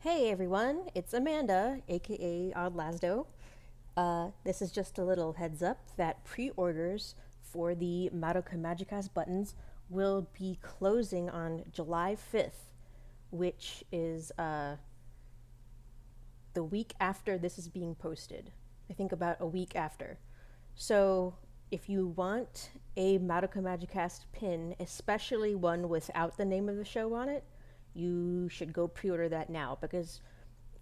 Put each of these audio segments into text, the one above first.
Hey everyone, it's Amanda, aka Odd Lasdo. This is just a little heads up that pre-orders for the Madoka Magicast buttons will be closing on July 5th, which is the week after this is being posted. I think about a week after. So if you want a Madoka Magicast pin, especially one without the name of the show on it, you should go pre-order that now, because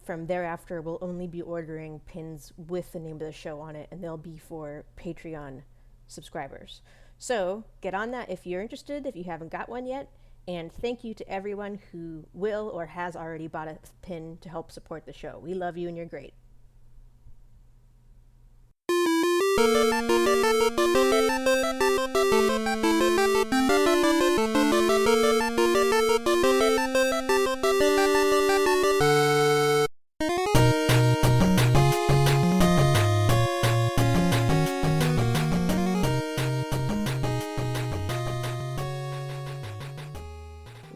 from thereafter we'll only be ordering pins with the name of the show on it, and they'll be for Patreon subscribers. So get on that if you're interested, if you haven't got one yet. And thank you to everyone who will or has already bought a pin to help support the show. We love you and you're great.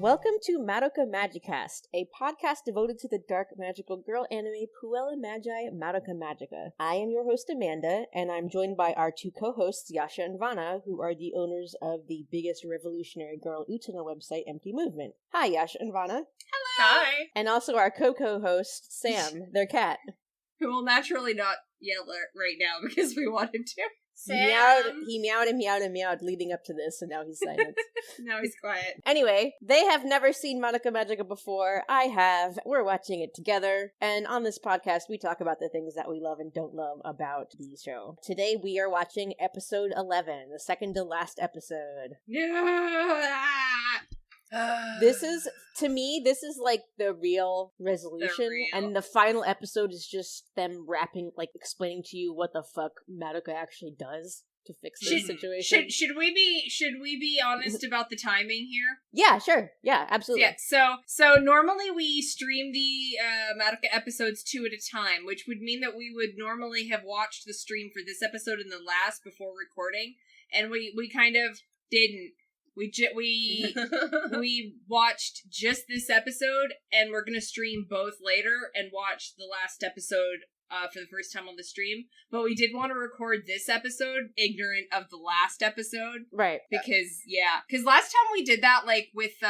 Welcome to Madoka Magicast, a podcast devoted to the dark magical girl anime Puella Magi Madoka Magica. I am your host Amanda, and I'm joined by our two co-hosts Yasha and Vanna, who are the owners of the biggest revolutionary girl Utena website, Empty Movement. Hi Yasha and Vanna. Hello! Hi! And also our co-host Sam, their cat. Who will naturally not yell right now because we want him to. He meowed and meowed leading up to this, and now he's silent. Now he's quiet. Anyway, they have never seen Madoka Magica before. I have. We're watching it together. And on this podcast, we talk about the things that we love and don't love about the show. Today, we are watching episode 11, the second to last episode. This is, to me, this is like the real resolution, and the final episode is just them explaining to you what the fuck Madoka actually does to fix this situation. Should we be honest about the timing here? Yeah, sure. Yeah, absolutely. Yeah, so normally we stream the Madoka episodes 2 at a time, which would mean that we would normally have watched the stream for this episode and the last before recording, and we kind of didn't. We watched just this episode, and we're gonna stream both later and watch the last episode for the first time on the stream. But we did want to record this episode ignorant of the last episode, right? Because last time we did that with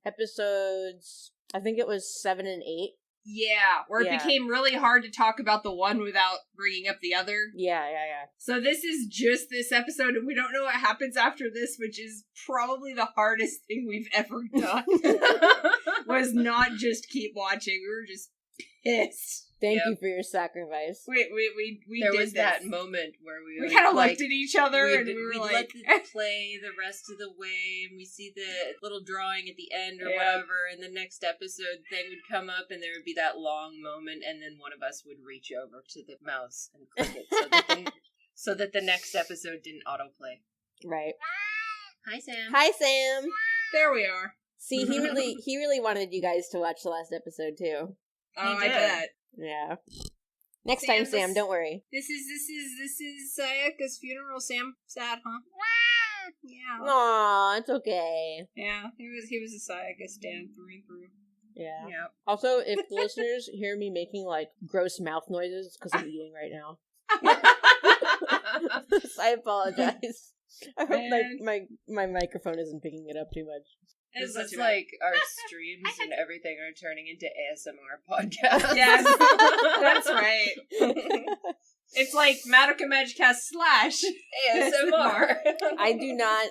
episodes, I think it was 7 and 8. Yeah, where it became really hard to talk about the one without bringing up the other. Yeah. So this is just this episode, and we don't know what happens after this, which is probably the hardest thing we've ever done. Was not just keep watching, we were just pissed. Thank you for your sacrifice. We there did was this. That moment where we kind of looked at each other and we were like, let it play the rest of the way, and we see the little drawing at the end or whatever, and the next episode thing would come up, and there would be that long moment, and then one of us would reach over to the mouse and click it so that the next episode didn't autoplay. Right. Hi, Sam. Hi, Sam. There we are. See, he really wanted you guys to watch the last episode too. Oh, I bet. Yeah. Next time, Sam, don't worry. This is Sayaka's funeral, Sam. Sad, huh? Yeah. Aw, it's okay. Yeah, he was a Sayaka stan through and through. Yeah. Yep. Also, if the listeners hear me making gross mouth noises, it's because I'm eating right now. I apologize. I hope my microphone isn't picking it up too much. It's like our streams and everything are turning into ASMR podcasts. Yes, that's right. It's like Madoka Magicast / ASMR. I do not...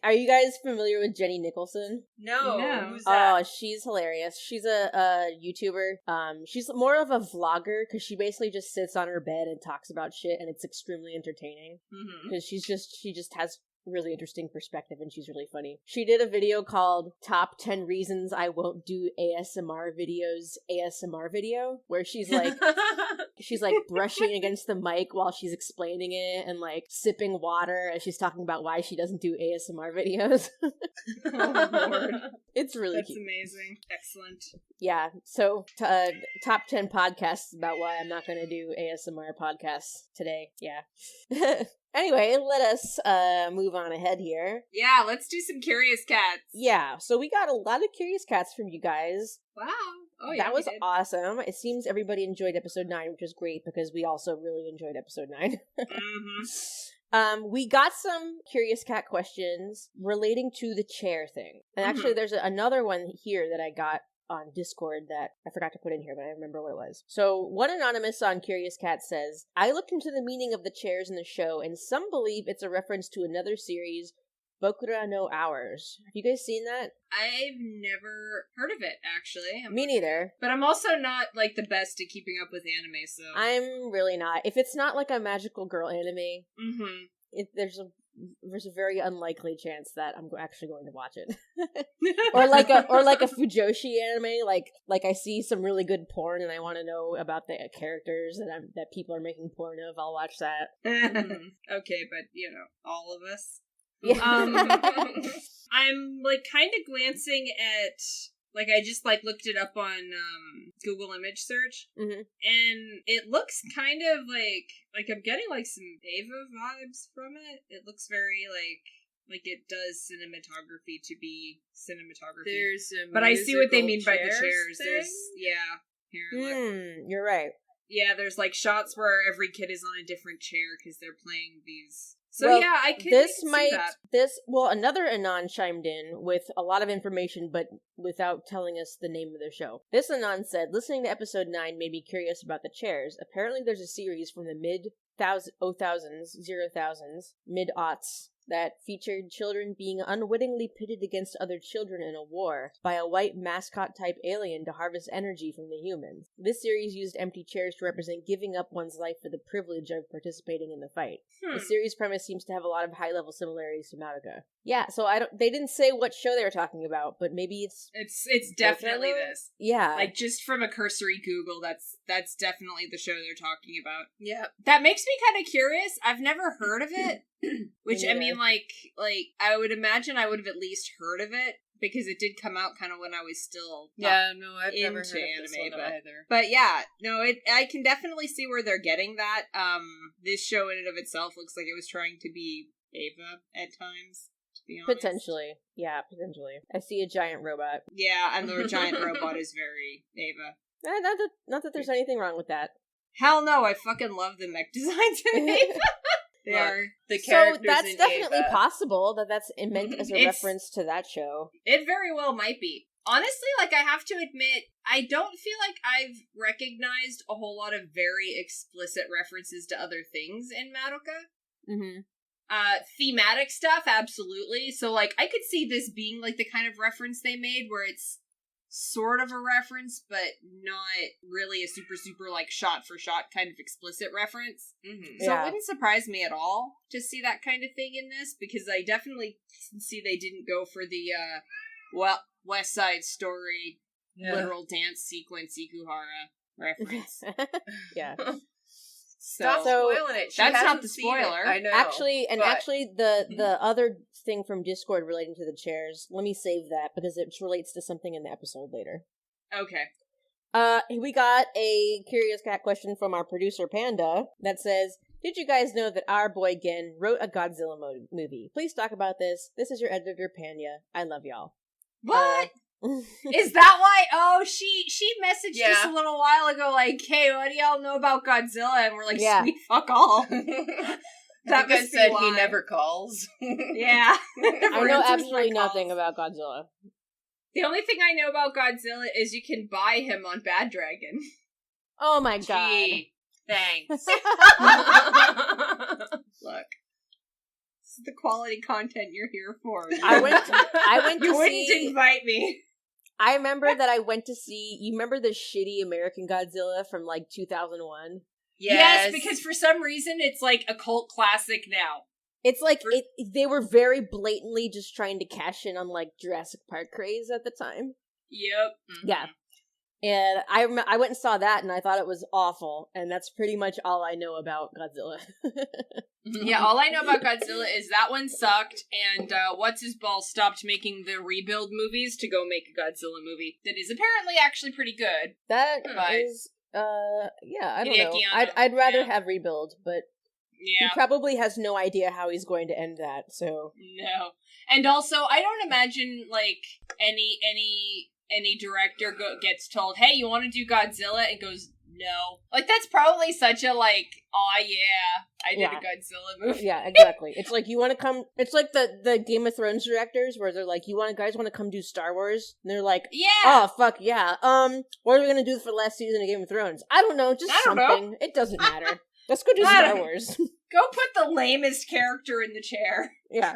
Are you guys familiar with Jenny Nicholson? No. Who's that? Oh, she's hilarious. She's a YouTuber. She's more of a vlogger, because she basically just sits on her bed and talks about shit, and it's extremely entertaining. Because she just has really interesting perspective, and she's really funny. She did a video called Top 10 Reasons I Won't Do ASMR Videos ASMR video, where she's brushing against the mic while she's explaining it, and sipping water as she's talking about why she doesn't do ASMR videos. Oh, Lord. It's really That's cute. amazing. Excellent. Yeah, so top 10 podcasts about why I'm not going to do ASMR podcasts today. Yeah. Anyway, let us move on ahead here. Yeah, let's do some Curious Cats. Yeah, so we got a lot of Curious Cats from you guys. Wow. Oh, yeah, that we was did. awesome. It seems everybody enjoyed episode 9, which was great because we also really enjoyed episode 9. We got some Curious Cat questions relating to the chair thing. And actually, there's another one here that I got on Discord that I forgot to put in here, but I remember what it was. So, one anonymous on Curious Cat says, I looked into the meaning of the chairs in the show, and some believe it's a reference to another series, Bokura no Hours. Have you guys seen that? I've never heard of it, actually. Me neither. But I'm also not, like, the best at keeping up with anime, so... I'm really not. If it's not, like, a magical girl anime, there's a very unlikely chance that I'm actually going to watch it. or like a Fujoshi anime, like I see some really good porn and I want to know about the characters that people are making porn of, I'll watch that. Okay, but, you know, all of us. Yeah. I'm, like, kind of glancing at, like, I just, like, looked it up on, Google image search, and it looks kind of like I'm getting, like, some Ava vibes from it. It looks very, like it does cinematography to be cinematography. There's a but I see what they mean by the chairs chairs. thing? There's, yeah. Here, look. You're right. Yeah, there's, like, shots where every kid is on a different chair because they're playing these... So well, yeah, I could see that. Another Anon chimed in with a lot of information, but without telling us the name of the show. This Anon said, listening to episode 9 made me curious about the chairs. Apparently there's a series from the mid-aughts, mid-aughts, that featured children being unwittingly pitted against other children in a war by a white mascot-type alien to harvest energy from the humans. This series used empty chairs to represent giving up one's life for the privilege of participating in the fight. The series premise seems to have a lot of high-level similarities to Madoka. Yeah, so they didn't say what show they were talking about, but maybe it's definitely this. Yeah. Like, just from a cursory Google, that's definitely the show they're talking about. Yeah. That makes me kind of curious. I've never heard of it. Which, I mean, like, I would imagine I would have at least heard of it, because it did come out kind of when I was still I've never heard of anime, this one either. But yeah, no, I can definitely see where they're getting that. This show in and of itself looks like it was trying to be Ava at times, to be honest. Potentially. Yeah, potentially. I see a giant robot. Yeah, and the giant robot is very Ava. Not that there's anything wrong with that. Hell no, I fucking love the mech designs in Ava. They are. The characters so that's in definitely Ava. possible that's meant as a reference to that show. It very well might be. Honestly, like, I have to admit, I don't feel like I've recognized a whole lot of very explicit references to other things in Madoka. Thematic stuff, absolutely. So, like, I could see this being, like, the kind of reference they made where it's sort of a reference, but not really a super, like, shot-for-shot kind of explicit reference. So it wouldn't surprise me at all to see that kind of thing in this, because I definitely see they didn't go for the, West Side Story literal dance sequence Ikuhara reference. Yeah. Stop spoiling it. That's not the spoiler. I know. Actually, the other thing from Discord relating to the chairs, let me save that because it relates to something in the episode later. Okay. We got a Curious Cat question from our producer Panda that says, did you guys know that our boy Gen wrote a Godzilla movie? Please talk about this. This is your editor Panda. I love y'all. What? Is that why? Oh, she messaged us a little while ago, like, hey, what do y'all know about Godzilla? And we're like, sweet fuck all. That guy said he never calls. Yeah. I know absolutely nothing about Godzilla. The only thing I know about Godzilla is you can buy him on Bad Dragon. Oh my god. Gee, thanks. Look. This is the quality content you're here for. I went to you wouldn't see... invite me. I remember that I went to see... You remember the shitty American Godzilla from, like, 2001? Yes, because for some reason it's, like, a cult classic now. It's like, they were very blatantly just trying to cash in on, like, Jurassic Park craze at the time. Yep. Mm-hmm. Yeah. And I went and saw that, and I thought it was awful, and that's pretty much all I know about Godzilla. Yeah, all I know about Godzilla is that one sucked, and What's-His-Ball stopped making the Rebuild movies to go make a Godzilla movie that is apparently actually pretty good. That is, yeah, I don't know. I'd rather have Rebuild, but he probably has no idea how he's going to end that, so... No. And also, I don't imagine, like, any any director gets told, hey, you want to do Godzilla? And goes, no. Like, that's probably such a, like, aw, yeah, I did a Godzilla movie. Yeah, exactly. It's like, you want to come... It's like the Game of Thrones directors, where they're like, guys want to come do Star Wars? And they're like, yeah. Oh, fuck, yeah. What are we going to do for the last season of Game of Thrones? I don't know, just something. It doesn't matter. Let's go do Star Wars. Go put the lamest character in the chair. Yeah.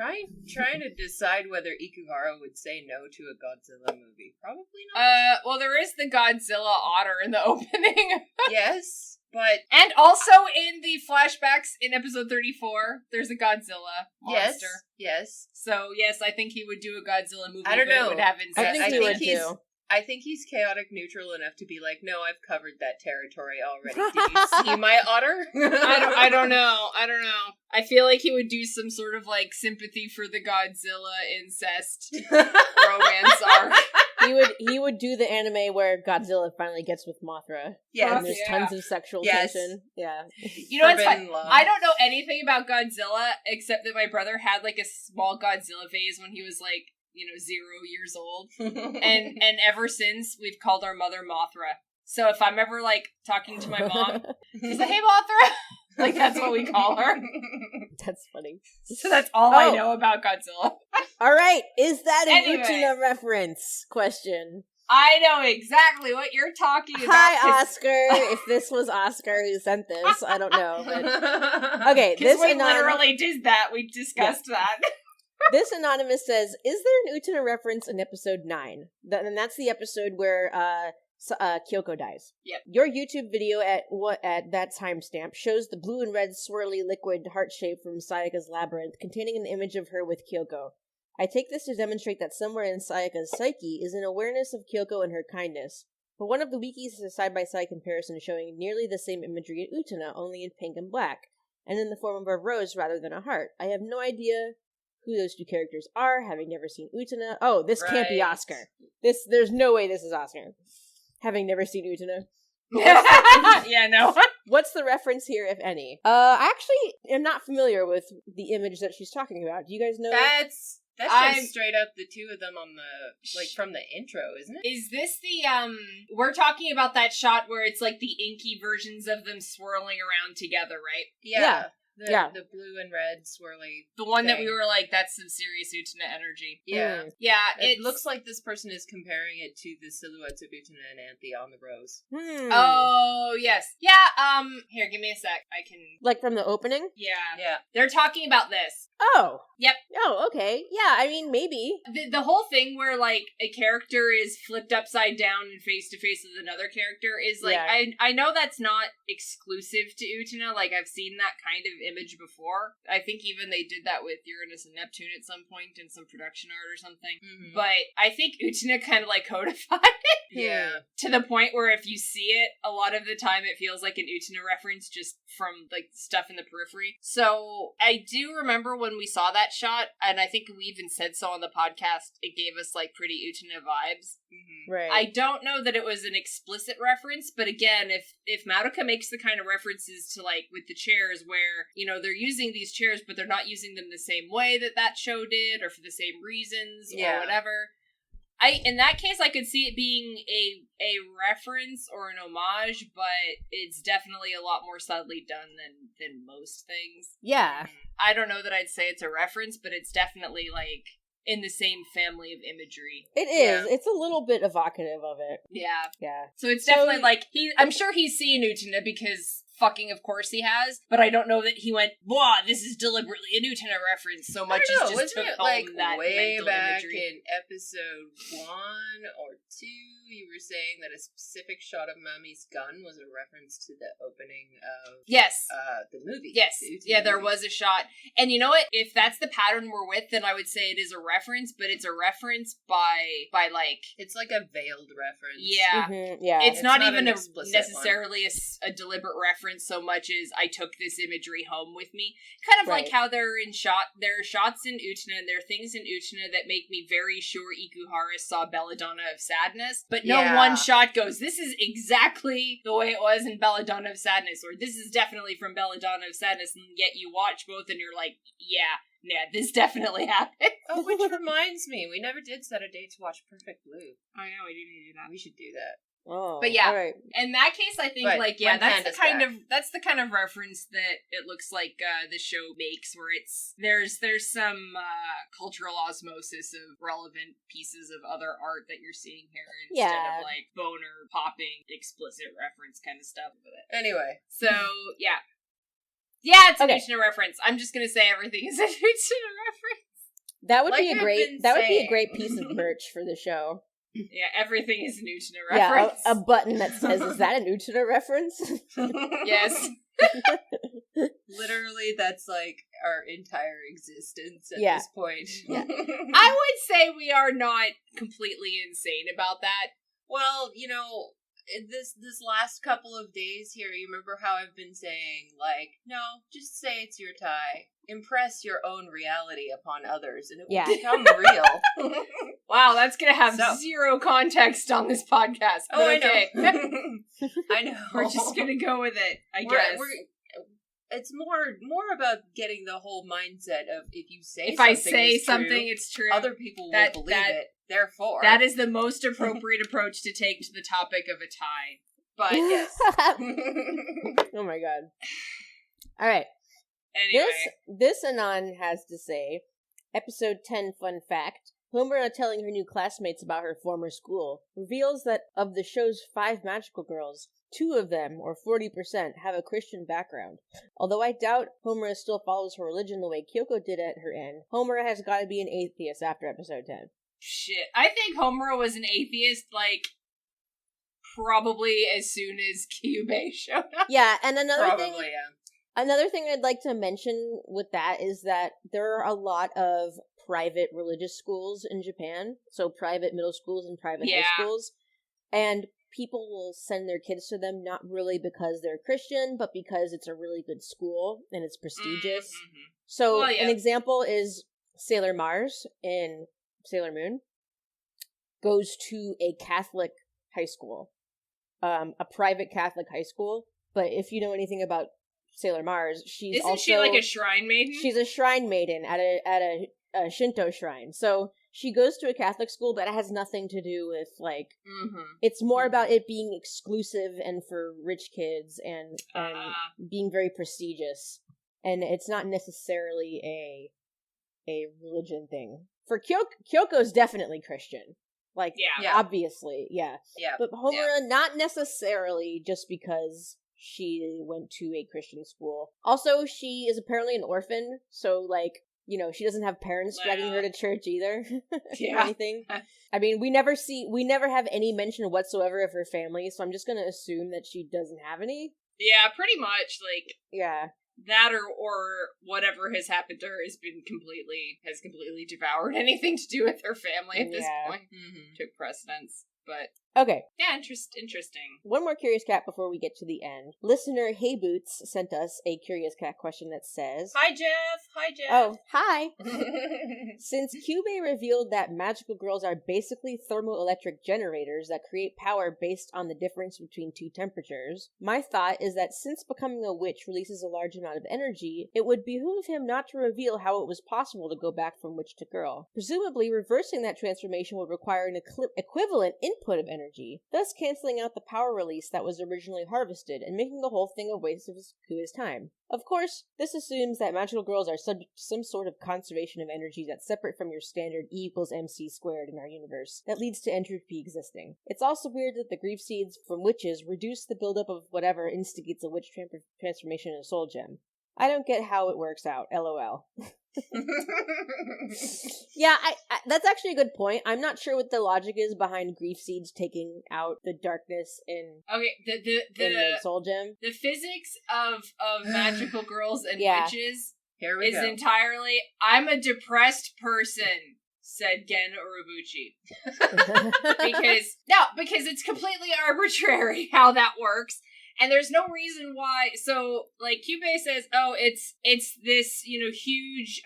Trying to decide whether Ikuhara would say no to a Godzilla movie. Probably not. Well, there is the Godzilla otter in the opening. Yes, but... And also in the flashbacks in episode 34, there's a Godzilla monster. Yes. So, yes, I think he would do a Godzilla movie, I don't know. It would have incest. I think he would too. I think he's chaotic neutral enough to be like, no, I've covered that territory already. Did you see my otter? I don't know. I feel like he would do some sort of, like, sympathy for the Godzilla incest romance arc. He would do the anime where Godzilla finally gets with Mothra. Yes. And there's tons of sexual tension. Yeah. You know what's fun? I don't know anything about Godzilla, except that my brother had, like, a small Godzilla phase when he was, like, 0 years old. and ever since, we've called our mother Mothra. So if I'm ever, like, talking to my mom, she's like, hey, Mothra! Like, that's what we call her. That's funny. So that's all I know about Godzilla. All right, is that an Anyway. Utena reference? Question. I know exactly what you're talking about. Hi, Oscar. If this was Oscar who sent this, I don't know. But... Okay, this we literally did that. We discussed that. This anonymous says, is there an Utena reference in episode 9? And that's the episode where Kyoko dies. Yep. Your YouTube video at that timestamp shows the blue and red swirly liquid heart shape from Sayaka's labyrinth, containing an image of her with Kyoko. I take this to demonstrate that somewhere in Sayaka's psyche is an awareness of Kyoko and her kindness. But one of the wikis is a side-by-side comparison showing nearly the same imagery in Utena, only in pink and black, and in the form of a rose rather than a heart. I have no idea who those two characters are, having never seen Utena. Oh, this can't be Oscar. There's no way this is Oscar. Having never seen Utena. Yeah, no. What's the reference here, if any? I actually am not familiar with the image that she's talking about. Do you guys know? That's just straight up the two of them on the, like, from the intro, isn't it? Is this the, we're talking about that shot where it's, like, the inky versions of them swirling around together, right? Yeah. The blue and red swirly. The one that we were like, that's some serious Utena energy. Yeah. Yeah, it looks like this person is comparing it to the silhouettes of Utena and Anthe on the rose. Oh, yes. Yeah, here, give me a sec. I can... Like from the opening? Yeah. They're talking about this. Oh. Yep. Oh, okay. Yeah, I mean, maybe. The whole thing where, like, a character is flipped upside down and face-to-face with another character is, like, I know that's not exclusive to Utena. Like, I've seen that kind of image before. I think even they did that with Uranus and Neptune at some point in some production art or something. Mm-hmm. But I think Utena kind of, like, codified it. Yeah. To the point where if you see it, a lot of the time it feels like an Utena reference just from, like, stuff in the periphery. So I do remember when we saw that shot, and I think we even said so on the podcast, it gave us, like, pretty Utena vibes. Mm-hmm. Right. I don't know that it was an explicit reference, but again, if Madoka makes the kind of references to, like, with the chairs where, they're using these chairs, but they're not using them the same way that show did, or for the same reasons, or whatever. In that case, I could see it being a reference or an homage, but it's definitely a lot more subtly done than most things. Yeah. I don't know that I'd say it's a reference, but it's definitely, like, in the same family of imagery. It is. Yeah. It's a little bit evocative of it. Yeah. Yeah. So it's definitely, like, I'm sure he's seen Utena because... fucking of course he has, but I don't know that he went, "Blah, this is deliberately a Utena reference," so much as just took home that way mental back imagery. in episode 1 or 2, you were saying that a specific shot of Mami's gun was a reference to the opening of the movie. Yes, there was a shot. And you know what? If that's the pattern we're with, then I would say it is a reference, but it's a reference by like... It's like a veiled reference. Yeah. Mm-hmm, yeah. It's not even necessarily a deliberate reference so much as I took this imagery home with me. Kind of like how there are shots in Utena and there are things in Utena that make me very sure Ikuhara saw Belladonna of Sadness, but no one shot goes, this is exactly the way it was in Belladonna of Sadness, or this is definitely from Belladonna of Sadness, and yet you watch both and you're like, yeah, Yeah, this definitely happened. Oh, which reminds me, we never did set a date to watch Perfect Blue. I know, we didn't do that. We should do that. Oh, but yeah, all right. in that case, I think, But like, yeah, when that's the kind of reference that it looks like the show makes, where there's some cultural osmosis of relevant pieces of other art that you're seeing here, instead of like boner popping explicit reference kind of stuff with it. Anyway, so yeah, it's a Okay. Nutuna reference. I'm just gonna say everything is a Nutuna reference. That would Like be a I've great. been That would be a saying. great piece of merch for the show. Yeah, everything is a Nutuna Yeah, reference. a button that says, "Is that a Nutuna reference?" Yes. literally, that's like our entire existence at Yeah. this point. Yeah. I would say we are not completely insane about that. Well, you know, this last couple of days here, you remember how I've been saying, like, no, just say it's your tie. Impress your own reality upon others, and it will Yeah. become real. Wow, that's gonna have So- zero context on this podcast. Oh, I but okay. know. I know. We're just gonna go with it, I We're- guess. it's more about getting the whole mindset of if you say If something I say is true, something, it's true. other people That- will believe that- it. Therefore, That is the most appropriate approach to take to the topic of a tie. But yes. Oh my god! All right. Anyway. This Anon has to say, episode 10 fun fact. Homura, telling her new classmates about her former school, reveals that of the show's 5 magical girls, 2 of them, or 40%, have a Christian background. Although I doubt Homura still follows her religion the way Kyoko did at her end, Homura has got to be an atheist after episode 10. Shit. I think Homura was an atheist, like, probably as soon as Kyubey showed up. Yeah, and another probably, thing... yeah. Another thing I'd like to mention with that is that there are a lot of private religious schools in Japan, so private middle schools and private high schools, and people will send their kids to them not really because they're Christian, but because it's a really good school and it's prestigious. Mm-hmm. So Well, yeah. an example is Sailor Mars in Sailor Moon goes to a Catholic high school, a private Catholic high school, but if you know anything about Sailor Mars, Isn't she like a shrine maiden? She's a shrine maiden at a Shinto shrine. So she goes to a Catholic school, but it has nothing to do with like. Mm-hmm. It's more about it being exclusive and for rich kids and being very prestigious, and it's not necessarily a religion thing. For Kyoko's definitely Christian, like Yeah. obviously, yeah. Yeah. But Homura, not necessarily, just because she went to a Christian school. Also, she is apparently an orphan, so, like, you know, she doesn't have parents dragging her to church either, or anything. I mean, we never have any mention whatsoever of her family, so I'm just gonna assume that she doesn't have any. Yeah, pretty much, like, Yeah. that or whatever has happened to her has completely devoured anything to do with her family at this point. Mm-hmm. Took precedence. But Okay. yeah, interesting. One more Curious Cat before we get to the end. Listener Hey Boots sent us a Curious Cat question that says... Hi, Jeff! Oh, hi! Since Kyubey revealed that magical girls are basically thermoelectric generators that create power based on the difference between 2 temperatures, my thought is that since becoming a witch releases a large amount of energy, it would behoove him not to reveal how it was possible to go back from witch to girl. Presumably, reversing that transformation would require an equivalent input of energy, thus canceling out the power release that was originally harvested and making the whole thing a waste of his time. Of course, this assumes that magical girls are subject to some sort of conservation of energy that's separate from your standard E=mc² in our universe, that leads to entropy existing. It's also weird that the grief seeds from witches reduce the buildup of whatever instigates a witch transformation in a soul gem. I don't get how it works out, lol. Yeah, I that's actually a good point. I'm not sure what the logic is behind grief seeds taking out the darkness in Okay, the soul gem. the physics of magical girls and Yeah. witches Here we is go. entirely I'm a depressed person, said Gen Urobuchi. because it's completely arbitrary how that works. And there's no reason why. So, like, Kyubey says, oh, it's this, huge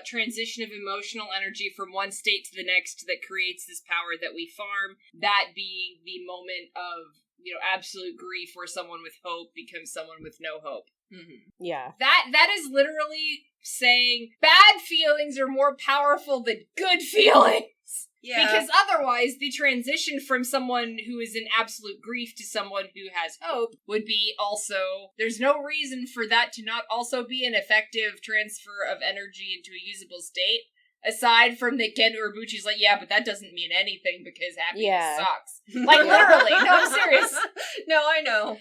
transition of emotional energy from one state to the next that creates this power that we farm. That being the moment of absolute grief where someone with hope becomes someone with no hope. Mm-hmm. Yeah. That is literally saying bad feelings are more powerful than good feelings. Yeah. Because otherwise, the transition from someone who is in absolute grief to someone who has hope would be also, there's no reason for that to not also be an effective transfer of energy into a usable state. Aside from that Ken Urobuchi's like, yeah, but that doesn't mean anything because happiness sucks. Like, literally. No, I'm serious. No, I know.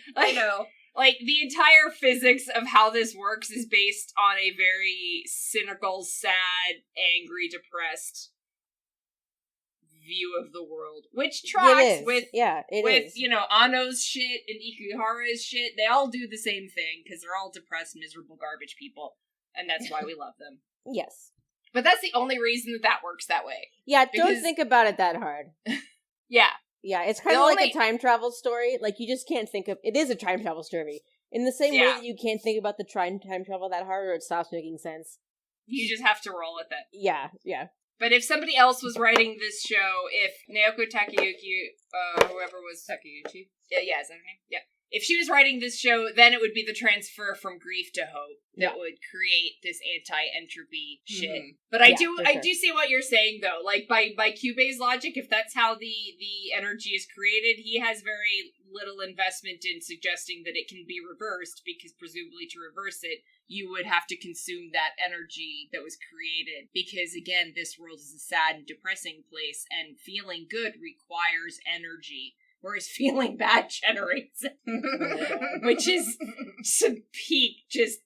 Like, the entire physics of how this works is based on a very cynical, sad, angry, depressed view of the world. Which tracks with, Ano's shit and Ikuhara's shit. They all do the same thing, because they're all depressed, miserable, garbage people. And that's why we love them. Yes. But that's the only reason that works that way. Yeah, don't think about it that hard. Yeah. Yeah, it's kind of like a time travel story. Like, you just can't think of... It is a time travel story. In the same way that you can't think about the time travel that hard, or it stops making sense. You just have to roll with it. Yeah. But if somebody else was writing this show, if Naoko Takeuchi, whoever was... Takeuchi? Yeah, is that her name? Yeah. If she was writing this show, then it would be the transfer from grief to hope that would create this anti-entropy shit. Mm-hmm. But I do see what you're saying, though. Like, by Kyubey's logic, if that's how the energy is created, he has very little investment in suggesting that it can be reversed, because presumably to reverse it, you would have to consume that energy that was created. Because, again, this world is a sad and depressing place, and feeling good requires energy. Whereas feeling bad generates it. Which is some peak, just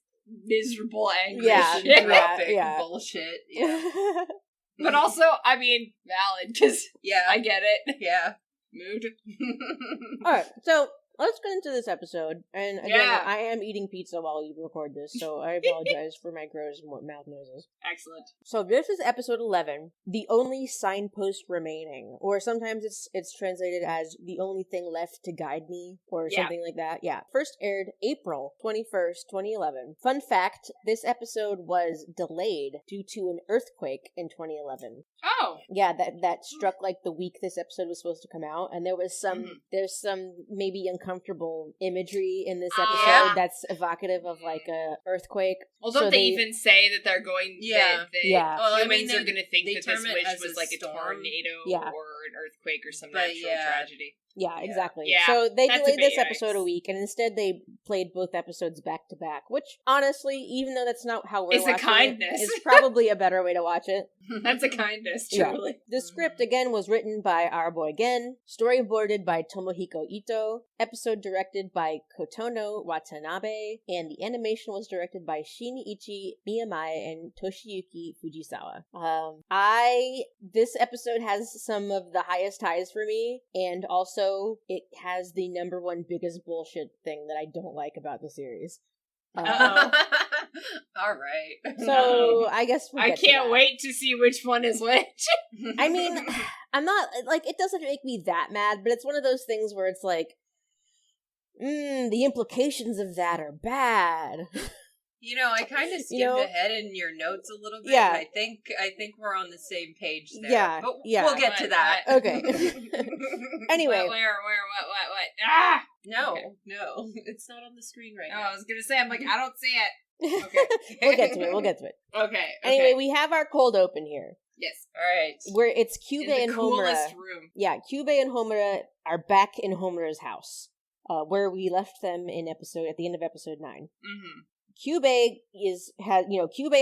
miserable, angry shit. Bullshit. Yeah. But also, I mean, valid, because I get it. Yeah. Mood. Alright, so let's get into this episode. And again, I am eating pizza while you record this, so I apologize for my gross mouth noises. Excellent. So this is episode 11, The Only Signpost Remaining, or sometimes it's translated as The Only Thing Left to Guide Me, or something like that. Yeah. First aired April 21st, 2011. Fun fact, this episode was delayed due to an earthquake in 2011. Oh! Yeah, that struck like the week this episode was supposed to come out, and there was there's some maybe uncomfortable imagery in this episode that's evocative of like a earthquake. Well, don't they even say that they're going? Well, humans are going to think that this wish was like a storm. Tornado or an earthquake or some natural tragedy. Yeah, exactly. Yeah, so they delayed this episode a week, and instead they played both episodes back to back, which, honestly, even though that's not how we're watching a kindness. It's probably a better way to watch it. That's a kindness, truly. Yeah. The script, again, was written by our boy Gen, storyboarded by Tomohiko Ito, episode directed by Kotono Watanabe, and the animation was directed by Shinichi Miyamai and Toshiyuki Fujisawa. This episode has some of the highest highs for me, and also it has the number one biggest bullshit thing that I don't like about the series. All right. So I guess I can't wait to see which one is which. I mean, I'm not like, it doesn't make me that mad, but it's one of those things where it's like, the implications of that are bad. I kind of skimmed ahead in your notes a little bit. Yeah. I think we're on the same page there. Yeah. But we'll get to that. Okay. Anyway. What? Ah! No, it's not on the screen right now. I was gonna say, I'm like, I don't see it. Okay. We'll get to it. Okay. Anyway, we have our cold open here. Yes. All right. Where it's Kyubey and Homura. Room. Yeah, Kyubey and Homura are back in Homura's house, where we left them at the end of episode 9. Mm-hmm. Kyubey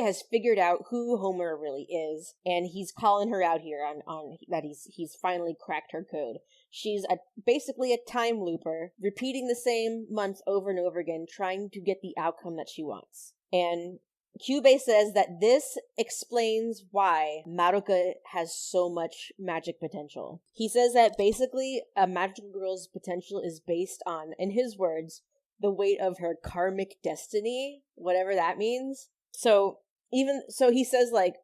has figured out who Homura really is, and he's calling her out here on that he's finally cracked her code. She's basically a time looper, repeating the same month over and over again, trying to get the outcome that she wants. And Kyubey says that this explains why Madoka has so much magic potential. He says that basically a magical girl's potential is based on, in his words, the weight of her karmic destiny, whatever that means. So he says, like,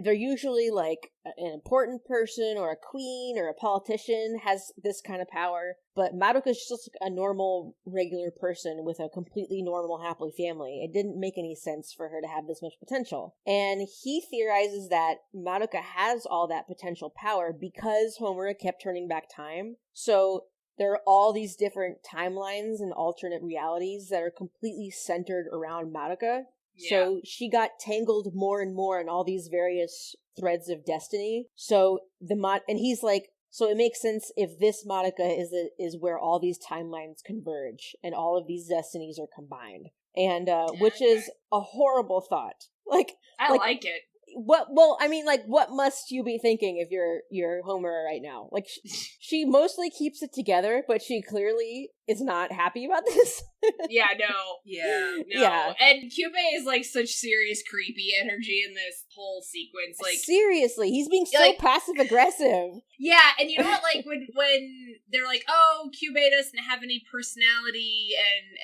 they're usually like an important person or a queen or a politician has this kind of power, but Madoka's just a normal, regular person with a completely normal, happy family. It didn't make any sense for her to have this much potential. And he theorizes that Madoka has all that potential power because Homura kept turning back time. So there are all these different timelines and alternate realities that are completely centered around Madoka. Yeah. So she got tangled more and more in all these various threads of destiny. So and he's like, so it makes sense if this Madoka is where all these timelines converge and all of these destinies are combined. And which is a horrible thought. Like I like it. what must you be thinking if you're Homura right now? Like she mostly keeps it together, but she clearly is not happy about this. Yeah, no. Yeah. No. Yeah. And Kyubey is like such serious creepy energy in this whole sequence. Like seriously, he's being so like, passive aggressive. Yeah, and you know what, like when they're like, oh, Kyubey doesn't have any personality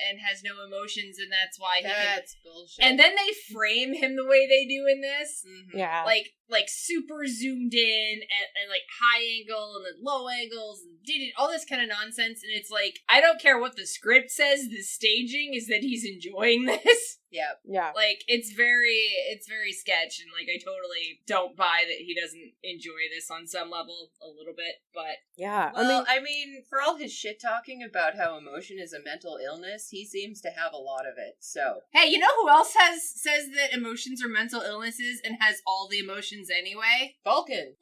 and has no emotions and that's why That's bullshit. And then they frame him the way they do in this. Mm-hmm. Yeah. Like super zoomed in and like high angle and then low angles and all this kind of nonsense, and it's like, I don't care what the script says, the staging is that he's enjoying this. Yep. Yeah. Like, it's very sketch, and like I totally don't buy that he doesn't enjoy this on some level a little bit, but Yeah. Well, I mean, for all his shit talking about how emotion is a mental illness, he seems to have a lot of it. So, hey, you know who else says that emotions are mental illnesses and has all the emotions anyway? Vulcans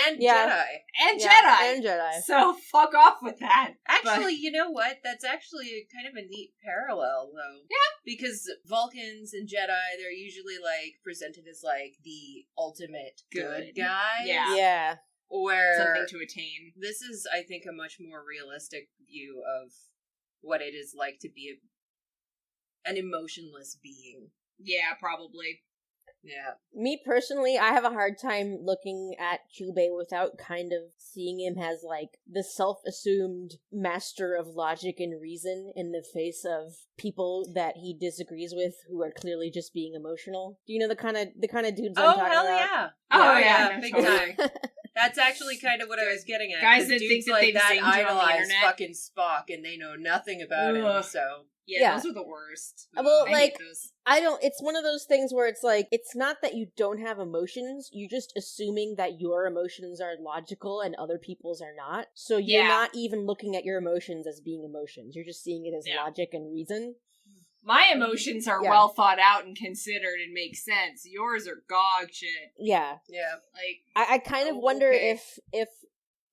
and Yeah. Jedi. and Jedi. And Jedi. So fuck off with that. Actually, you know what? That's actually kind of a neat parallel, though. Yeah. Because Vulcans and Jedi, they're usually, like, presented as, like, the ultimate good guys. Yeah. Yeah. Where Something to attain. this is, I think, a much more realistic view of what it is like to be an emotionless being. Yeah, probably. Yeah. Me personally, I have a hard time looking at Kyubey without kind of seeing him as like the self-assumed master of logic and reason in the face of people that he disagrees with who are clearly just being emotional. Do you know the kind of dudes I'm Oh, talking hell about? yeah. Oh, yeah, yeah, big totally. time. That's actually kind of what I was getting at. Guys 'cause that dudes think that like they've that zinged you on the idolize internet. fucking Spock and they know nothing about him, Ugh. so... Yeah, Yeah. those are the worst. Well, I hate like, those. it's one of those things where it's like, it's not that you don't have emotions, you're just assuming that your emotions are logical and other people's are not. So you're Yeah. not even looking at your emotions as being emotions, you're just seeing it as Yeah. logic and reason. My emotions are Yeah. well thought out and considered and make sense. Yours are gog shit. Yeah. Yeah. Like, I kind of Oh, wonder okay. if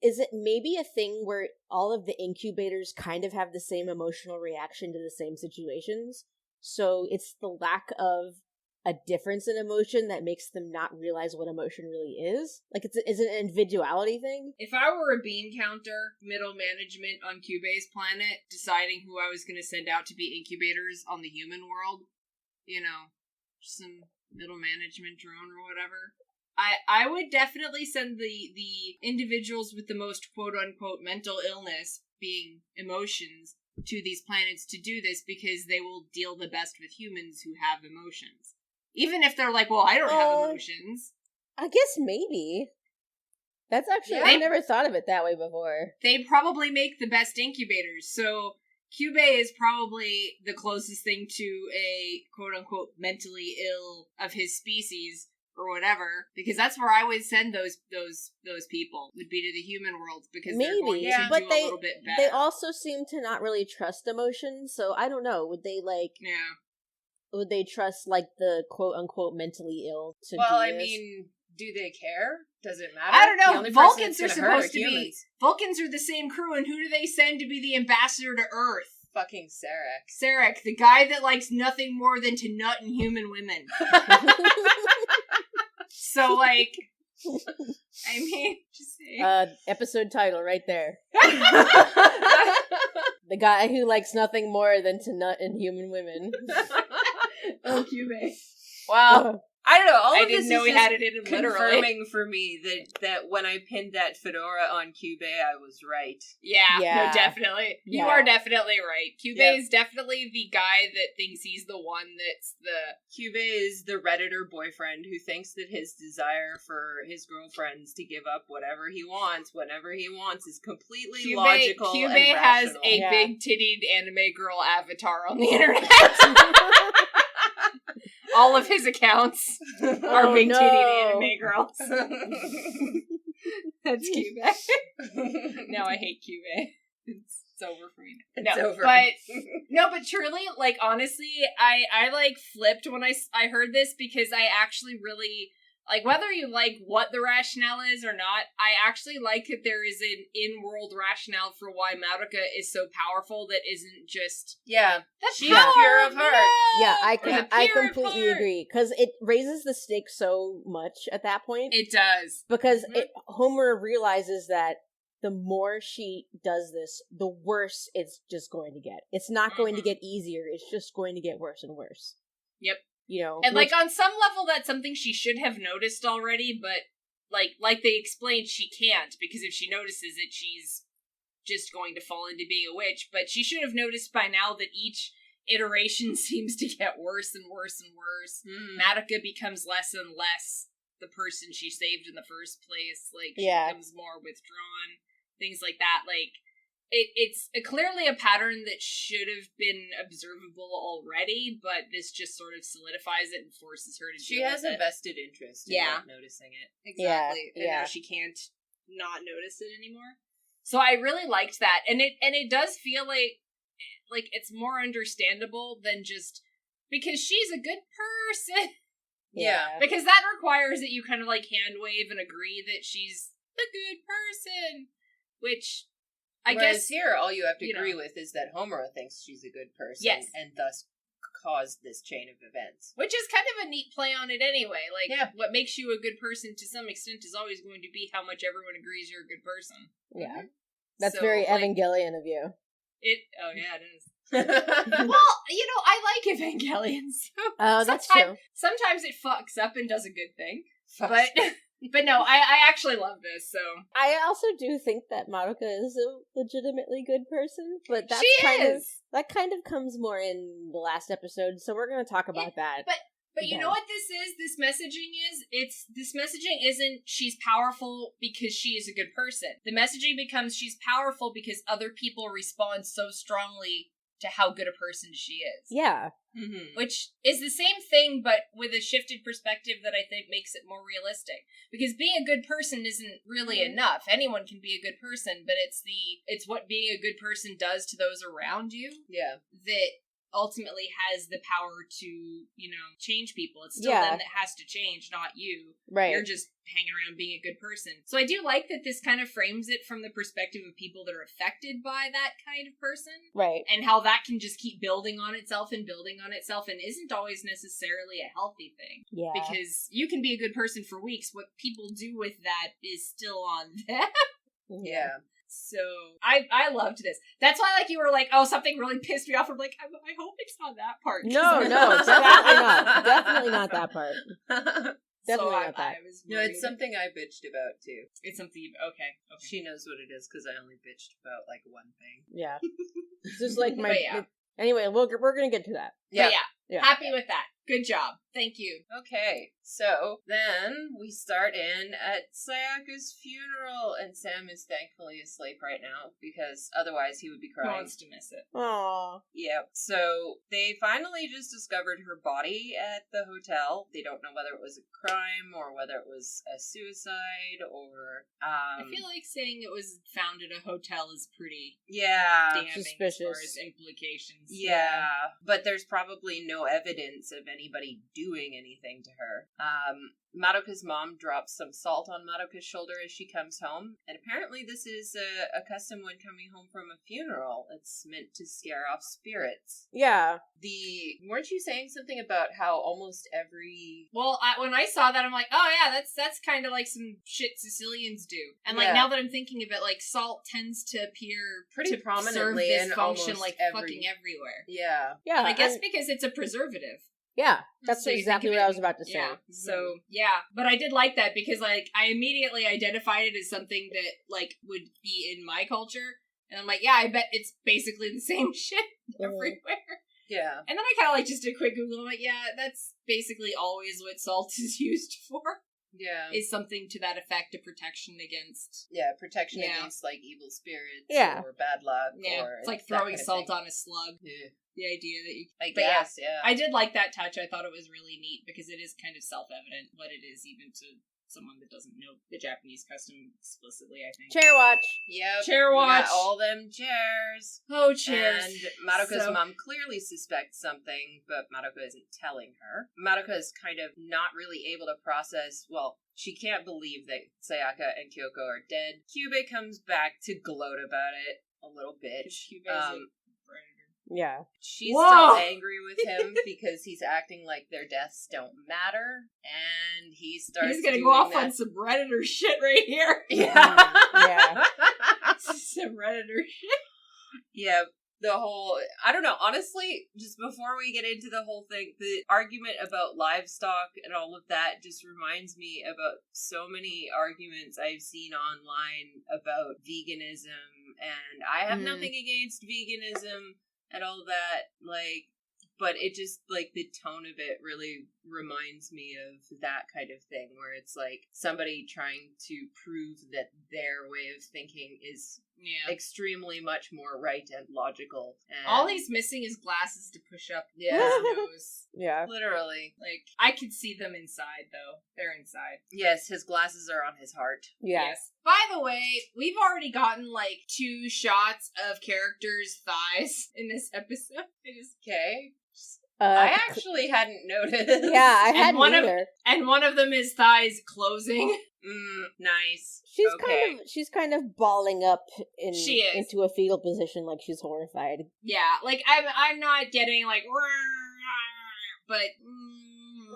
is it maybe a thing where all of the incubators kind of have the same emotional reaction to the same situations? So it's the lack of a difference in emotion that makes them not realize what emotion really is? Like, is it an individuality thing? if I were a bean counter, middle management on Kyubey's planet, deciding who I was going to send out to be incubators on the human world, you know, some middle management drone or whatever, I would definitely send the individuals with the most quote-unquote mental illness, being emotions, to these planets to do this because they will deal the best with humans who have emotions. Even if they're like, well, I don't have emotions. I guess maybe. That's actually, Yeah. I never thought of it that way before. They probably make the best incubators, so Kyubey is probably the closest thing to a quote-unquote mentally ill of his species, or whatever, because that's where I would send those people, would be to the human world, because they're going Maybe, to but do a they little bit better. they also seem to not really trust emotions, so I don't know. Would they Yeah. Would they trust like the quote unquote mentally ill to Well, do I this? mean, do they care? Does it matter? I don't know. The only person Vulcans that's are gonna hurt supposed to humans. be. Vulcans are the same crew, and who do they send to be the ambassador to Earth? Fucking Sarek. Sarek, the guy that likes nothing more than to nut in human women. So, like, I mean, just saying. Episode title right there. The guy who likes nothing more than to nut in human women. Oh, Kyubey. Wow. I don't know. All I of this didn't know is we just had it in literally. confirming for me that when I pinned that fedora on Kyubey, I was right. Yeah, Yeah. no, definitely. You Yeah. are definitely right. Kyubey Yep. is definitely the guy that thinks he's the one that's the... Kyubey is the Redditor boyfriend who thinks that his desire for his girlfriends to give up whatever he wants, whenever he wants, is completely logical Kyubey and has rational. a Yeah. big-tittied anime girl avatar on the internet. All of his accounts are Oh, big-tittied no. anime girls. That's Kyubey. Now I hate Kyubey. It's over for me. It's No, over. but truly, like, honestly, I like flipped when I heard this because I actually really, like, whether you like what the rationale is or not, I actually like that there is an in-world rationale for why Madoka is so powerful that isn't just Yeah. she's Yeah. pure of heart. Yeah, Yeah, I pure of completely heart. agree, because it raises the stakes so much at that point. It does. Because Mhm. Homer realizes that the more she does this, the worse it's just going to get. It's not going to Mhm. get easier. It's just going to get worse and worse. Yep. You know, And, like, on some level, that's something she should have noticed already, but, like they explained, she can't, because if she notices it, she's just going to fall into being a witch. But she should have noticed by now that each iteration seems to get worse and worse and worse. Madoka becomes less and less the person she saved in the first place. Like, she becomes more withdrawn, things like that. Like, it's clearly a pattern that should have been observable already, but this just sort of solidifies it and forces her to She deal has with a it. vested interest in not noticing it. Exactly. Yeah, And now she can't not notice it anymore. So I really liked that. And it does feel like it's more understandable than just because she's a good person. Yeah. Because that requires that you kind of, like, hand wave and agree that she's a good person. Which I Whereas guess here, all you have to you agree know. with is that Homura thinks she's a good person, Yes. and thus caused this chain of events. Which is kind of a neat play on it anyway. Like, Yeah. what makes you a good person to some extent is always going to be how much everyone agrees you're a good person. Yeah. That's So, very like, Evangelion of you. Oh yeah, it is. Yeah. Well, I like Evangelion, so Oh, that's true. sometimes it fucks up and does a good thing. But no, I actually love this, so I also do think that Madoka is a legitimately good person, but that's she kind is. of that kind of comes more in the last episode, so we're going to talk about that. But you know what this is? This messaging isn't she's powerful because she is a good person. The messaging becomes she's powerful because other people respond so strongly to how good a person she is. Yeah. Mm-hmm. Which is the same thing, but with a shifted perspective that I think makes it more realistic. Because being a good person isn't really enough. Anyone can be a good person, but it's what being a good person does to those around you. Yeah. That ultimately has the power to, change people. It's still them that has to change, not you. Right. You're just hanging around being a good person. So I do like that this kind of frames it from the perspective of people that are affected by that kind of person. Right. And how that can just keep building on itself and isn't always necessarily a healthy thing. Yeah. Because you can be a good person for weeks. What people do with that is still on them. Yeah. So I loved this. That's why, like, you were like, oh, something really pissed me off. I'm like, I hope it's not that part. No, definitely not. Definitely not that part. Definitely not that. No, it's something I bitched about too. It's something. Okay. She knows what it is because I only bitched about like one thing. Yeah. It's just like my. But yeah. Anyway, we're gonna get to that. Yeah. Yeah. Happy with that. Good job. Thank you. Okay, so then we start in at Sayaka's funeral, and Sam is thankfully asleep right now because otherwise he would be Who crying. wants to miss it? Aww. Yep. So they finally just discovered her body at the hotel. They don't know whether it was a crime or whether it was a suicide or. I feel like saying it was found at a hotel is pretty damning suspicious. as far as implications. Yeah, but there's probably no evidence of anybody doing anything to her. Madoka's mom drops some salt on Madoka's shoulder as she comes home, and apparently this is a custom when coming home from a funeral. It's meant to scare off spirits. Yeah. Weren't you saying something about how almost every... Well, when I saw that, I'm like, oh yeah, that's kind of like some shit Sicilians do. And like now that I'm thinking of it, like salt tends to appear pretty to prominently serve this in function almost like every... fucking everywhere. Yeah. Yeah. And I guess because it's a preservative. Yeah, that's So you exactly think what of I it- was about to say. Yeah. So yeah, but I did like that because like I immediately identified it as something that like would be in my culture, and I'm like, yeah, I bet it's basically the same shit everywhere. Yeah. And then I kind of like just did a quick Google. I'm like, yeah, that's basically always what salt is used for. Yeah. Is something to that effect of protection against. Yeah, protection Yeah. against like evil spirits or bad luck. Yeah, or it's like that throwing kind of salt thing. on a slug. Yeah. The idea that you... I But guess, yeah. I did like that touch. I thought it was really neat because it is kind of self-evident what it is even to someone that doesn't know the Japanese custom explicitly, I think. Chair watch. Yep. Chair We watch. got all them chairs. Oh, chairs. And Madoka's mom clearly suspects something, but Madoka isn't telling her. Madoka is kind of not really able to process, well, she can't believe that Sayaka and Kyoko are dead. Kyubey comes back to gloat about it a little bit. Yeah. She's Whoa! still angry with him because he's acting like their deaths don't matter, and he starts He's gonna doing go off that. on some Redditor shit right here. Yeah. Yeah. Some Redditor shit. Yeah, the whole, I don't know, honestly, just before we get into the whole thing, the argument about livestock and all of that just reminds me about so many arguments I've seen online about veganism, and I have nothing against veganism and all that, like, but it just, like, the tone of it really reminds me of that kind of thing, where it's like somebody trying to prove that their way of thinking is extremely much more right and logical. And All he's missing is glasses to push up his nose. Yeah. literally. Like, I could see them inside, though. They're inside. Yes, his glasses are on his heart. Yeah. Yes. By the way, we've already gotten, like, 2 shots of characters' thighs in this episode. Okay. I actually hadn't noticed. Yeah, I And hadn't one of- either. And one of them is thighs closing. Nice. She's kind of balling up She is. into a fetal position, like she's horrified. Yeah, like, I'm not getting, like, but...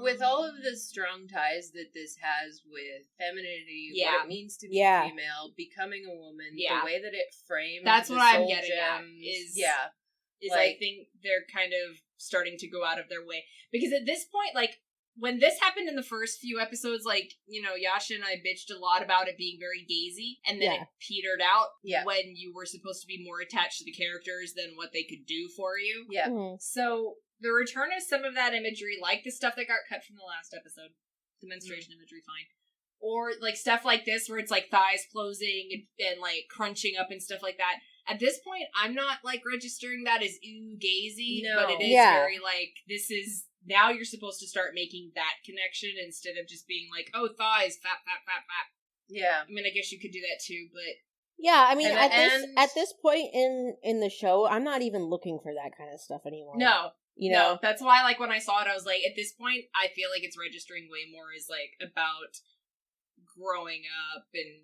With all of the strong ties that this has with femininity, Yeah. what it means to be Yeah. female, becoming a woman, Yeah. the way that it frames That's the what I'm soul getting at, gems, is yeah. I Like- think they're kind of starting to go out of their way. Because at this point, like, when this happened in the first few episodes, like, you know, Yasha and I bitched a lot about it being very gazy, and then it petered out when you were supposed to be more attached to the characters than what they could do for you. Yeah. Mm-hmm. So, the return of some of that imagery, like the stuff that got cut from the last episode, the menstruation imagery, fine. Or, like, stuff like this, where it's, like, thighs closing and like, crunching up and stuff like that. At this point, I'm not, like, registering that as ooh, gazy, No. but it is very, like, this is, now you're supposed to start making that connection instead of just being like, oh, thighs, fat. Yeah. I mean, I guess you could do that too, but... Yeah, I mean, And at this point in the show, I'm not even looking for that kind of stuff anymore. No. You know? No, that's why, like, when I saw it, I was like, at this point, I feel like it's registering way more as, like, about growing up and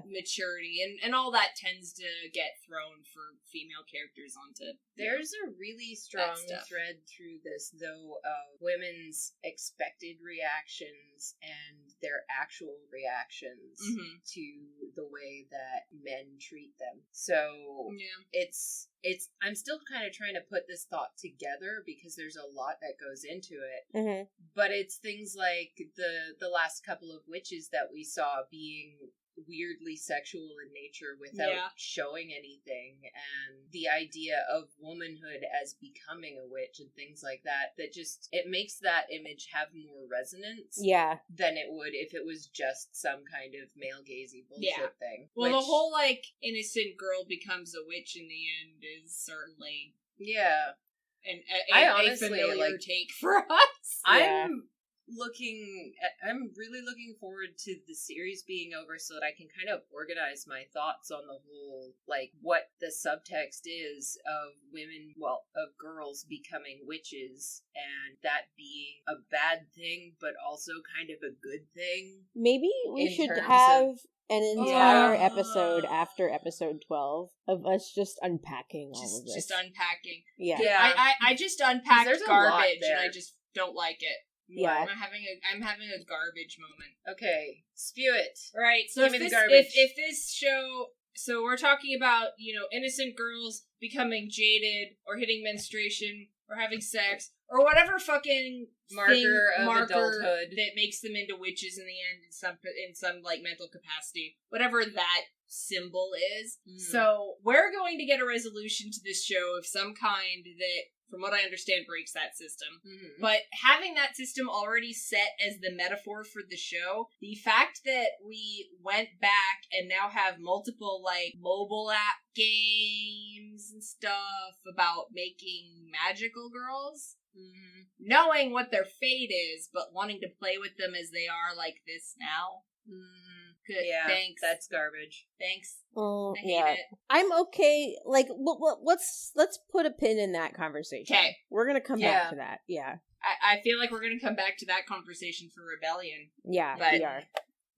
maturity, and all that tends to get thrown for female characters onto. There's a really strong stuff. thread through this, though, of women's expected reactions and their actual reactions to the way that men treat them. So it's I'm still kind of trying to put this thought together because there's a lot that goes into it. Mm-hmm. But it's things like the last couple of witches that we saw being weirdly sexual in nature without showing anything, and the idea of womanhood as becoming a witch and things like that just, it makes that image have more resonance than it would if it was just some kind of male gazy bullshit thing. Well, the whole, like, innocent girl becomes a witch in the end is certainly a familiar take for us. I'm really looking forward to the series being over so that I can kind of organize my thoughts on the whole, like, what the subtext is of women, well, of girls becoming witches, and that being a bad thing, but also kind of a good thing. Maybe we should terms have of- an entire episode after episode 12 of us just unpacking all of this. Just unpacking. Yeah. I just unpacked there's a lot garbage, there. and I just don't like it. Yeah. I'm having a garbage moment. Okay, spew it. Right, so Give if me the this, garbage. if this show, so we're talking about, you know, innocent girls becoming jaded, or hitting menstruation, or having sex, or whatever fucking Marker of marker adulthood that makes them into witches in the end, in some like mental capacity, whatever that symbol is. So we're going to get a resolution to this show of some kind that, from what I understand, breaks that system. But having that system already set as the metaphor for the show, the fact that we went back and now have multiple, like, mobile app games and stuff about making magical girls, Mm-hmm. knowing what their fate is, but wanting to play with them as they are like this now. Mm-hmm. Good. Yeah, Thanks. that's garbage. Thanks. Oh, I hate yeah. it. I'm okay. Like, let's put a pin in that conversation. Okay. We're gonna come Yeah. back to that. Yeah. I feel like we're going to come back to that conversation for Rebellion. Yeah, But- we are.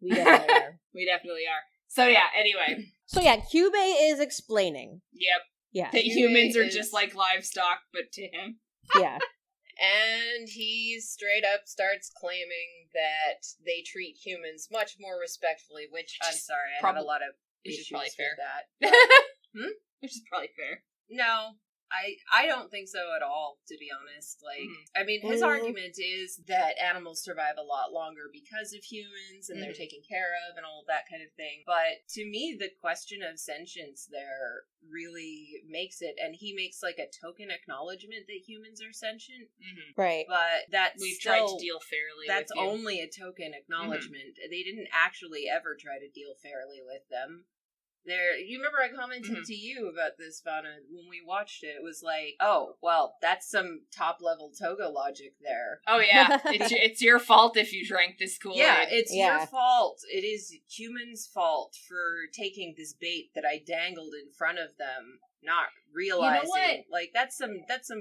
We definitely are. We definitely are. So yeah, anyway. So yeah, Kyubey is explaining. Yep. Yeah. That Kyubey humans are is- just like livestock, but to him. Yeah. And he straight up starts claiming that they treat humans much more respectfully, which I'm sorry, I have a lot of which is issues probably with fair. that. Which is probably fair. No, I don't think so at all, to be honest. Like, I mean, his Mhm. argument is that animals survive a lot longer because of humans and they're taken care of and all of that kind of thing. But to me, the question of sentience there really makes it, and he makes like a token acknowledgement that humans are sentient, Right. but that's We've still, tried to deal fairly that's with you. only a token acknowledgement. They didn't actually ever try to deal fairly with them. You remember I commented to you about this, Vanna, when we watched it. It was like, oh, well, that's some top-level Toga logic there. Oh yeah, it's your fault if you drank this Kool-Aid. Yeah, it's Yeah. your fault. It is humans' fault for taking this bait that I dangled in front of them, not realizing. what? Like, that's some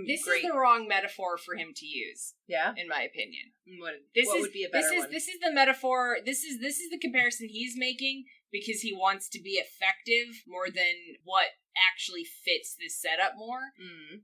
This great... is the wrong metaphor for him to use, Yeah? in my opinion. What This would be a better one? This is the metaphor. This is the comparison he's making because he wants to be effective more than what actually fits this setup more.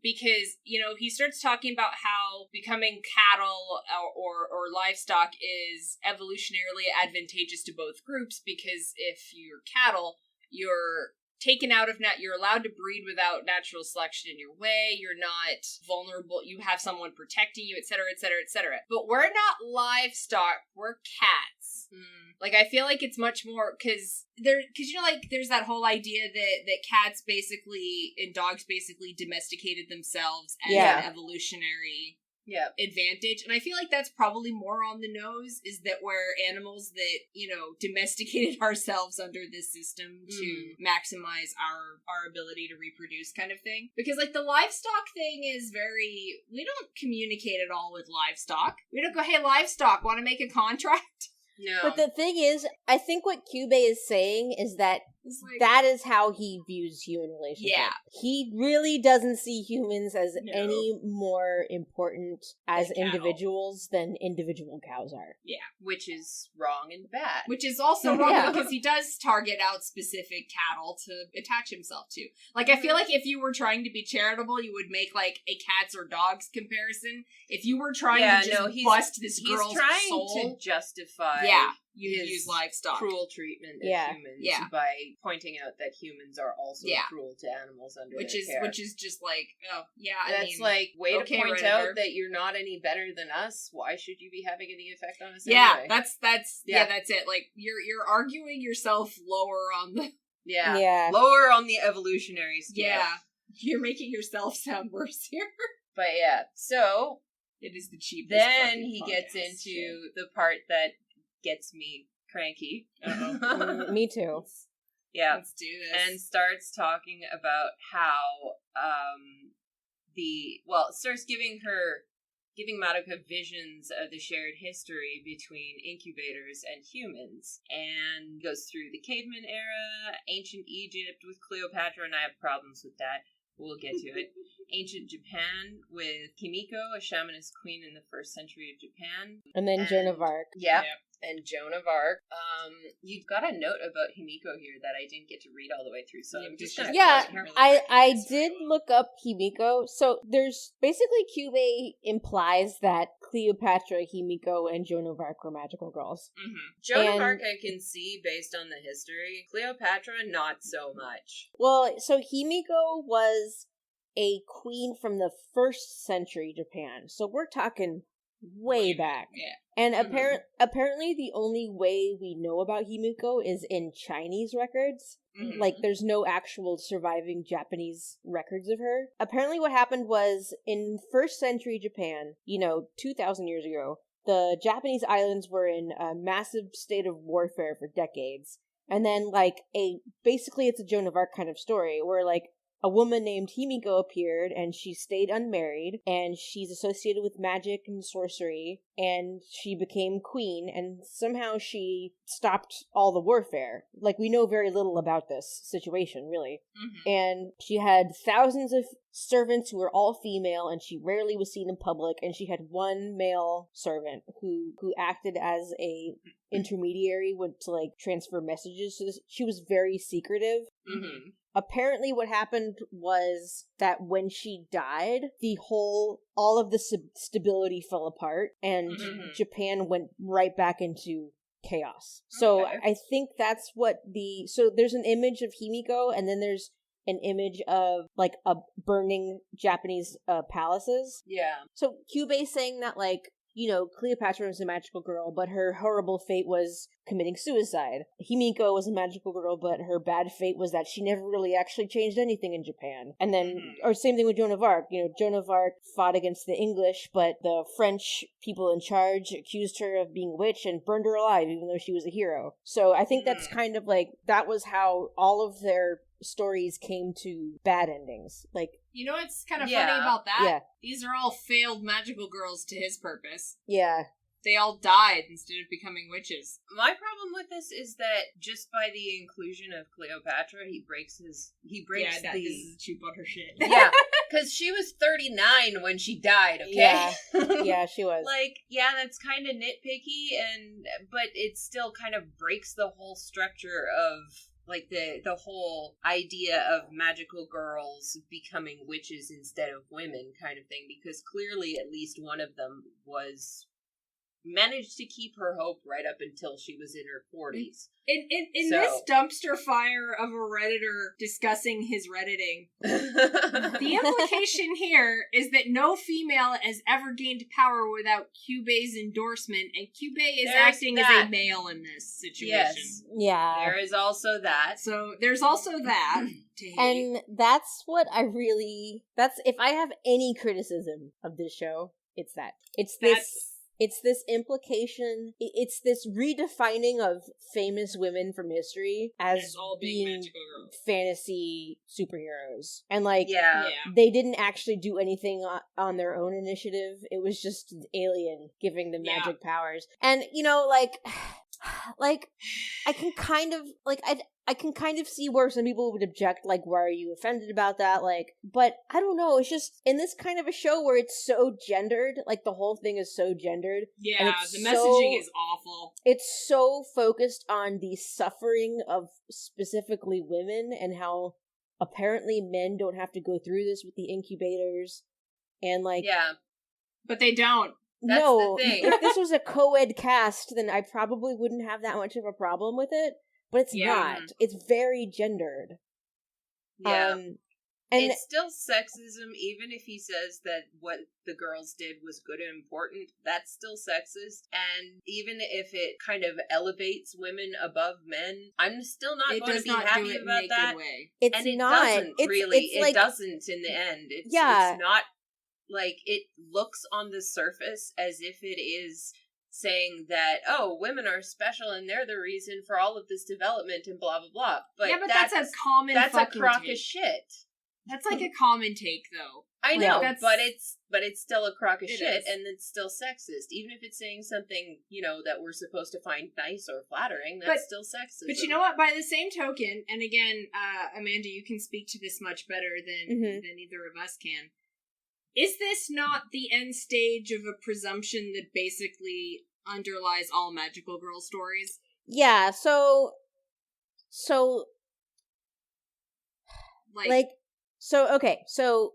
Because he starts talking about how becoming cattle or livestock is evolutionarily advantageous to both groups, because if you're cattle, you're taken out of you're allowed to breed without natural selection in your way, you're not vulnerable, you have someone protecting you, etc., etc., etc. But we're not livestock, we're cats. Like, I feel like it's much more, because there's that whole idea that cats basically and dogs basically domesticated themselves as Yeah. an evolutionary Yeah. advantage, and I feel like that's probably more on the nose, is that we're animals that domesticated ourselves under this system to maximize our ability to reproduce, kind of thing. Because like the livestock thing is we don't communicate at all with livestock. We don't go, hey, livestock, want to make a contract? No. But the thing is, I think what Kyubey is saying is that It's like, that is how he views human relationships. Yeah. He really doesn't see humans as No. any more important as Than cattle. individuals than individual cows are. Which is wrong and bad. which is also wrong Yeah. because he does target out specific cattle to attach himself to. Like, I feel like if you were trying to be charitable, you would make like a cats or dogs comparison. If you were trying to just bust this girl's He's trying soul, to justify you his use livestock. cruel treatment of Yeah. humans Yeah. by pointing out that humans are also Yeah. cruel to animals under Which their is care. just like, oh yeah, I That's mean, like, way okay, to point Redditor. out that you're not any better than us. Why should you be having any effect on us yeah, anyway? that's Yeah. that's it. Like, you're arguing yourself lower on the Yeah. Lower on the evolutionary scale. you're making yourself sound worse here. But yeah, so It is the cheapest. then fucking he gets podcast into shit. the part that gets me cranky. Me too. Yeah. Let's do this. And starts talking about how starts giving Madoka visions of the shared history between incubators and humans, and goes through the caveman era, ancient Egypt with Cleopatra, and I have problems with that. We'll get to it. Ancient Japan with Kimiko, a shamanist queen in the 1st century of Japan. And then Joan of Arc. Yeah. Yep. And Joan of Arc. You've got a note about Himiko here that I didn't get to read all the way through, so I'm just gonna Yeah, quote her. I did look up Himiko. So there's basically Kyubey implies that Cleopatra, Himiko, and Joan of Arc were magical girls. Joan of and- Arc I can see based on the history. Cleopatra, not so much. Well, so Himiko was a queen from the 1st century Japan. So we're talking way back. Yeah. And apparently the only way we know about Himiko is in Chinese records. Like, there's no actual surviving Japanese records of her. Apparently what happened was, in 1st century Japan, 2,000 years ago, the Japanese islands were in a massive state of warfare for decades. And then, basically it's a Joan of Arc kind of story, where, a woman named Himiko appeared, and she stayed unmarried, and she's associated with magic and sorcery, and she became queen, and somehow she stopped all the warfare. Like, we know very little about this situation, really. Mm-hmm. And she had thousands of servants who were all female, and she rarely was seen in public, and she had one male servant who acted as a intermediary, went to, like, transfer messages. So she was very secretive. Mm-hmm. Apparently what happened was that when she died, all of the stability fell apart, and Mm-hmm. Japan went right back into chaos. So Okay. I think that's what so there's an image of Himiko, and then there's an image of, like, a burning Japanese palaces. Yeah. So Kyubey saying that, like, Cleopatra was a magical girl, but her horrible fate was committing suicide. Himiko was a magical girl, but her bad fate was that she never really actually changed anything in Japan. And then, or same thing with Joan of Arc. Joan of Arc fought against the English, but the French people in charge accused her of being a witch and burned her alive, even though she was a hero. So I think that's kind of like, that was how all of their stories came to bad endings. Like, You know what's kind of Yeah. funny about that? Yeah. These are all failed magical girls to his purpose. yeah. They all died instead of becoming witches. My problem with this is that just by the inclusion of Cleopatra, he breaks This the... is cheap butter shit. Yeah, because she was 39 when she died, okay? Yeah. Yeah, she was. Like, yeah, that's kind of nitpicky, but it still kind of breaks the whole structure of, like, the whole idea of magical girls becoming witches instead of women kind of thing, because clearly at least one of them managed to keep her hope right up until she was in her 40s. In this dumpster fire of a Redditor discussing his Redditing, the implication here is that no female has ever gained power without Kyubey's endorsement, and Kyubey is There's acting as that. a male in this situation. Yes. Yeah. There is also that. So there's also that to hate. And that's what if I have any criticism of this show, it's that. It's this implication, it's this redefining of famous women from history as all being being magical girls. fantasy superheroes. And, like, Yeah. they didn't actually do anything on their own initiative. It was just an alien giving them Yeah. magic powers. And, like, I can kind of, like, I can kind of see where some people would object, like, why are you offended about that? Like, but I don't know, it's just, in this kind of a show where it's so gendered, like, the whole thing is so gendered. Yeah, the messaging is awful. It's so focused on the suffering of specifically women, and how apparently men don't have to go through this with the incubators, and, like... Yeah. But they don't. That's no, the thing. if this was a co-ed cast, then I probably wouldn't have that much of a problem with it. But it's not. It's very gendered. Yeah. And it's still sexism, even if he says that what the girls did was good and important. That's still sexist. And even if it kind of elevates women above men, I'm still not It going to does be not happy do it in about a that. good way. it's And it not. doesn't really. It doesn't in the end. It's not like, it looks on the surface as if it is saying that, oh, women are special and they're the reason for all of this development and blah blah blah. But yeah, but that's a common that's a fucking crock take. of shit. That's like a common take, though. I know, Like, but it's still a crock of It shit, is. and it's still sexist. Even if it's saying something, that we're supposed to find nice or flattering, that's still sexist. But you know what? By the same token, and again, Amanda, you can speak to this much better than either of us can. Is this not the end stage of a presumption that basically underlies all magical girl stories? Yeah, so okay, so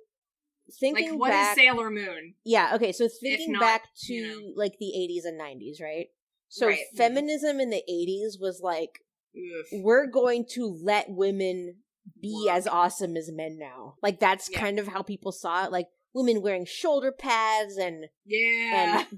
thinking like, what back, is Sailor Moon? Yeah, okay, so thinking not, back to, like, the 80s and 90s, right? So Right. feminism in the 80s was like, Oof. we're going to let women be Work. as awesome as men now. Like, that's kind of how people saw it. Like, women wearing shoulder pads and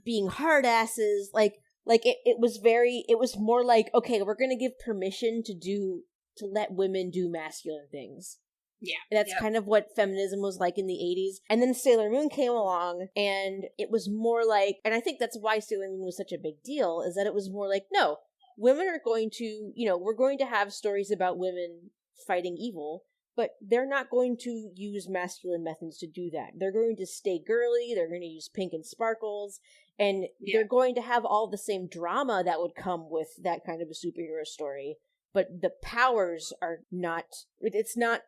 being hard asses. Like it was more like, okay, we're gonna give permission to let women do masculine things. Yeah. That's kind of what feminism was like in the 80s. And then Sailor Moon came along, and it was more like, and I think that's why Sailor Moon was such a big deal, is that it was more like, no, women are going to, we're going to have stories about women fighting evil, but they're not going to use masculine methods to do that. They're going to stay girly, they're going to use pink and sparkles, and they're going to have all the same drama that would come with that kind of a superhero story. But the powers are not,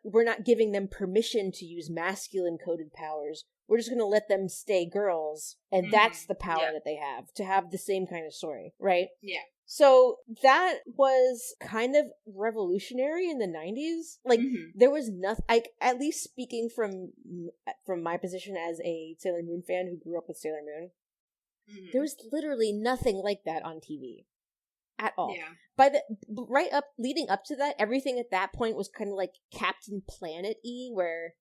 we're not giving them permission to use masculine coded powers. We're just going to let them stay girls, and that's the power that they have, to have the same kind of story, right? Yeah. So that was kind of revolutionary in the 90s. Like, there was nothing, at least speaking from my position as a Sailor Moon fan who grew up with Sailor Moon, there was literally nothing like that on TV. At all. Yeah. Leading up to that, everything at that point was kind of like Captain Planet-y, where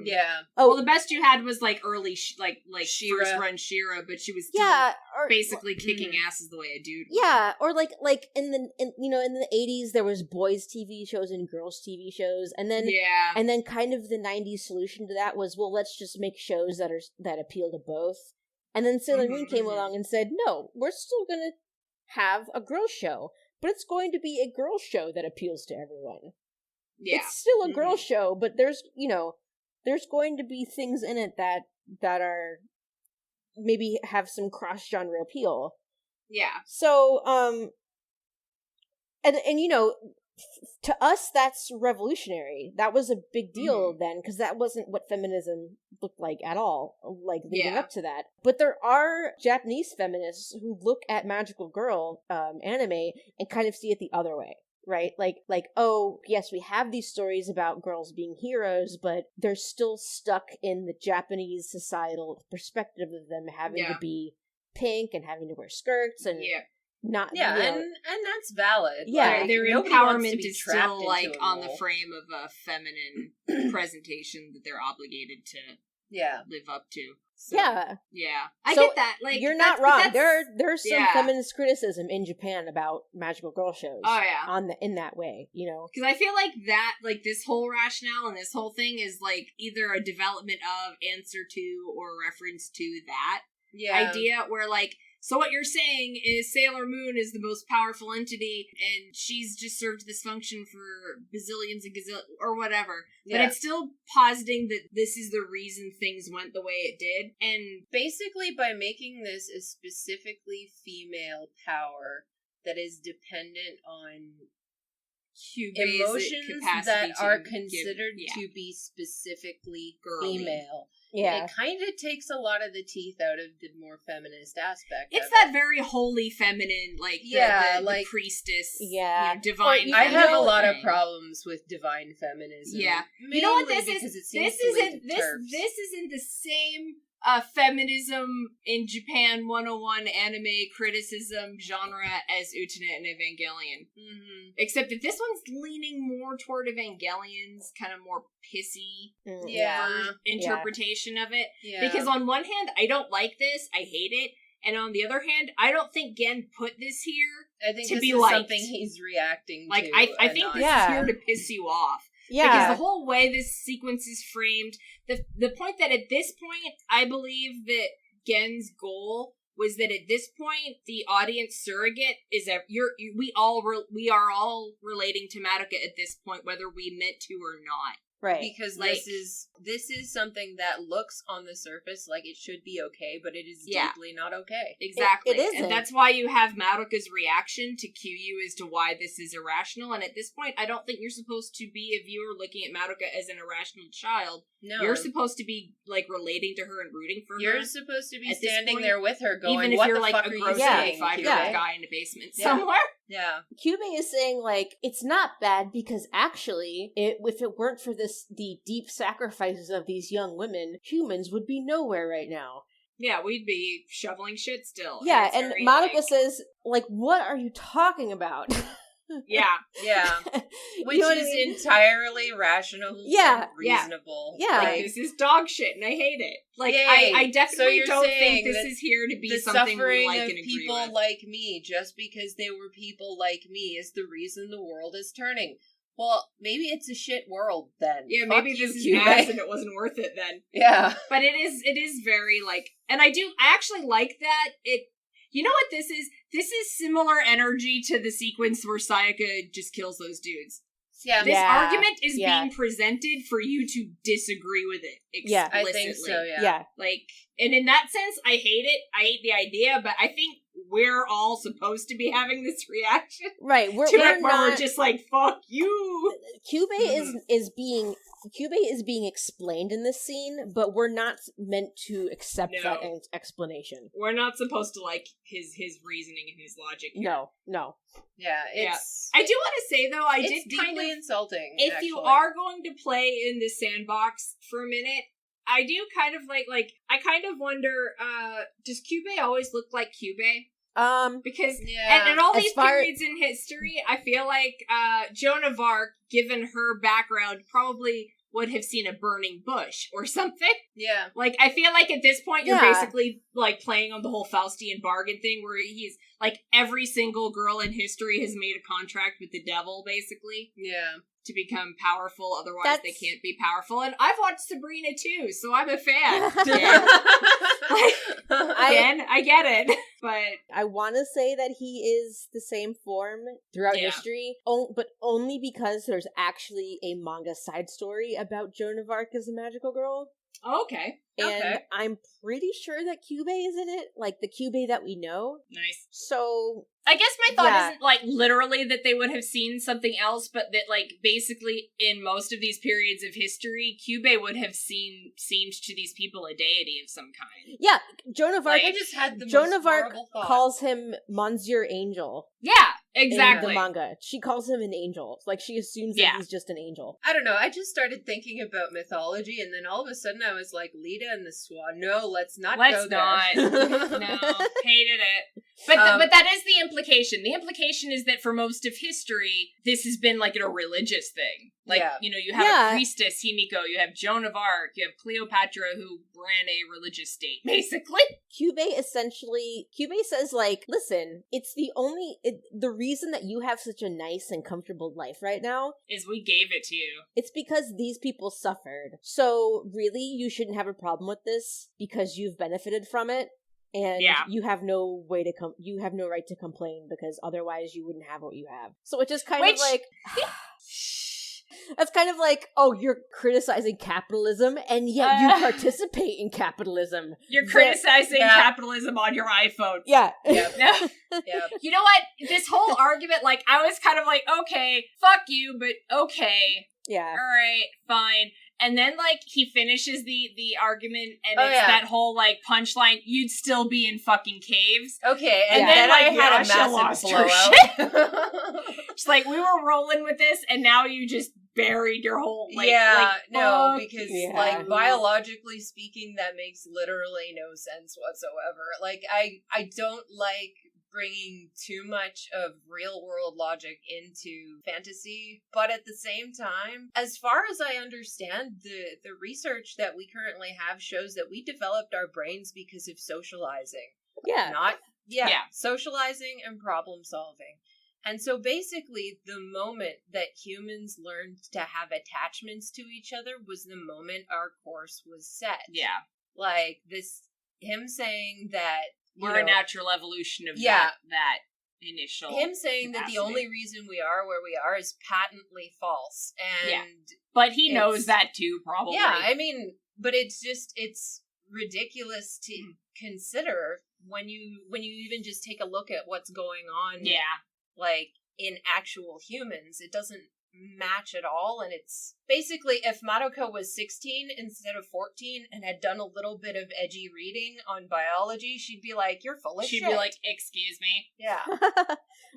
yeah. Well, the best you had was like early, like She-Ra. first run She-Ra, but she was still basically kicking asses the way a dude would. Yeah, or like in the 80s there was boys TV shows and girls TV shows, and then kind of the 90s solution to that was, well, let's just make shows that appeal to both. And then Sailor Moon came along and said, no, we're still gonna have a girls show, but it's going to be a girls show that appeals to everyone. Yeah. It's still a girls show, but there's going to be things in it that are maybe have some cross-genre appeal. Yeah. So, and to us, that's revolutionary. That was a big deal then, because that wasn't what feminism looked like at all, like leading up to that. But there are Japanese feminists who look at magical girl anime and kind of see it the other way, right? Like, oh, yes, we have these stories about girls being heroes, but they're still stuck in the Japanese societal perspective of them having to be pink and having to wear skirts and not and that's valid. Yeah, like, their empowerment is still like on the frame of a feminine presentation that they're obligated to live up to. So, I get that. Like, you're not wrong. There's some feminist criticism in Japan about magical girl shows. Oh yeah, in that way, because I feel like that, like this whole rationale and this whole thing is like either a development of, answer to, or reference to that idea where like. So what you're saying is Sailor Moon is the most powerful entity, and she's just served this function for bazillions and gazillions, or whatever. Yeah. But it's still positing that this is the reason things went the way it did. And basically, by making this a specifically female power that is dependent on emotions that are considered to be specifically female. Yeah. It kind of takes a lot of the teeth out of the more feminist aspect. It's that very holy feminine, like, the priestess, divine. I have a lot of problems with divine feminism. Yeah. You know what this is? This isn't the same feminism in Japan 101 anime criticism genre as Utena and Evangelion. Except that this one's leaning more toward Evangelion's kind of more pissy interpretation of it. Yeah. Because on one hand, I don't like this, I hate it, and on the other hand, I don't think Gen put this here I think to this be is something he's reacting to. Like, I think this is here to piss you off. Yeah. Because the whole way this sequence is framed, the point that at this point, I believe that Gen's goal was that at this point, the audience surrogate is we are all relating to Madoka at this point, whether we meant to or not. Right. Because this is something that looks on the surface like it should be okay, but it is deeply not okay. Exactly. It isn't. And that's why you have Madoka's reaction to Kyubey as to why this is irrational. And at this point, I don't think you're supposed to be a viewer looking at Madoka as an irrational child. No. You're supposed to be, like, relating to her and rooting for her. You're supposed to be standing there with her going, even if what you're the like fuck a are you gross saying? 5-year-old guy in a basement somewhere. Yeah. Kyubey is saying, like, it's not bad because actually, if it weren't for the deep sacrifices of these young women, humans would be nowhere right now. Yeah, we'd be shoveling shit still. Yeah, and Madoka says, like, what are you talking about? Yeah. Which is entirely rational and reasonable. Yeah. Like, this is dog shit and I hate it. Like, I definitely don't think this is here to be something we like and agree with. The suffering of people like me, just because they were people like me, is the reason the world is turning. Well, maybe it's a shit world then. Yeah, maybe this is ass and it wasn't worth it then. Yeah. But it is very, like, and I actually like that you know what this is? This is similar energy to the sequence where Sayaka just kills those dudes. Yeah. This Yeah. argument is Yeah. being presented for you to disagree with it Yeah. explicitly. I think so, yeah. Yeah. Like, and in that sense, I hate it. I hate the idea, but I think we're all supposed to be having this reaction Right. We're to it, where not. we're just like, "Fuck you." Kyubey is being explained in this scene, but we're not meant to accept No. that explanation. We're not supposed to like his reasoning and his logic. Here. No. Yeah, it's... I do want to say though, I it's did kind deeply of insulting, if actually. you are going to play in the sandbox for a minute, I do kind of like I kind of wonder, does Kyubey always look like Kyubey? Because Yeah. and all As these far- periods in history, I feel like Joan of Arc, given her background, probably would have seen a burning bush or something. Yeah. Like, I feel like at this point, you're Yeah. basically, like, playing on the whole Faustian bargain thing, where he's, like, every single girl in history has made a contract with the devil, basically, Yeah. to become powerful, otherwise That's- they can't be powerful. And I've watched Sabrina, too, so I'm a fan. Dan. Dan, I get it. But, I want to say that he is the same form throughout Yeah. history, but only because there's actually a manga side story about Joan of Arc as a magical girl. okay. And Okay. I'm pretty sure that Kyubey is in it, like the Kyubey that we know. Nice. So, I guess my thought Yeah. isn't, like, literally that they would have seen something else, but that, like, basically in most of these periods of history, Kyubey would have seemed to these people a deity of some kind. yeah, Joan of Arc, I just had the Joan most of Arc horrible thought. calls him Monsieur Angel Yeah, in exactly. the manga. She calls him an angel. Like, she assumes Yeah. that he's just an angel. I don't know, I just started thinking about mythology, and then all of a sudden I was like, Lita and the Swan. No, let's not Let's go there. not. No, hated it. But but that is the implication. The implication is that for most of history, this has been like a religious thing. Like, Yeah. you know, you have Yeah. a priestess, Himiko, you have Joan of Arc, you have Cleopatra, who ran a religious state, basically. Kyubey says, like, listen, it's the reason that you have such a nice and comfortable life right now, Is we gave it to you. it's because these people suffered. So, really, you shouldn't have a problem with this because you've benefited from it. And Yeah. you have no way to you have no right to complain because otherwise you wouldn't have what you have. So it's just kind of Which- like, that's kind of like, oh, you're criticizing capitalism and yet you participate in capitalism. You're But- criticizing Yeah. capitalism on your iPhone. Yeah. Yep. No. Yeah. You know what? This whole argument, like, I was kind of like, okay, fuck you, but okay. Yeah. Alright, fine. And then, like, he finishes the argument, and Oh, it's yeah. that whole, like, punchline, you'd still be in fucking caves. Okay, and Yeah. then like, I had a Yasha lost massive her blowout. It's like, we were rolling with this, and now you just buried your whole, like, no, fuck because yeah. like biologically speaking, that makes literally no sense whatsoever. Like, I don't like bringing too much of real world logic into fantasy, but at the same time, as far as I understand, the research that we currently have shows that we developed our brains because of socializing. Yeah. Yeah. Socializing and problem solving. And so basically, the moment that humans learned to have attachments to each other was the moment our course was set. Yeah. Like, him saying that, We're a natural evolution of Yeah. that initial him saying that capacity. the only reason we are where we are is patently false. And Yeah. But he knows It's- that too, probably. yeah, I mean, but it's ridiculous to consider when you even just take a look at what's going on. Yeah. Like, in actual humans, it doesn't match at all. And it's basically, if Madoka was 16 instead of 14 and had done a little bit of edgy reading on biology, she'd be like, you're full of shit. She'd be like, excuse me. yeah.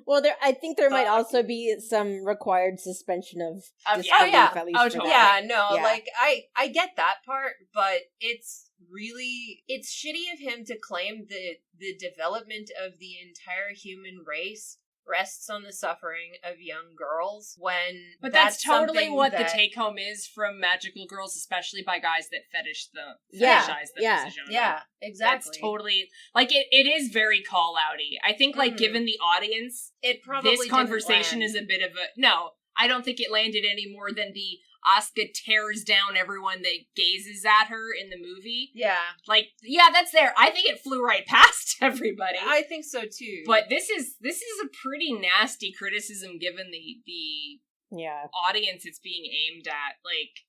Well, I think there might also be some required suspension of disbelief, yeah. at least Oh, for totally. that. Yeah, no, Yeah. like, I get that part, but it's shitty of him to claim that the development of the entire human race rests on the suffering of young girls when But that's totally something what the that- take home is from magical girls, especially by guys that fetishize them Yeah. as a genre. Yeah, exactly. That's totally, like, it is very call-outy. I think, like, Mhm. given the audience, It probably this didn't conversation land. is a bit of a, no, I don't think it landed any more than the Asuka tears down everyone that gazes at her in the movie. Yeah, Like, yeah, that's there. I think it flew right past everybody. I think so too. But this is a pretty nasty criticism given the audience it's being aimed at. Like,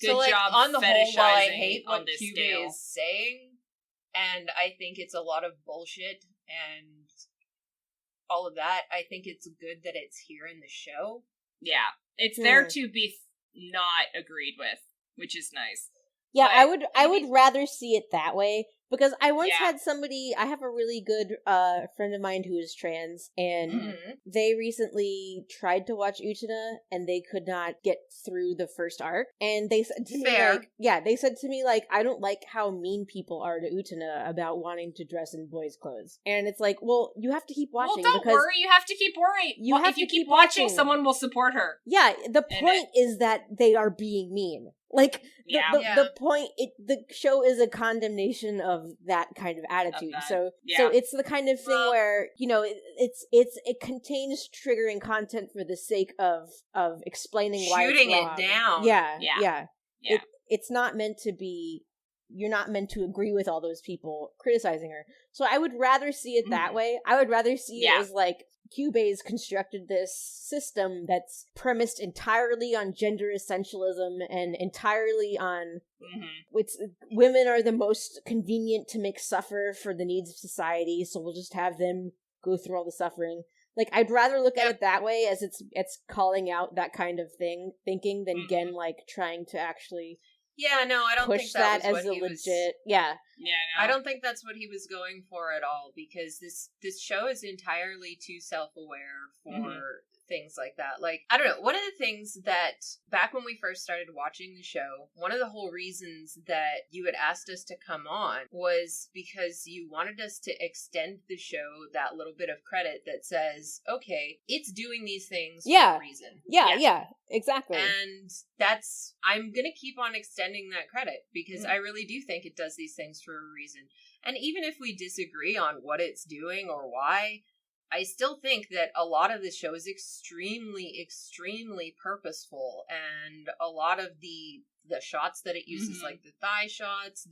good so, like, job on the whole, while I hate on what this Kyubey scale. is saying, and I think it's a lot of bullshit and all of that, I think it's good that it's here in the show. Yeah, it's there to be not agreed with, which is nice. Yeah, But I would rather see it that way, because I once Yeah. had somebody, I have a really good friend of mine who is trans, and Mm-hmm. they recently tried to watch Utena, and they could not get through the first arc, and they said to me, Fair. like, they said to me, like, I don't like how mean people are to Utena about wanting to dress in boys' clothes. And it's like, well, you have to keep watching, Well, don't because worry, you have to keep worrying. You have if you to keep keep watching, watching. someone will support her. yeah, the And point is that they are being mean. Like, Yeah. the point, the show is a condemnation of that kind of attitude. that. So Yeah. it's the kind of thing where, you know, it contains triggering content for the sake of explaining why it's Shooting it wrong. down. Yeah. Yeah. It's not meant to be, you're not meant to agree with all those people criticizing her. So I would rather see it that way. I would rather see it as, like, Kyubey's constructed this system that's premised entirely on gender essentialism and entirely on women are the most convenient to make suffer for the needs of society, so we'll just have them go through all the suffering. Like, I'd rather look at it that way, as it's calling out that kind of thinking than Gen, like, trying to actually Yeah, no, I don't push think that as was a what he legit. was... Yeah. Yeah, no. I don't think that's what he was going for at all, because this show is entirely too self-aware for things like that. Like, I don't know, one of the things that, back when we first started watching the show, one of the whole reasons that you had asked us to come on was because you wanted us to extend the show that little bit of credit that says, okay, it's doing these things for a reason. Yeah, exactly. And that's, I'm gonna keep on extending that credit, because I really do think it does these things for a reason. And even if we disagree on what it's doing or why, I still think that a lot of the show is extremely, extremely purposeful, and a lot of the shots that it uses, like the thigh shots,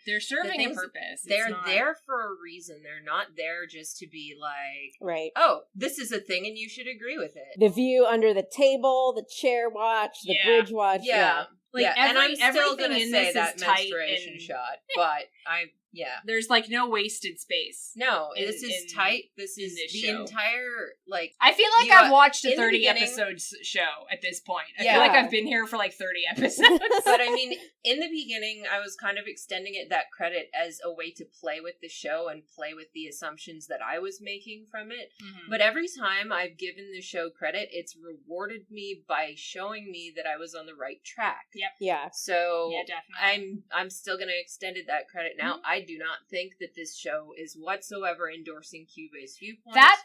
they're serving a purpose. They're there for a reason. They're not there just to be like, right, oh, this is a thing and you should agree with it. The view under the table, the chair watch, the bridge watch. Yeah. Like, and I'm still gonna say that menstruation and... shot, but there's, like, no wasted space. No, this is tight. This is the show. Entire, like... I feel like I've watched a 30-episode show at this point. I feel like I've been here for, like, 30 episodes. But, I mean, in the beginning, I was kind of extending it that credit as a way to play with the show and play with the assumptions that I was making from it. But every time I've given the show credit, it's rewarded me by showing me that I was on the right track. Yep. Yeah. So, yeah, definitely. I'm still going to extend it that credit now. I do not think that this show is whatsoever endorsing Kyubey's viewpoint. That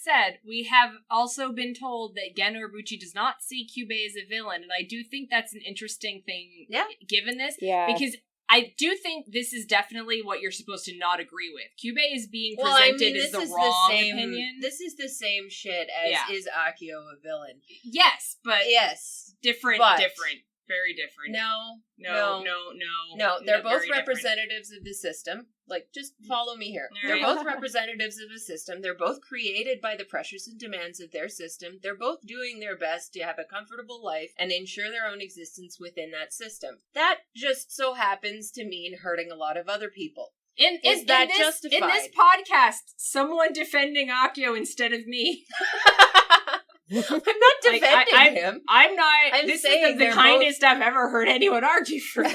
said, we have also been told that Gen Urobuchi does not see Kyubey as a villain, and I do think that's an interesting thing given this. Yeah. Because I do think this is definitely what you're supposed to not agree with. Kyubey is being presented as the wrong opinion. This is the same shit as is Akio a villain? Yes, but different. Very different. No, they're both representatives of the system. Like, just follow me here. They're both representatives of the system. They're both created by the pressures and demands of their system. They're both doing their best to have a comfortable life and ensure their own existence within that system. That just so happens to mean hurting a lot of other people. Is that justified? In this podcast, someone defending Akio instead of me. I'm not defending him. I'm not. This is the kindest I've ever heard anyone argue for. No,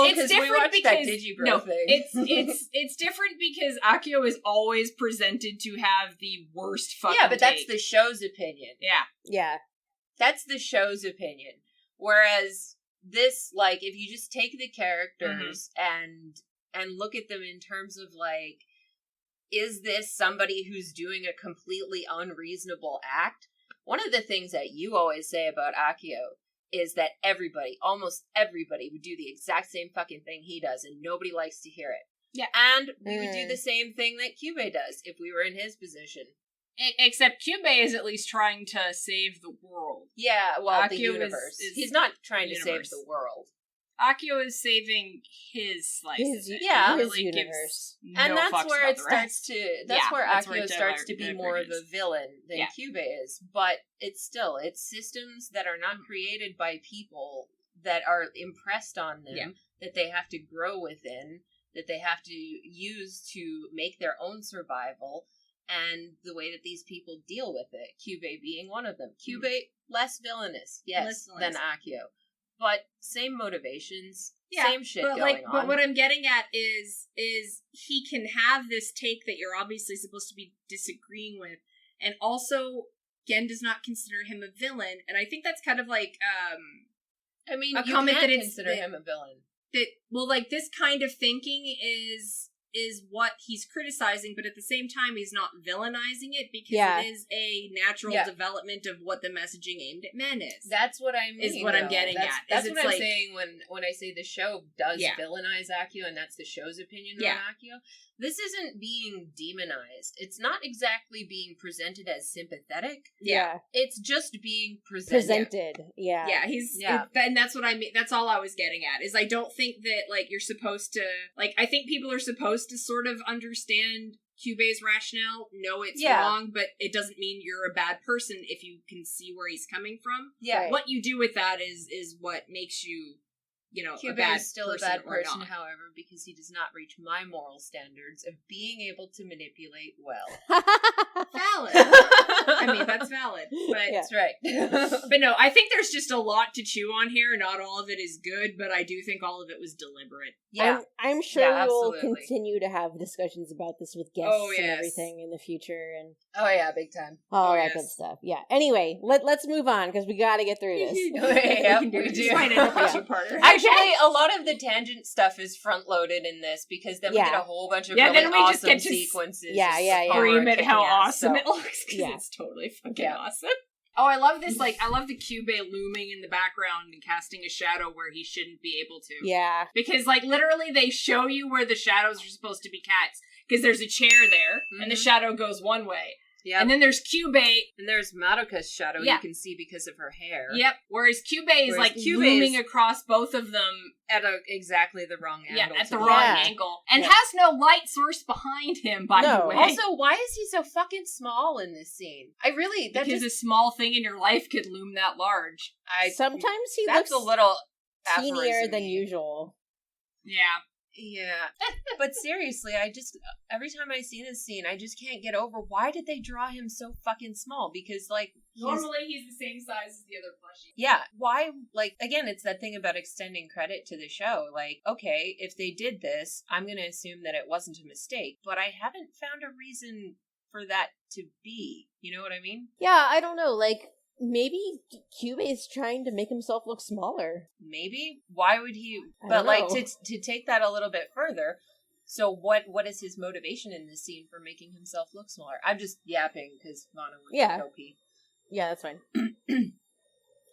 it's different we watched because that Digibro thing. It's different because Akio is always presented to have the worst fucking. Yeah, but that's the show's opinion. Yeah, that's the show's opinion. Whereas this, like, if you just take the characters and look at them in terms of, like, is this somebody who's doing a completely unreasonable act? One of the things that you always say about Akio is that almost everybody would do the exact same fucking thing he does, and nobody likes to hear it. Yeah. And we would do the same thing that Kyubey does if we were in his position. Except Kyubey is at least trying to save the world. Yeah, well, Akio the universe. is He's not trying to save the world. Akio is saving his slice. His gives universe. no And that's fucks where about it the starts rest. to. That's where Akio starts to be more of a is. villain than Yeah. Kyubey is. But it's systems that are not created by people that are impressed on them, that they have to grow within, that they have to use to make their own survival, and the way that these people deal with it. Kyubey being one of them. Kyubey, less villainous, yes, than Akio. But same motivations, same shit going on. But what I'm getting at is he can have this take that you're obviously supposed to be disagreeing with, and also Gen does not consider him a villain, and I think that's kind of like I mean, a you comment can't that it's consider him a villain. That like this kind of thinking is what he's criticizing, but at the same time he's not villainizing it because it is a natural development of what the messaging aimed at men is. That's what I mean. Is what I'm getting at. That's what I'm saying when I say the show does villainize Akio, and that's the show's opinion on Akio. This isn't being demonized. It's not exactly being presented as sympathetic. Yeah. It's just being presented. Yeah. Yeah, and that's what I mean. That's all I was getting at, is I don't think that, like, you're supposed to, like, I think people are supposed to sort of understand Kyubey's rationale, know it's wrong, but it doesn't mean you're a bad person if you can see where he's coming from. Yeah. Right. What you do with that is what makes you, Kyubey is still a bad person, however, because he does not reach my moral standards of being able to manipulate well. Valid. I mean, that's valid. But that's right. But no, I think there's just a lot to chew on here. Not all of it is good, but I do think all of it was deliberate. Yeah. I'm sure we'll continue to have discussions about this with guests and everything in the future. And big time. All that good stuff. Yeah. Anyway, let's move on, because we got to get through this. We do. Might end up a two-parter. Actually, a lot of the tangent stuff is front-loaded in this, because then we get a whole bunch of really awesome sequences. Yeah. Scream at how awesome it looks, because it's totally fucking awesome. Oh, I love this, I love the Kyubey looming in the background and casting a shadow where he shouldn't be able to. Yeah. Because, literally they show you where the shadows are supposed to be cats, because there's a chair there, and the shadow goes one way. Yeah. And then there's Kyubey. And there's Madoka's shadow you can see because of her hair. Yep. Whereas Kyubey is looming across both of them at exactly the wrong angle. Yeah, at the wrong angle. And has no light source behind him, by the way. Also, why is he so fucking small in this scene? Because a small thing in your life could loom that large. Sometimes he looks a little teenier than usual. Yeah. Yeah. But seriously, every time I see this scene, I just can't get over, why did they draw him so fucking small? Because, normally he's the same size as the other plushie. Yeah. Why, again, it's that thing about extending credit to the show. Okay, if they did this, I'm gonna assume that it wasn't a mistake, but I haven't found a reason for that to be. You know what I mean? Yeah, I don't know, maybe Kyubey is trying to make himself look smaller. Maybe? Why would he... But, to take that a little bit further, so what is his motivation in this scene for making himself look smaller? I'm just yapping, because Vanna would go pee. Yeah, that's fine.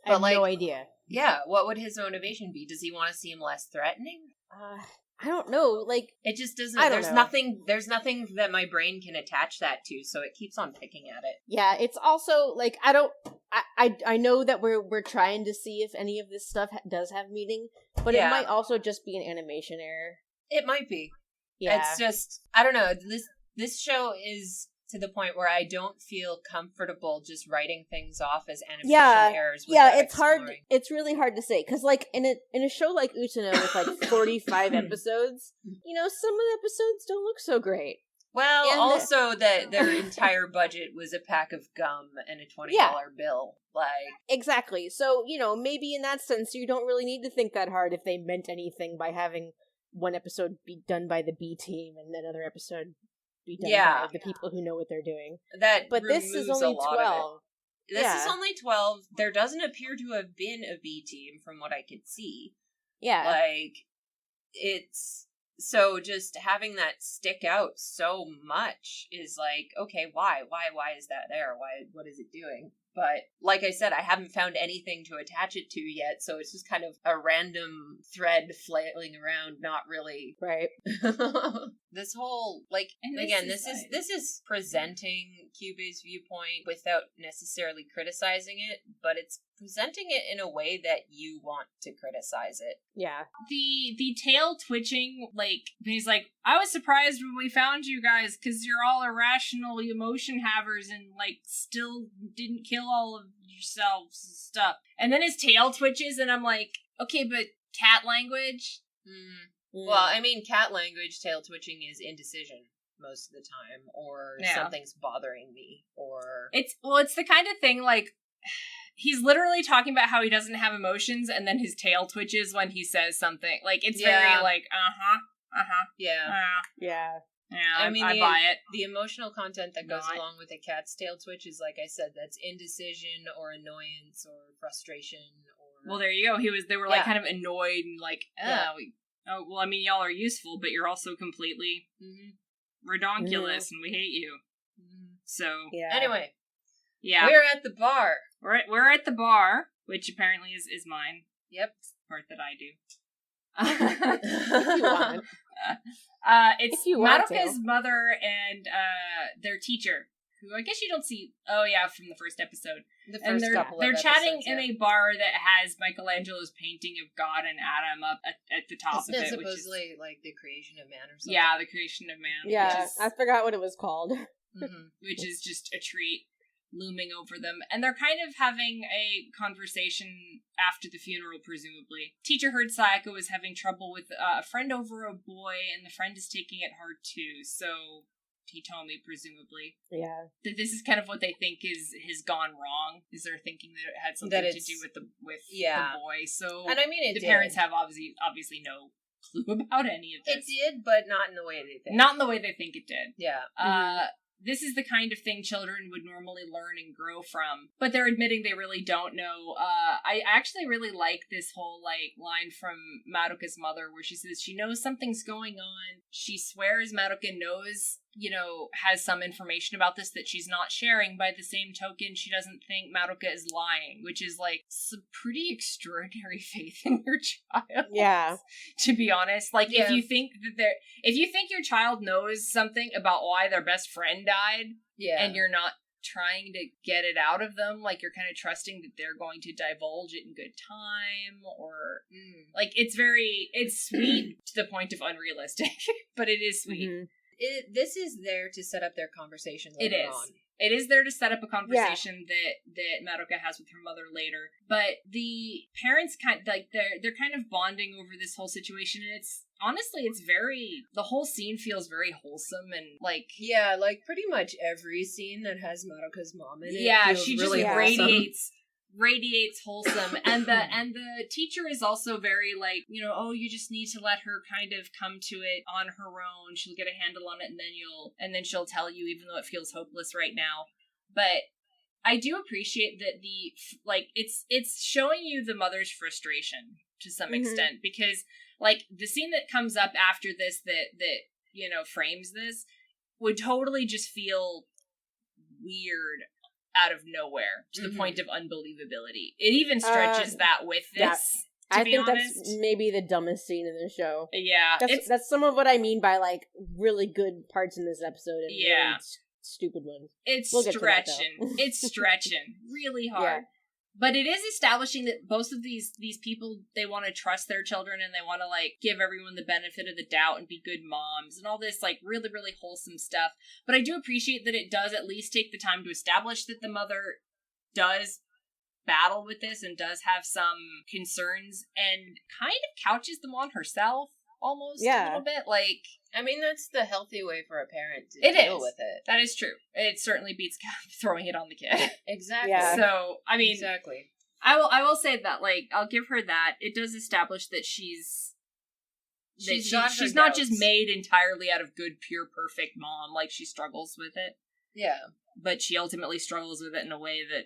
I have no idea. Yeah, what would his motivation be? Does he want to seem less threatening? I don't know, it just doesn't, there's nothing that my brain can attach that to, so it keeps on picking at it. Yeah, it's also, I know that we're trying to see if any of this stuff does have meaning, but it might also just be an animation error. It might be. Yeah. It's just, I don't know, this show is to the point where I don't feel comfortable just writing things off as animation errors. It's hard. It's really hard to say, because in a show like Utano with 45 episodes, some of the episodes don't look so great. Well, and also that their entire budget was a pack of gum and a $20 bill. Exactly. So maybe in that sense you don't really need to think that hard if they meant anything by having one episode be done by the B team and another episode be done by the people who know what they're doing. But this is only 12. This is only 12. There doesn't appear to have been a B team from what I could see. Yeah. It's... So just having that stick out so much is okay, why? Why is that there? What is it doing? But like I said, I haven't found anything to attach it to yet, so it's just kind of a random thread flailing around, not really. Right. This whole, like, And again, this is presenting Kyubey's viewpoint without necessarily criticizing it, but it's presenting it in a way that you want to criticize it. Yeah. The tail twitching, like, he's like, I was surprised when we found you guys, because you're all irrational emotion havers and, like, still didn't kill all of yourselves and stuff. And then his tail twitches, and I'm like, okay, but cat language? Well, I mean, cat language, tail twitching is indecision most of the time, or something's bothering me, or... It's the kind of thing, like, he's literally talking about how he doesn't have emotions, and then his tail twitches when he says something. Like, it's very, like, Yeah. I mean, I buy it. The emotional content that goes along with a cat's tail twitch is, like I said, that's indecision, or annoyance, or frustration, or... Well, there you go. They were, like, kind of annoyed, and, like, oh, well, I mean, y'all are useful, but you're also completely redonkulous, and we hate you. So, anyway, we're at the bar. We're at the bar, which apparently is mine. Yep, it's the part that I do. If you want. It's Madoka's mother and their teacher, who I guess you don't see. Oh yeah, from the first episode. They're chatting in a bar that has Michelangelo's painting of God and Adam up at the top of it. Supposedly, like the creation of man or something. Yeah, the creation of man. Yeah, I forgot what it was called. Which is just a treat looming over them. And they're kind of having a conversation after the funeral, presumably. Teacher heard Sayaka was having trouble with a friend over a boy, and the friend is taking it hard too, so... Hitomi, presumably. Yeah. That this is kind of what they think has gone wrong. Is they're thinking that it had something to do with the boy. So, and I mean, parents have obviously no clue about any of this. It did, but not in the way they think. Not in the way they think it did. Yeah. This is the kind of thing children would normally learn and grow from, but they're admitting they really don't know. I actually really like this whole, like, line from Madoka's mother where she says she knows something's going on. She swears Madoka knows, has some information about this that she's not sharing. By the same token, she doesn't think Madoka is lying, which is, like, some pretty extraordinary faith in your child. Yeah. To be honest. Like, if you think your child knows something about why their best friend died, and you're not trying to get it out of them, like, you're kind of trusting that they're going to divulge it in good time, or like, it's sweet to the point of unrealistic, but it is sweet. This is there to set up their conversation later on. It is there to set up a conversation that Madoka has with her mother later. But the parents they're kind of bonding over this whole situation, and it's the whole scene feels very wholesome and like... Yeah, like pretty much every scene that has Madoka's mom in it. Yeah, she just really radiates wholesome. And the teacher is also very like, you just need to let her kind of come to it on her own. She'll get a handle on it, and then she'll tell you, even though it feels hopeless right now. But I do appreciate that it's showing you the mother's frustration to some extent, because like the scene that comes up after this that frames this would totally just feel weird out of nowhere to the point of unbelievability. It even stretches that with this. Yeah. I think that's maybe the dumbest scene in the show. Yeah. That's some of what I mean by like really good parts in this episode and really stupid ones. It's stretching. It's stretching really hard. Yeah. But it is establishing that both of these people, they want to trust their children, and they want to, like, give everyone the benefit of the doubt and be good moms and all this, like, really, really wholesome stuff. But I do appreciate that it does at least take the time to establish that the mother does battle with this and does have some concerns and kind of couches them on herself almost a little bit. Like, I mean, that's the healthy way for a parent to deal with it. That is true. It certainly beats throwing it on the kid. Exactly. Yeah. So, I mean, exactly. I will say that, like, I'll give her that. It does establish that she's not just made entirely out of good, pure, perfect mom. Like, she struggles with it. Yeah. But she ultimately struggles with it in a way that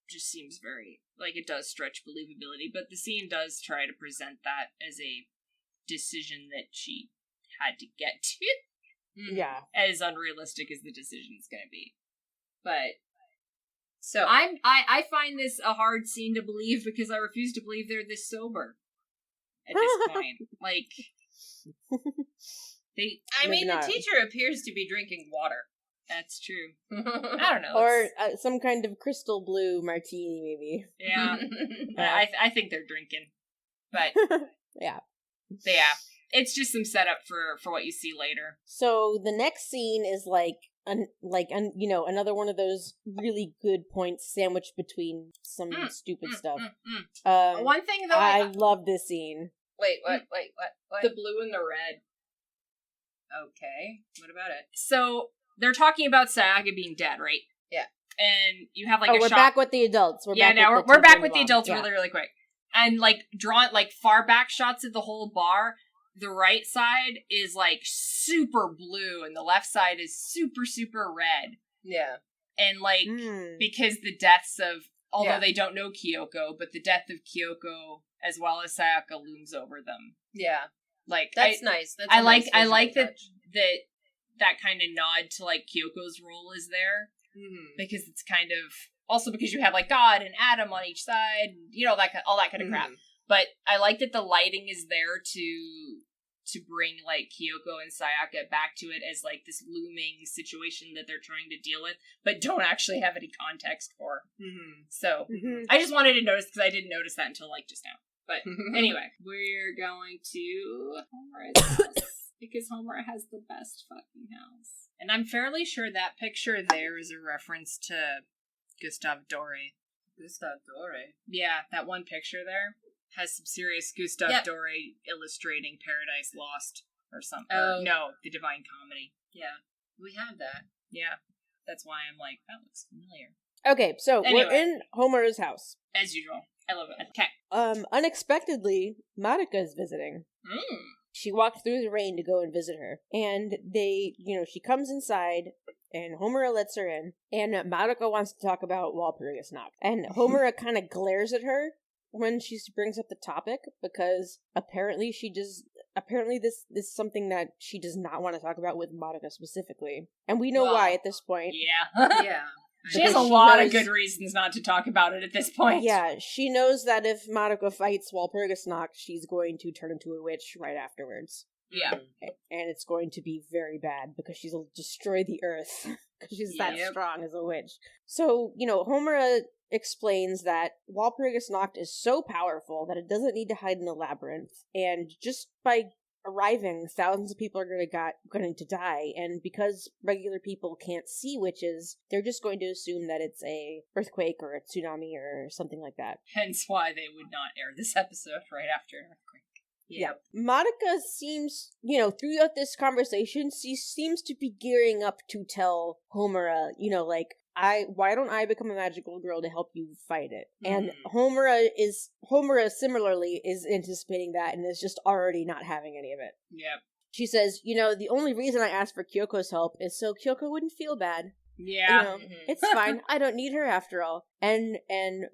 just seems very, like, it does stretch believability. But the scene does try to present that as a decision that she had to get to. Yeah. As unrealistic as the decision is going to be. But so I find this a hard scene to believe because I refuse to believe they're this sober at this point. Like, I mean, Maybe the not. teacher appears to be drinking water. That's true. I don't know. Or some kind of crystal blue martini, maybe. Yeah. Yeah. I think they're drinking. But Yeah. It's just some setup for what you see later. So the next scene is another one of those really good points sandwiched between some stupid stuff. One thing though, I love this scene. Wait, what? the blue and the red. Okay, what about it? So they're talking about Sayaka being dead, right? Yeah. And you have like we're shot. back with the adults. We're back with the adults really, really quick. And like drawn like far back shots of the whole bar. The right side is like super blue and the left side is super, super red. Yeah. And like because the deaths of they don't know Kyoko, but the death of Kyoko as well as Sayaka looms over them. Yeah. Like that's nice. That's I like that kind of nod to like Kyoko's role is there. Because it's kind of also because you have like God and Adam on each side, all that kind of crap. But I like that the lighting is there to bring like Kyoko and Sayaka back to it as like this looming situation that they're trying to deal with, but don't actually have any context for. So I just wanted to notice because I didn't notice that until like just now. But anyway, we're going to Homura's house because Homura has the best fucking house, and I'm fairly sure that picture there is a reference to Gustave Doré. Gustave Doré? Yeah, that one picture there has some serious Gustave Doré illustrating Paradise Lost or something. Oh. No, The Divine Comedy. Yeah, we have that. Yeah, that's why I'm like, that looks familiar. Okay, so we're in Homura's house. As usual. I love it. Okay. Unexpectedly, Madoka is visiting. She walked through the rain to go and visit her. And she comes inside, and Homura lets her in, and Madoka wants to talk about Walpurgisnacht. And Homura kind of glares at her when she brings up the topic, because apparently this is something that she does not want to talk about with Madoka specifically. And we know why at this point. Yeah. Yeah. She has a lot of good reasons not to talk about it at this point. Yeah, she knows that if Madoka fights Walpurgisnacht, she's going to turn into a witch right afterwards. Yeah. And it's going to be very bad, because she'll destroy the earth, because she's that strong as a witch. So, Homura explains that Walpurgisnacht is so powerful that it doesn't need to hide in the labyrinth, and just by arriving, thousands of people are going to die, and because regular people can't see witches, they're just going to assume that it's a earthquake or a tsunami or something like that. Hence why they would not air this episode right after an earthquake. Yeah. Madoka seems, throughout this conversation, she seems to be gearing up to tell Homura, why don't I become a magical girl to help you fight it? And Homura similarly is anticipating that and is just already not having any of it. Yep. She says, the only reason I asked for Kyoko's help is so Kyoko wouldn't feel bad. Yeah. It's fine. I don't need her after all. And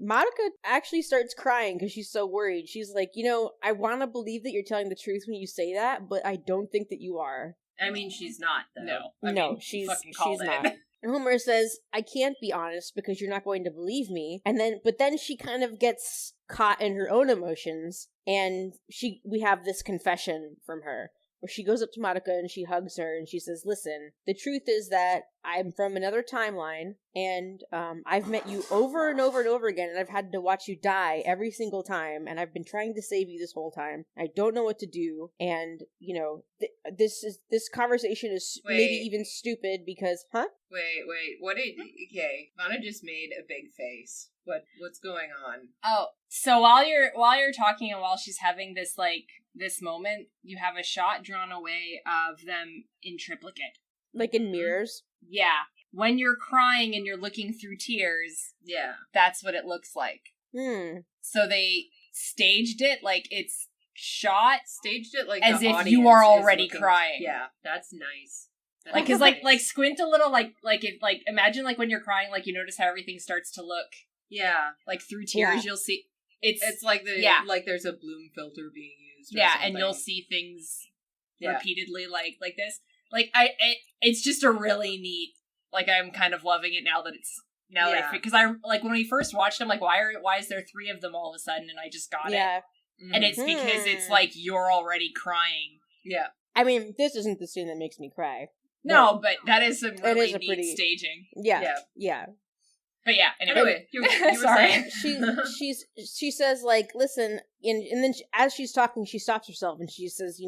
Madoka actually starts crying because she's so worried. She's like, I want to believe that you're telling the truth when you say that, but I don't think that you are. I mean, she's not, though. No. She's it. not. And Homura says, I can't be honest because you're not going to believe me. But then she kind of gets caught in her own emotions, and we have this confession from her, where she goes up to Madoka and she hugs her and she says, listen, the truth is that I'm from another timeline, and I've met you over and over and over again, and I've had to watch you die every single time, and I've been trying to save you this whole time. I don't know what to do, and, this conversation is maybe even stupid because, Wait, what did, okay, Vanna just made a big face. What's going on? Oh, so while you're talking and while she's having this, this moment, you have a shot drawn away of them in triplicate. Like in mirrors? Yeah. When you're crying and you're looking through tears, that's what it looks like. So they staged it like it's shot. Staged it like as the if you are already crying. Yeah, that's nice. Like, cause like squint a little, like if imagine like when you're crying, like you notice how everything starts to look. Yeah. Like through tears, you'll see. It's like like there's a bloom filter being used. Yeah, and you'll see things repeatedly like this. Like it's just a really neat. Like I'm kind of loving it now that it's because I like when we first watched them, like why is there 3 of them all of a sudden, and I just got it. And it's because it's like you're already crying. Yeah. I mean, this isn't the scene that makes me cry. No, but that is some really is a neat pretty- staging. Yeah. But yeah, anyway, you were sorry. saying. She says, like, listen, and then as she's talking, she stops herself and she says,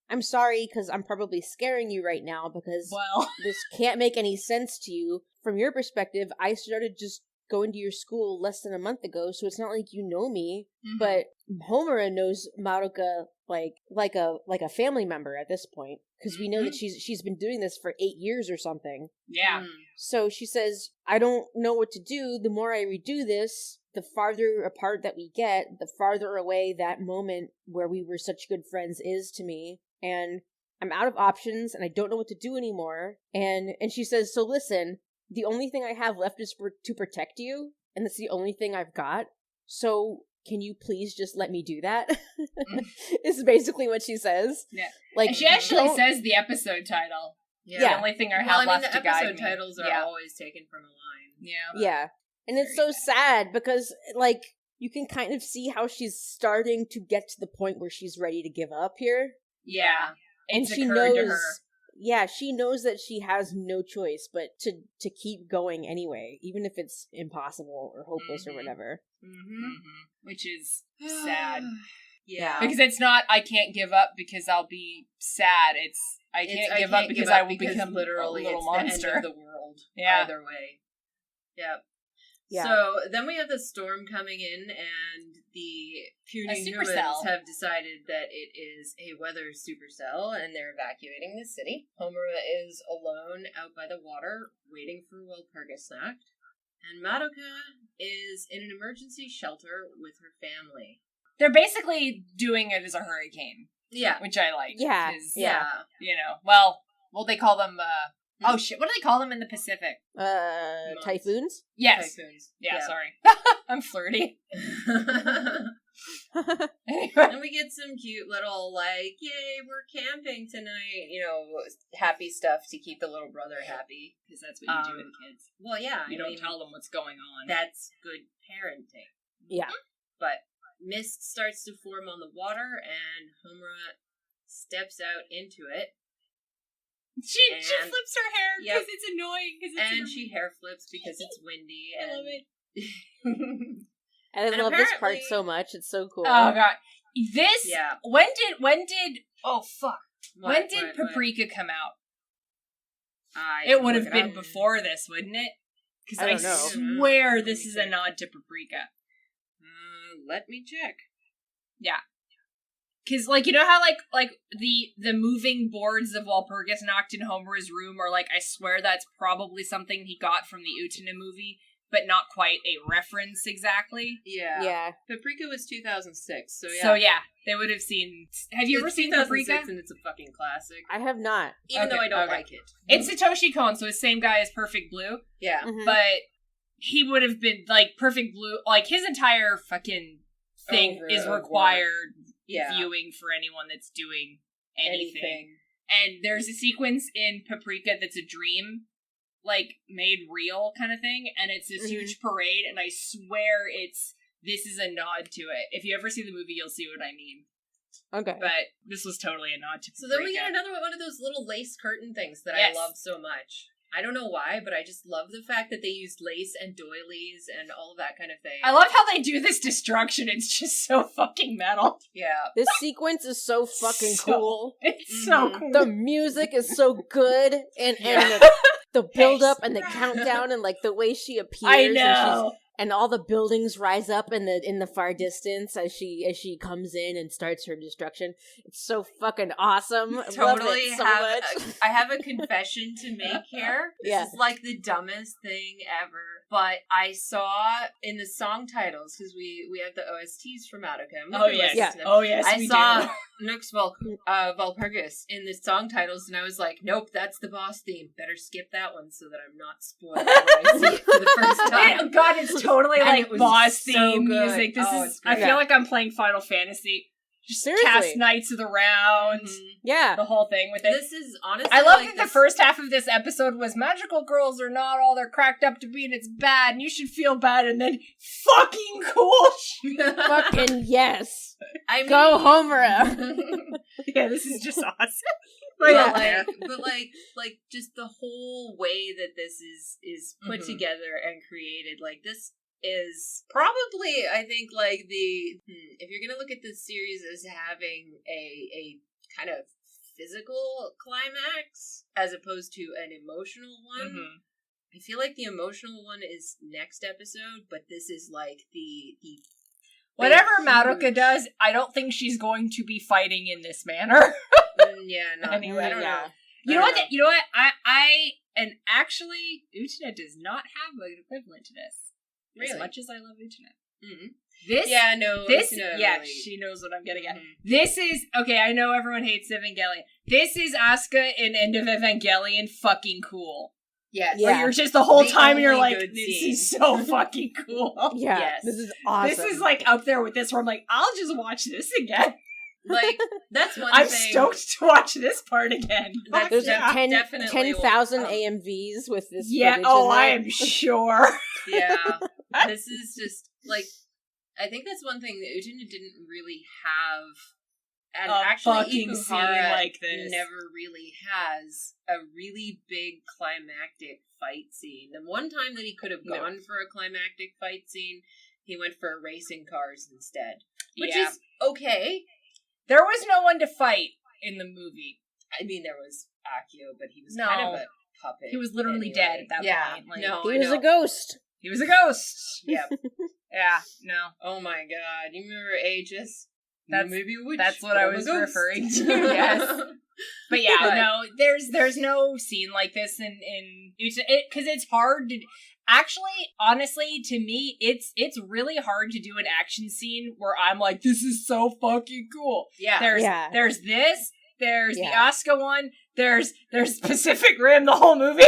I'm sorry because I'm probably scaring you right now because Well, this can't make any sense to you. From your perspective, I started just going to your school less than a month ago, so it's not like you know me. Mhm. But Homura knows Madoka like a family member at this point because we know that she's been doing this for 8 years or something. yeah. So she says, I don't know what to do. The more I redo this, the farther apart that we get, the farther away that moment where we were such good friends is to me. And I'm out of options and I don't know what to do anymore. And she says, so listen, the only thing I have left is to protect you. And that's the only thing I've got. So can you please just let me do that? Is basically what she says. Yeah. Like, And she actually don't- says the episode title. Yeah. The only thing I Well, have I mean, left the to guide episode me. titles are Yeah. always taken from a line. Yeah. Yeah. And it's so Very sad because, like, you can kind of see how she's starting to get to the point where she's ready to give up here. Yeah. And It's she occurred knows, to her. yeah, she knows that she has no choice but to keep going anyway, even if it's impossible or hopeless or Mhm. whatever. Mm-hmm. Which is sad. Yeah. Because it's not, I can't give up because I'll be sad. It's, I can't give up because I will become literally a little it's monster. the end of the world. Yeah. Either way. Yep. Yeah. So then we have the storm coming in, and the puny humans supercell. have decided that it is a weather supercell, and they're evacuating the city. Homura is alone out by the water, waiting for Walpurgisnacht, and Madoka is in an emergency shelter with her family. They're basically doing it as a hurricane, Yeah. which I like. Yeah. 'cause, Yeah. You know, well, they call them, oh shit, what do they call them in the Pacific? Typhoons? Yes. Typhoons. Yeah, sorry. I'm flirty. Anyway. And we get some cute little, like, yay, we're camping tonight, happy stuff to keep the little brother happy. Because that's what you do with kids. Well, yeah. You don't tell them what's going on. That's good parenting. Yeah. But mist starts to form on the water, and Homura steps out into it, She And- flips her hair Yep. because it's annoying. and she hair flips because it's windy. I love it. it. And I And love this part apparently- so much. It's so cool. Oh god, this. Yeah. When did? Oh fuck. When did Paprika come out? It would have been before this, wouldn't it? Because I I don't know. swear this is a nod to Paprika. Let me check. Because, like, you know how, like the moving boards of Walpurgisnacht in Homura's room are, like, I swear that's probably something he got from the Utena movie, but not quite a reference exactly. Yeah. Yeah. Paprika was 2006, so yeah. So, yeah, they would have seen... Have you ever It's seen 2006 Paprika? and it's a fucking classic. I have not. Even though Okay, I don't okay. like it. It's Satoshi Kon, so the same guy as Perfect Blue, Yeah. Mhm. but he would have been, like, Perfect Blue... Like, his entire fucking thing is required viewing for anyone that's doing anything. And there's a sequence in Paprika that's a dream, like, made real kind of thing, and it's this huge parade, and I swear this is a nod to it. If you ever see the movie, you'll see what I mean. Okay. But this was totally a nod to So Paprika. then we get another one of those little lace curtain things that Yes. I love so much. I don't know why, but I just love the fact that they used lace and doilies and all of that kind of thing. I love how they do this destruction. It's just so fucking metal. Yeah. This sequence is so fucking So- cool. It's so cool. The music is so good, and Yeah. the build up and the countdown and like the way she appears. I And, know. and all the buildings rise up in the far distance as she comes in and starts her destruction. It's so fucking awesome. I love Totally it so have much. I have a confession to make here. This Yeah. is like the dumbest thing ever. But I saw in the song titles, because we have the OSTs for Madoka. and we Oh can yes. listen to them. Oh yes. I we saw do. Nux Walpurgis in the song titles, and I was like, nope, that's the boss theme. Better skip that one so that I'm not spoiled when I see it for the first time. Oh God, it's totally And like it was boss so theme good. music. This Oh, is. it's I great. feel like I'm playing Final Fantasy. Just Seriously. cast Knights of the Round, Yeah. the whole thing with it. This is honestly I love like that the this- first half of this episode was magical girls are not all they're cracked up to be, and it's bad, and you should feel bad, and then fucking cool. Fucking yes. I mean, Go Homura. Yes. this is just awesome. But Yeah. like just the whole way that this is put together and created, like this is probably, I think, like if you're gonna look at this series as having a kind of physical climax as opposed to an emotional one. I feel like the emotional one is next episode, but this is like the whatever huge... Madoka does, I don't think she's going to be fighting in this manner. Anyway, I don't know. You know what? I and actually, Utena does not have an equivalent to this. Really? As much as I love Utena. Mm-hmm. This, really... she knows what I'm getting at. This is, okay, I know everyone hates Evangelion. This is Asuka in End of Evangelion fucking cool. Yes. Where you're just the whole time you're like, this is so fucking cool. Yeah, Yes. this is awesome. This is like up there with this where I'm like, I'll just watch this again. Like, that's one I'm thing. stoked to watch this part again. There's definitely 10,000 AMVs with this Yeah, footage in I there. am sure. Yeah. This is just, like, I think that's one thing that Utena didn't really have. And actually, fucking scene Ikuhara like this never really has a really big climactic fight scene. The one time that he could have gone for a climactic fight scene, he went for racing cars instead. Which is okay. There was no one to fight in the movie. I mean, there was Akio, but he was kind of a puppet. He was literally dead at that point. Like, He was a ghost. He was a ghost. Yep. Yeah, no. Oh my god. You remember Aegis? That's what I was referring to. Yes. But yeah, no, there's no scene like this in because it's hard to actually, honestly, to me, it's really hard to do an action scene where I'm like, this is so fucking cool. Yeah. There's this, there's the Asuka one, there's Pacific Rim, the whole movie.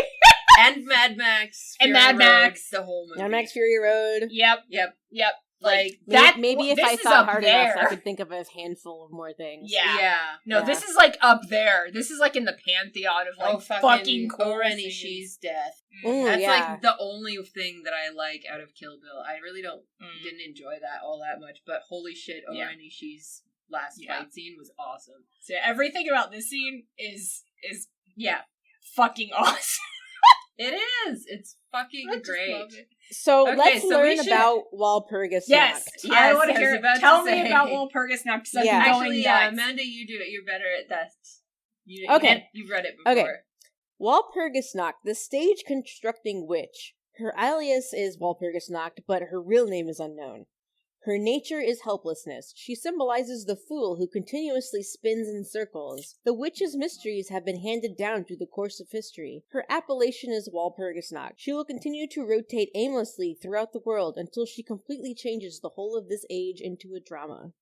And Mad Max. And Mad Max. The whole movie. Mad Max Fury Road. Yep. Like that. Maybe if I thought hard there. enough, I could think of a handful of more things. Yeah. No, this is like up there. This is like in the pantheon of like fucking cool Orenishi's death. That's like the only thing that I like out of Kill Bill. I really didn't enjoy that all that much, but holy shit, Orenishi's last fight scene was awesome. So everything about this scene is fucking awesome. It is. It's fucking great. So let's learn about Walpurgisnacht. Yes, I want to hear it. Tell me about Walpurgisnacht. Actually, Amanda, you do it. You're better at that. You've read it before. Okay. Walpurgisnacht, the stage-constructing witch. Her alias is Walpurgisnacht, but her real name is unknown. Her nature is helplessness. She symbolizes the fool who continuously spins in circles. The witch's mysteries have been handed down through the course of history. Her appellation is Walpurgisnacht. She will continue to rotate aimlessly throughout the world until she completely changes the whole of this age into a drama.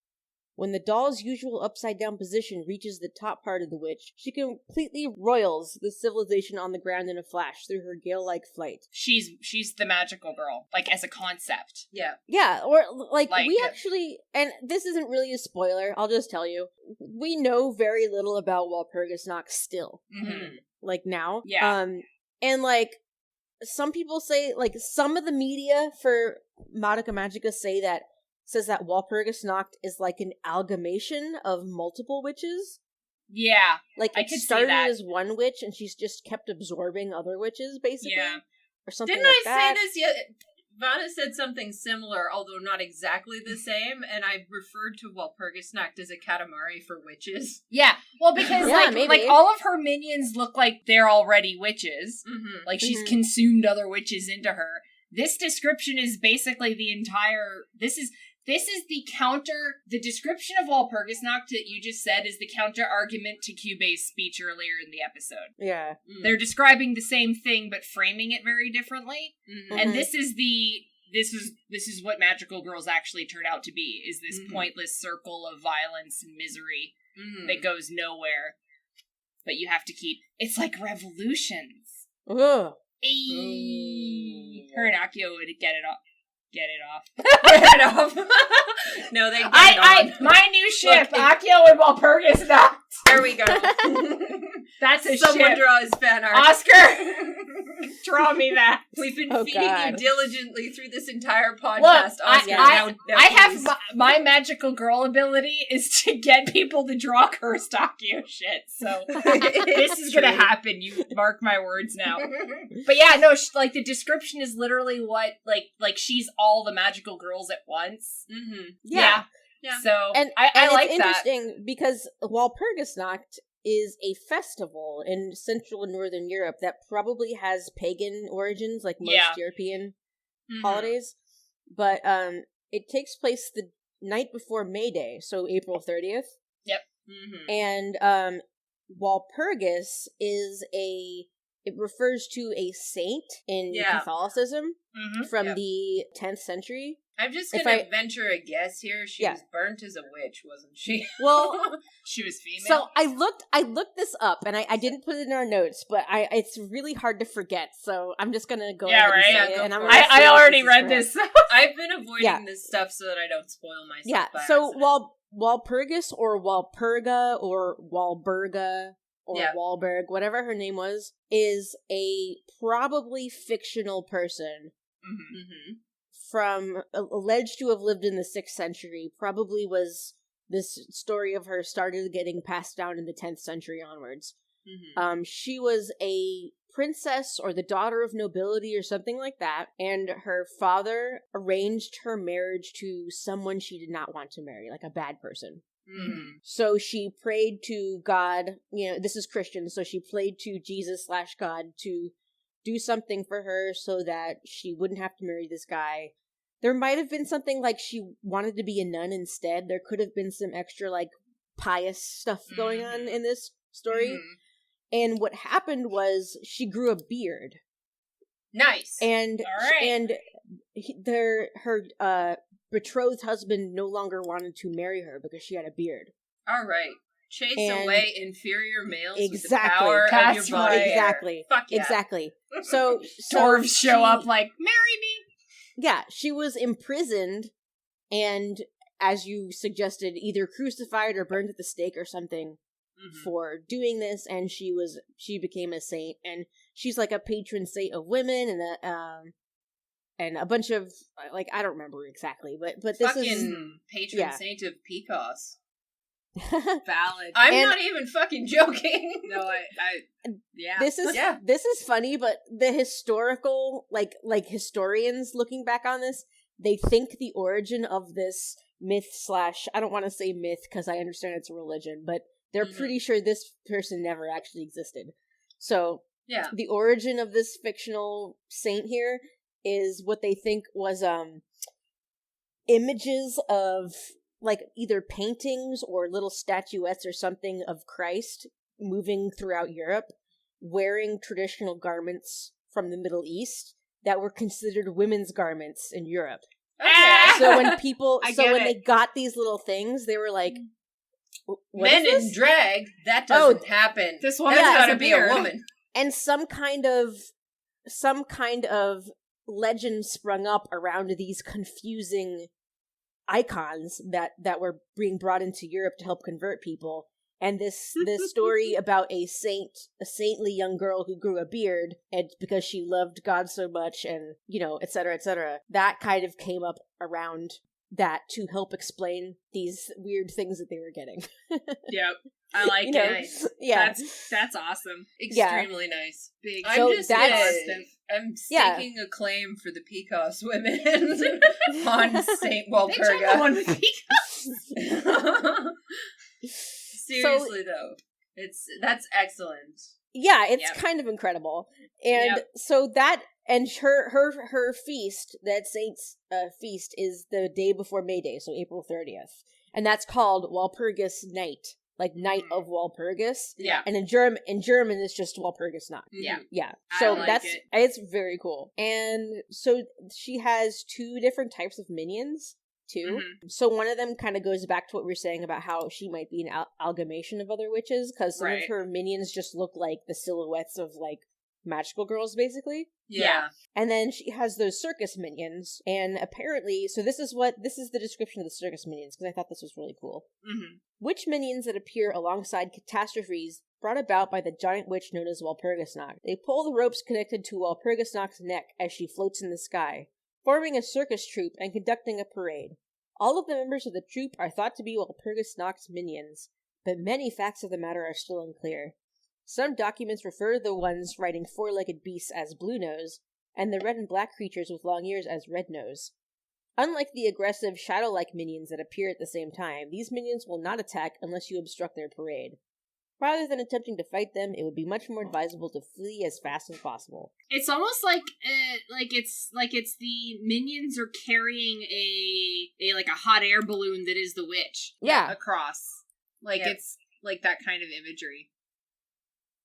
When the doll's usual upside-down position reaches the top part of the witch, she completely roils the civilization on the ground in a flash through her gale-like flight. She's the magical girl, like, as a concept. Yeah. Yeah, or, like we actually, and this isn't really a spoiler, I'll just tell you, we know very little about Walpurgisnacht still. Mm-hmm. Like, now. Yeah. And, like, some people say, like, some of the media for Madoka Magica says that Walpurgisnacht is like an amalgamation of multiple witches. Yeah. Like, I it could started see that. as one witch, and she's just kept absorbing other witches, basically. Yeah. Or something Didn't like I that. say this yet? Vanna said something similar, although not exactly the same, and I referred to Walpurgisnacht as a Katamari for witches. Yeah. Well, because, like all of her minions look like they're already witches. Mm-hmm. Like, she's consumed other witches into her. This description is basically the entire... This is the counter, the description of Walpurgisnacht that you just said is the counter argument to Kyubey's speech earlier in the episode. Yeah. They're describing the same thing, but framing it very differently. Mm-hmm. And this is what magical girls actually turn out to be, is this pointless circle of violence and misery that goes nowhere. But you have to keep, it's like revolutions. Ugh. Her and Akio would get it off. Get it off. Get it off. No, they get it on. My new ship, Akio and Walpurgisnacht. There we go. That's a Someone ship. draw his fan art. Oscar. Draw me that. We've been Oh, feeding God. you diligently through this entire podcast. Look, Oscar. I Now have please. my magical girl ability is to get people to draw cursed Akio shit. So this is gonna True. happen. You mark my words now. But yeah, no, like the description is literally what like she's all the magical girls at once. Mm-hmm. Yeah. Yeah. So And I like it's that. interesting because Walpurgisnacht is a festival in Central and Northern Europe that probably has pagan origins, like most Yeah. European Mhm. holidays. But it takes place the night before May Day, so April 30th. Mhm. And Walpurgis it refers to a saint in Yeah. Catholicism Mhm. from Yep. the 10th century. I'm just If gonna I- venture a guess here. She Yeah. was burnt as a witch, wasn't she? Well, She was female. so I looked this up, and I didn't put it in our notes, but it's really hard to forget. So I'm just gonna go Yeah, ahead right? and Yeah, say it, go and I'm for gonna it. say I if already this is read correct. this. I've been avoiding Yeah. this stuff so that I don't spoil myself. Yeah. by So accident. Walpurgis or Walpurga or Walburga or Yeah. Walberg, whatever her name was, is a probably fictional person Mhm. Mhm. from alleged to have lived in the 6th century. Probably was this story of her started getting passed down in the 10th century onwards. Mhm. She was a princess or the daughter of nobility or something like that, and her father arranged her marriage to someone she did not want to marry, like a bad person. Mhm. So she prayed to God, this is Christian, so she prayed to Jesus/God to do something for her so that she wouldn't have to marry this guy. There might have been something like she wanted to be a nun instead. There could have been some extra, like, pious stuff going on in this story. Mhm. And what happened was she grew a beard. Nice. And All right. her betrothed husband no longer wanted to marry her because she had a beard. All right. Chase And- away inferior males with the Exactly. power of That's your body right. hair. Exactly. Fuck yeah. Exactly. So Dwarves show she- up like, marry me. Yeah, she was imprisoned and, as you suggested, either crucified or burned at the stake or something Mhm. for doing this, and she became a saint, and she's like a patron saint of women and a bunch of, like, I don't remember exactly, but this Fucking patron yeah. saint of PCOS. is Valid. I'm And- not even fucking joking. No, I yeah. this is funny, but the historical like historians looking back on this, they think the origin of this myth / I don't want to say myth because I understand it's a religion, but they're Mhm. pretty sure this person never actually existed. So Yeah. the origin of this fictional saint here is what they think was images of, like, either paintings or little statuettes or something of Christ moving throughout Europe, wearing traditional garments from the Middle East that were considered women's garments in Europe. Okay. So when people, I get they it. got these little things, they were like, "What Men is in this?" drag, that Oh, doesn't happen. This That's woman's got gotta a be a beard. woman. And some kind of legend sprung up around these confusing icons that were being brought into Europe to help convert people. And this story about a saintly young girl who grew a beard, and because she loved God so much, and et cetera, that kind of came up around that to help explain these weird things that they were getting. Yep. I like You know? it. Nice. Yeah. That's awesome. Extremely nice. Big. I'm So just that's- I'm Yeah. staking a claim for the PCOS women on St. They took the Walpurga. one with Pika. Seriously though, that's excellent. Yeah, it's Yep. kind of incredible. And Yep. so that, and her feast, that saint's feast, is the day before May Day, so April 30th. And that's called Walpurgisnacht, like Night of Walpurgis. Yeah. And in German it's just Walpurgisnacht. Yeah. Yeah. I So like it's very cool. And so she has 2 different types of minions too. Mhm. So one of them kind of goes back to what we were saying about how she might be an amalgamation of other witches, because some Right. of her minions just look like the silhouettes of, like, magical girls, basically. Yeah. And then she has those circus minions, and apparently, so this is the description of the circus minions, because I thought this was really cool. Mhm. Witch minions that appear alongside catastrophes brought about by the giant witch known as Walpurgisnacht. They pull the ropes connected to Walpurgisnacht's neck as she floats in the sky, forming a circus troupe and conducting a parade. All of the members of the troupe are thought to be Walpurgisnacht's minions, but many facts of the matter are still unclear. Some documents refer to the ones riding four-legged beasts as Blue Nose, and the red and black creatures with long ears as Red Nose. Unlike the aggressive, shadow-like minions that appear at the same time, these minions will not attack unless you obstruct their parade. Rather than attempting to fight them, it would be much more advisable to flee as fast as possible. It's almost like it's the minions are carrying a hot air balloon that is the witch. Yeah. Across. It's like that kind of imagery.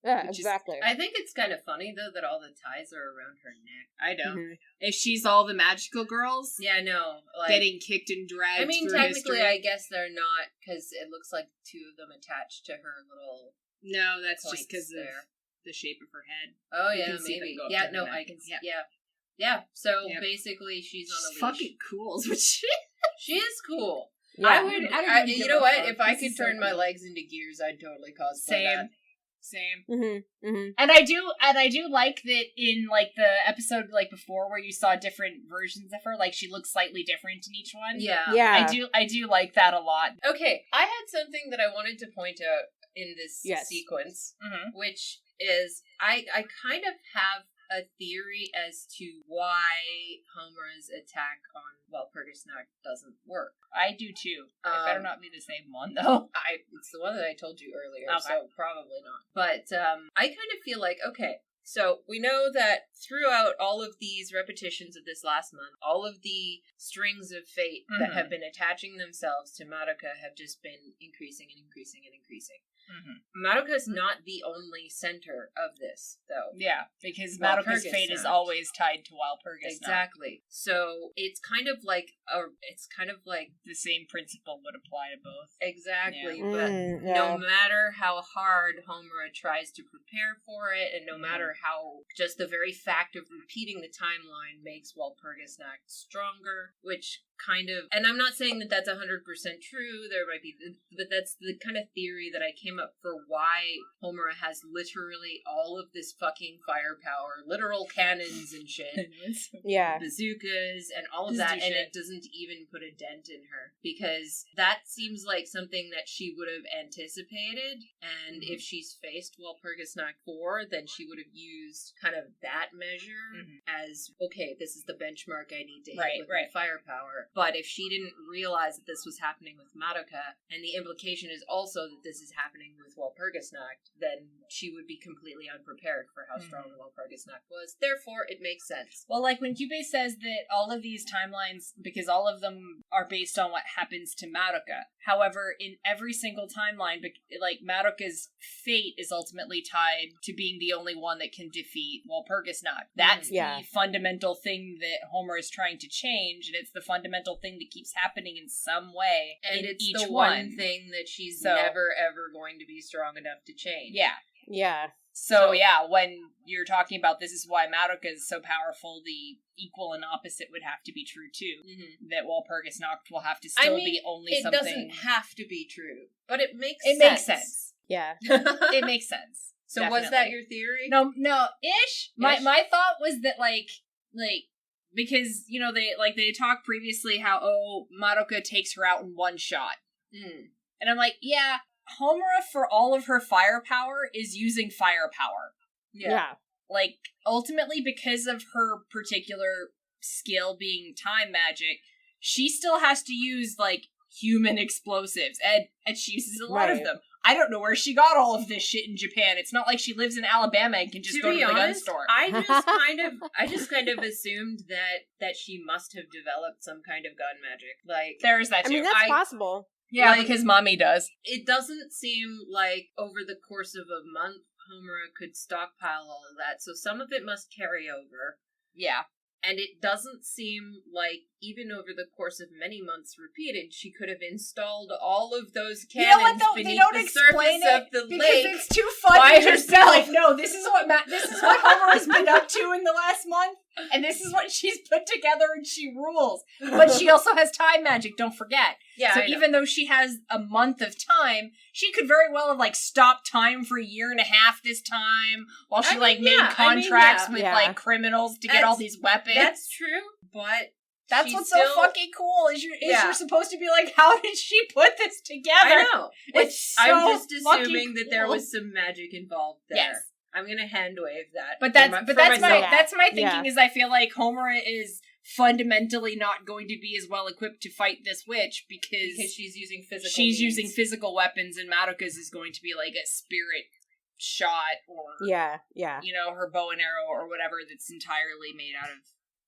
Yeah, exactly. I think it's kind of funny, though, that all the ties are around her neck. I know. Mm-hmm. If she's all the magical girls, Yeah, no. getting kicked and dragged I mean, through technically, history. I guess they're not, because it looks like two of them attached to her little No, that's just points because of there. the shape of her head. Oh, You yeah, can see them maybe. go up Yeah, to no, her I neck. can see. Yeah. Yeah. Yeah, so Yep. basically she's on a She's leash. fucking cool, is what she She is cool. Yeah. I would, I don't even you give know a what? fuck. If I This could is so turn my cool. legs into gears, I'd totally cosplay that. Same. Mm-hmm. Mm-hmm. And I do like that in like the episode like before where you saw different versions of her, like she looks slightly different in each one. Yeah. Yeah. I do like that a lot. Okay, I had something that I wanted to point out in this Yes. sequence, Mm-hmm. which is I kind of have a theory as to why Homura's attack on Walpurgisnacht doesn't work. I do too. It better Um, not be the same one though. It's the one that I told you earlier, Okay. so probably not. But I kind of feel like, okay, so we know that throughout all of these repetitions of this last month, all of the strings of fate that Mhm. have been attaching themselves to Madoka have just been increasing and increasing and increasing. Mm-hmm. Madoka's not the only center of this, though. Yeah, because Madoka's fate is always tied to Walpurgisnacht. Exactly. So it's kind of like The same principle would apply to both. exactly, Yeah. but Yeah. no matter how hard Homura tries to prepare for it, and no Mhm. matter how just the very fact of repeating the timeline makes Walpurgisnacht stronger, which kind of, and I'm not saying that that's 100% true, there might be, but that's the kind of theory that I came up for why Homura has literally all of this fucking firepower, literal cannons and shit, Yeah. bazookas and all of Just that, do and shit. it doesn't even put a dent in her, because that seems like something that she would have anticipated, and Mhm. if she's faced Walpurgisnacht 4, then she would have used kind of that measure Mhm. as, okay, this is the benchmark I need to hit Right, with right. my firepower. But if she didn't realize that this was happening with Madoka, and the implication is also that this is happening with Walpurgisnacht, then she would be completely unprepared for how strong Walpurgisnacht was. Therefore, it makes sense. Well, like when Kyubey says that all of these timelines, because all of them are based on what happens to Madoka. However, in every single timeline, like Madoka's fate is ultimately tied to being the only one that can defeat Walpurgisnacht. That's Yeah. the fundamental thing that Homer is trying to change, and it's the fundamental thing that keeps happening in some way And in it's each the one. one thing that she's So- never, ever going to be strong enough to change. Yeah. Yeah. So yeah, when you're talking about this is why Madoka is so powerful, the equal and opposite would have to be true too. Mhm. That Walpurgisnacht will have to still be only it something. doesn't have to be true, but it makes It sense. makes sense. Yeah. It makes sense. So was that Definitely. your theory? No, ish. My Ish? my thought was that like because you know they talked previously how Madoka takes her out in one shot, Mm. and I'm like, yeah, Homura for all of her firepower is using firepower. Yeah. Like, ultimately, because of her particular skill being time magic, she still has to use, like, human explosives, and she uses a lot of Right. them. I don't know where she got all of this shit in Japan. It's not like she lives in Alabama and can just go to the gun store. I just kind of assumed that she must have developed some kind of gun magic. Like, There's that I too. mean, that's possible. yeah, like- because mommy does. it doesn't seem like over the course of a month Homura could stockpile all of that, so some of it must carry over. Yeah. And it doesn't seem like, even over the course of many months repeated, she could have installed all of those You know cannons what, though? They beneath don't the explain surface it of the because lake. it's too fun by to just be herself. like, no, this is what Homer has been up to in the last month. And this is what she's put together, and she rules. But she also has time magic, don't forget. Yeah. So even though she has a month of time, she could very well have, like, stopped time for a year and a half this time, while she, made contracts with, like, criminals to get all these weapons. That's true, but that's what's so fucking cool, is you're supposed to be like, how did she put this together? I know. I'm just assuming cool. that there was some magic involved there. Yes. I'm gonna hand wave that. But that's my thinking is I feel like Homura is fundamentally not going to be as well equipped to fight this witch because she's using physical using physical weapons, and Madoka's is going to be like a spirit shot or her bow and arrow or whatever that's entirely made out of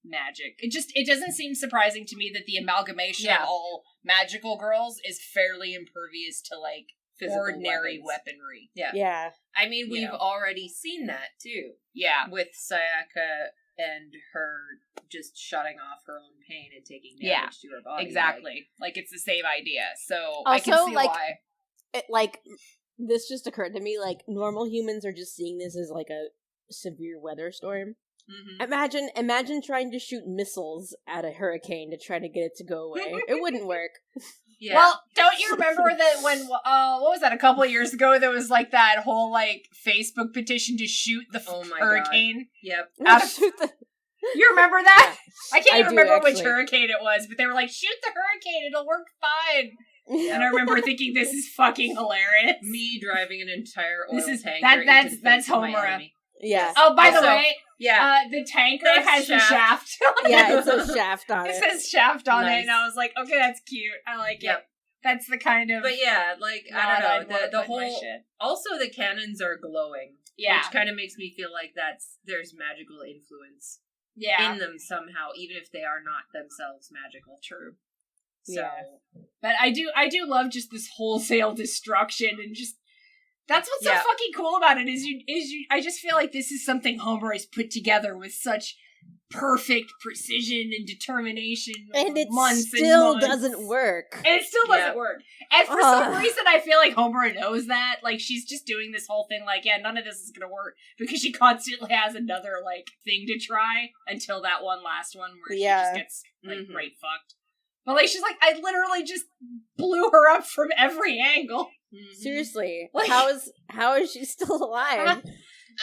magic. It doesn't seem surprising to me that the amalgamation of all magical girls is fairly impervious to like physical ordinary weaponry. Yeah. I mean, we've already seen that too. Yeah. With Sayaka and her just shutting off her own pain and taking damage to her body. Exactly. Like it's the same idea. So also, I can see why. This just occurred to me, like, normal humans are just seeing this as like a severe weather storm. Mm-hmm. Imagine trying to shoot missiles at a hurricane to try to get it to go away. It wouldn't work. Yeah. Well, don't you remember that when, what was that, a couple of years ago, there was, like, that whole, like, Facebook petition to shoot the hurricane? God. Yep. You remember that? Yeah. I can't even remember which hurricane it was, but they were like, shoot the hurricane, it'll work fine. Yeah. And I remember thinking, this is fucking hilarious. Me driving an entire oil tanker that's Homura. Yeah. Oh, by the way, the tanker has a shaft on it. Yeah, it says shaft on it. It says shaft on it, and I was like, okay, that's cute. I like it. That's the kind of... But yeah, like, I don't know, the whole... Also, the cannons are glowing. Yeah. Which kind of makes me feel like there's magical influence in them somehow, even if they are not themselves magical. True. So... Yeah. But I do love just this wholesale destruction and just... That's what's so fucking cool about it is I just feel like this is something Homura's put together with such perfect precision and determination. And it still doesn't work. And it still doesn't work. And for some reason I feel like Homura knows that. Like she's just doing this whole thing like, none of this is gonna work because she constantly has another like thing to try until that one last one where she just gets like right fucked. But like she's like, I literally just blew her up from every angle. Seriously, like, how is she still alive?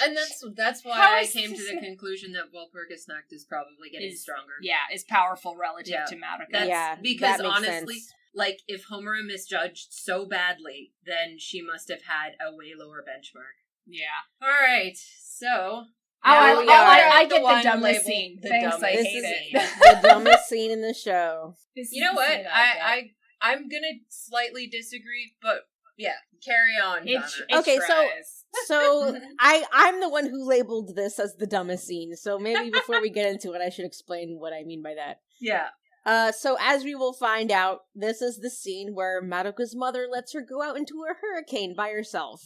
And that's why I came to the conclusion that Walpurgisnacht is probably getting stronger. Yeah, is powerful relative to Madoka. Because honestly, like if Homura misjudged so badly, then she must have had a way lower benchmark. Yeah. All right, so. I get the dumbest scene. Thanks, I hate it. The dumbest scene in the show. You know what? I'm gonna slightly disagree, but carry on. Okay, so I'm the one who labeled this as the dumbest scene. So maybe before we get into it, I should explain what I mean by that. Yeah. So as we will find out, this is the scene where Madoka's mother lets her go out into a hurricane by herself.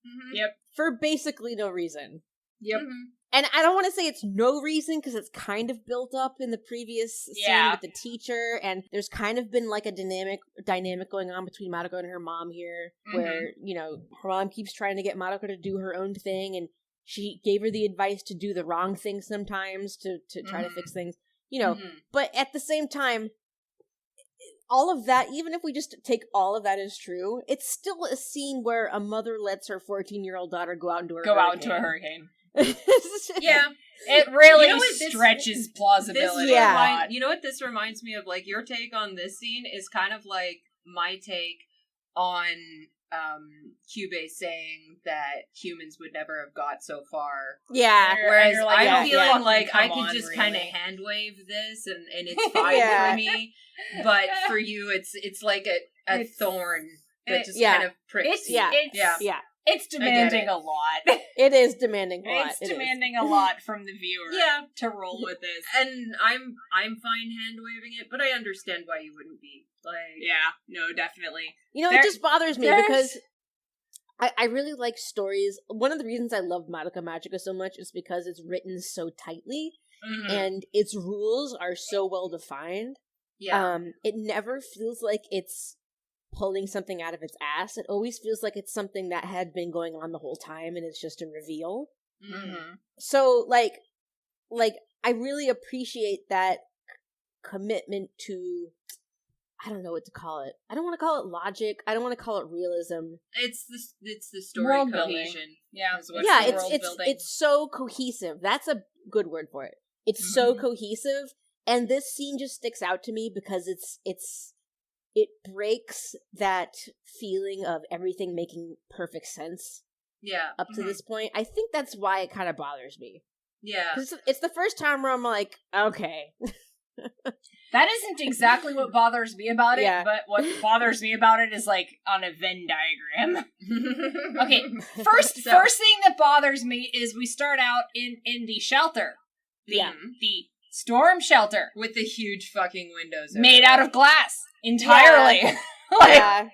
Mm-hmm. Yep. For basically no reason. Yep. Mm-hmm. And I don't want to say it's no reason, because it's kind of built up in the previous scene with the teacher, and there's kind of been like a dynamic going on between Madoka and her mom here, where, her mom keeps trying to get Madoka to do her own thing, and she gave her the advice to do the wrong thing sometimes to try to fix things, but at the same time, all of that, even if we just take all of that as true, it's still a scene where a mother lets her 14-year-old daughter go out into a hurricane. Yeah, it really stretches plausibility. You know what this reminds me of? Like, your take on this scene is kind of like my take on Kyubey saying that humans would never have got so far. Yeah. Whereas I'm feeling like I could just kind of hand wave this and it's fine for me. But for you, it's like a thorn that just kind of pricks you. It's demanding a lot. It is demanding a lot. It's demanding a lot from the viewer to roll with this. And I'm fine hand waving it, but I understand why you wouldn't be. Like, no, definitely. It just bothers me because I really like stories. One of the reasons I love Madoka Magica so much is because it's written so tightly and its rules are so well defined. Yeah. It never feels like it's pulling something out of its ass. It always feels like it's something that had been going on the whole time and it's just a reveal. Mm-hmm. So like I really appreciate that commitment to, I don't know what to call it. I don't want to call it logic. I don't want to call it realism. It's the story World cohesion. Yeah, it's so cohesive. That's a good word for it. It's so cohesive, and this scene just sticks out to me because it breaks that feeling of everything making perfect sense. Yeah. Up to this point, I think that's why it kind of bothers me. Yeah. Because it's the first time where I'm like, okay. That isn't exactly what bothers me about it, but what bothers me about it is like on a Venn diagram. Okay, first thing that bothers me is we start out in the shelter. The storm shelter. With the huge fucking windows. Made out of glass. Entirely. Yeah.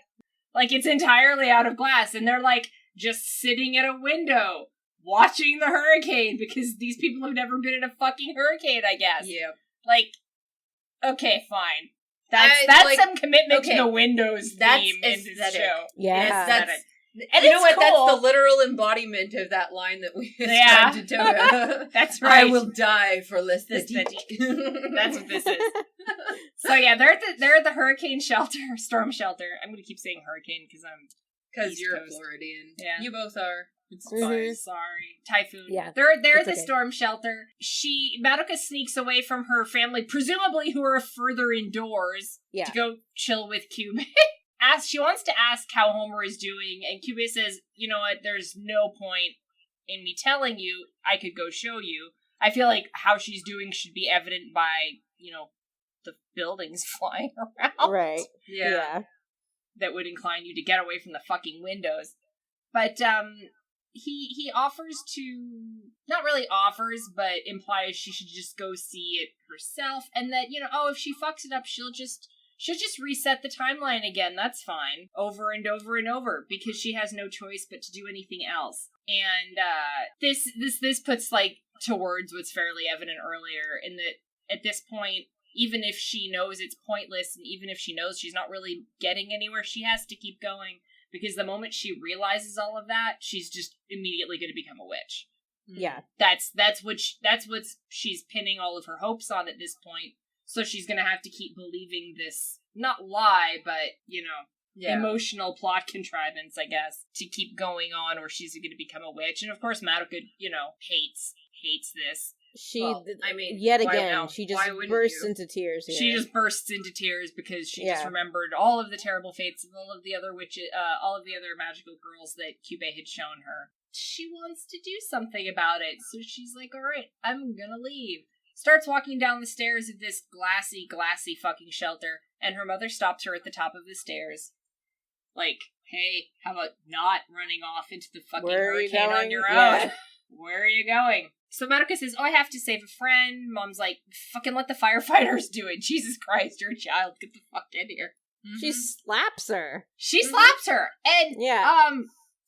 Like it's entirely out of glass, and they're like just sitting at a window watching the hurricane because these people have never been in a fucking hurricane, I guess. Yeah. Like, okay, fine. That's like, some commitment to the Windows theme in this show. Yeah. That's and you know what? Cool. That's the literal embodiment of that line that we ascribed to Toga. That's right. I will die for l'aesthetique. That's what this is. So yeah, they're at the hurricane shelter, storm shelter. I'm gonna keep saying hurricane because you're Coast. a Floridian. Yeah, you both are. It's fine. Sorry, typhoon. Yeah, they're at the storm shelter. Madoka sneaks away from her family, presumably who are further indoors, to go chill with Kyubey. She wants to ask how Homura is doing, and Kyubey says, "You know what? There's no point in me telling you. I could go show you. I feel like how she's doing should be evident by, the buildings flying around. Right. Yeah. That would incline you to get away from the fucking windows." But, he offers to, not really offers, but implies she should just go see it herself, and that, if she fucks it up, she'll just reset the timeline again. That's fine. Over and over and over, because she has no choice but to do anything else. And, this puts, to words what's fairly evident earlier, in that, at this point, even if she knows it's pointless, and even if she knows she's not really getting anywhere, she has to keep going, because the moment she realizes all of that, she's just immediately going to become a witch. Yeah. That's what she's pinning all of her hopes on at this point. So she's going to have to keep believing this, not lie, but, emotional plot contrivance, I guess, to keep going on, or she's going to become a witch. And of course, Madoka, hates this. Yet again, she just bursts into tears here. She just bursts into tears because she just remembered all of the terrible fates of all of the other witches, all of the other magical girls that Kyubey had shown her. She wants to do something about it, so she's like, alright, I'm gonna leave. Starts walking down the stairs of this glassy fucking shelter, and her mother stops her at the top of the stairs. Like, hey, how about not running off into the fucking hurricane on your own? Yeah. Where are you going? So Madoka says, I have to save a friend. Mom's like, fucking let the firefighters do it. Jesus Christ, you're a child. Get the fuck in here. Mm-hmm. She slaps her. She slaps her. And,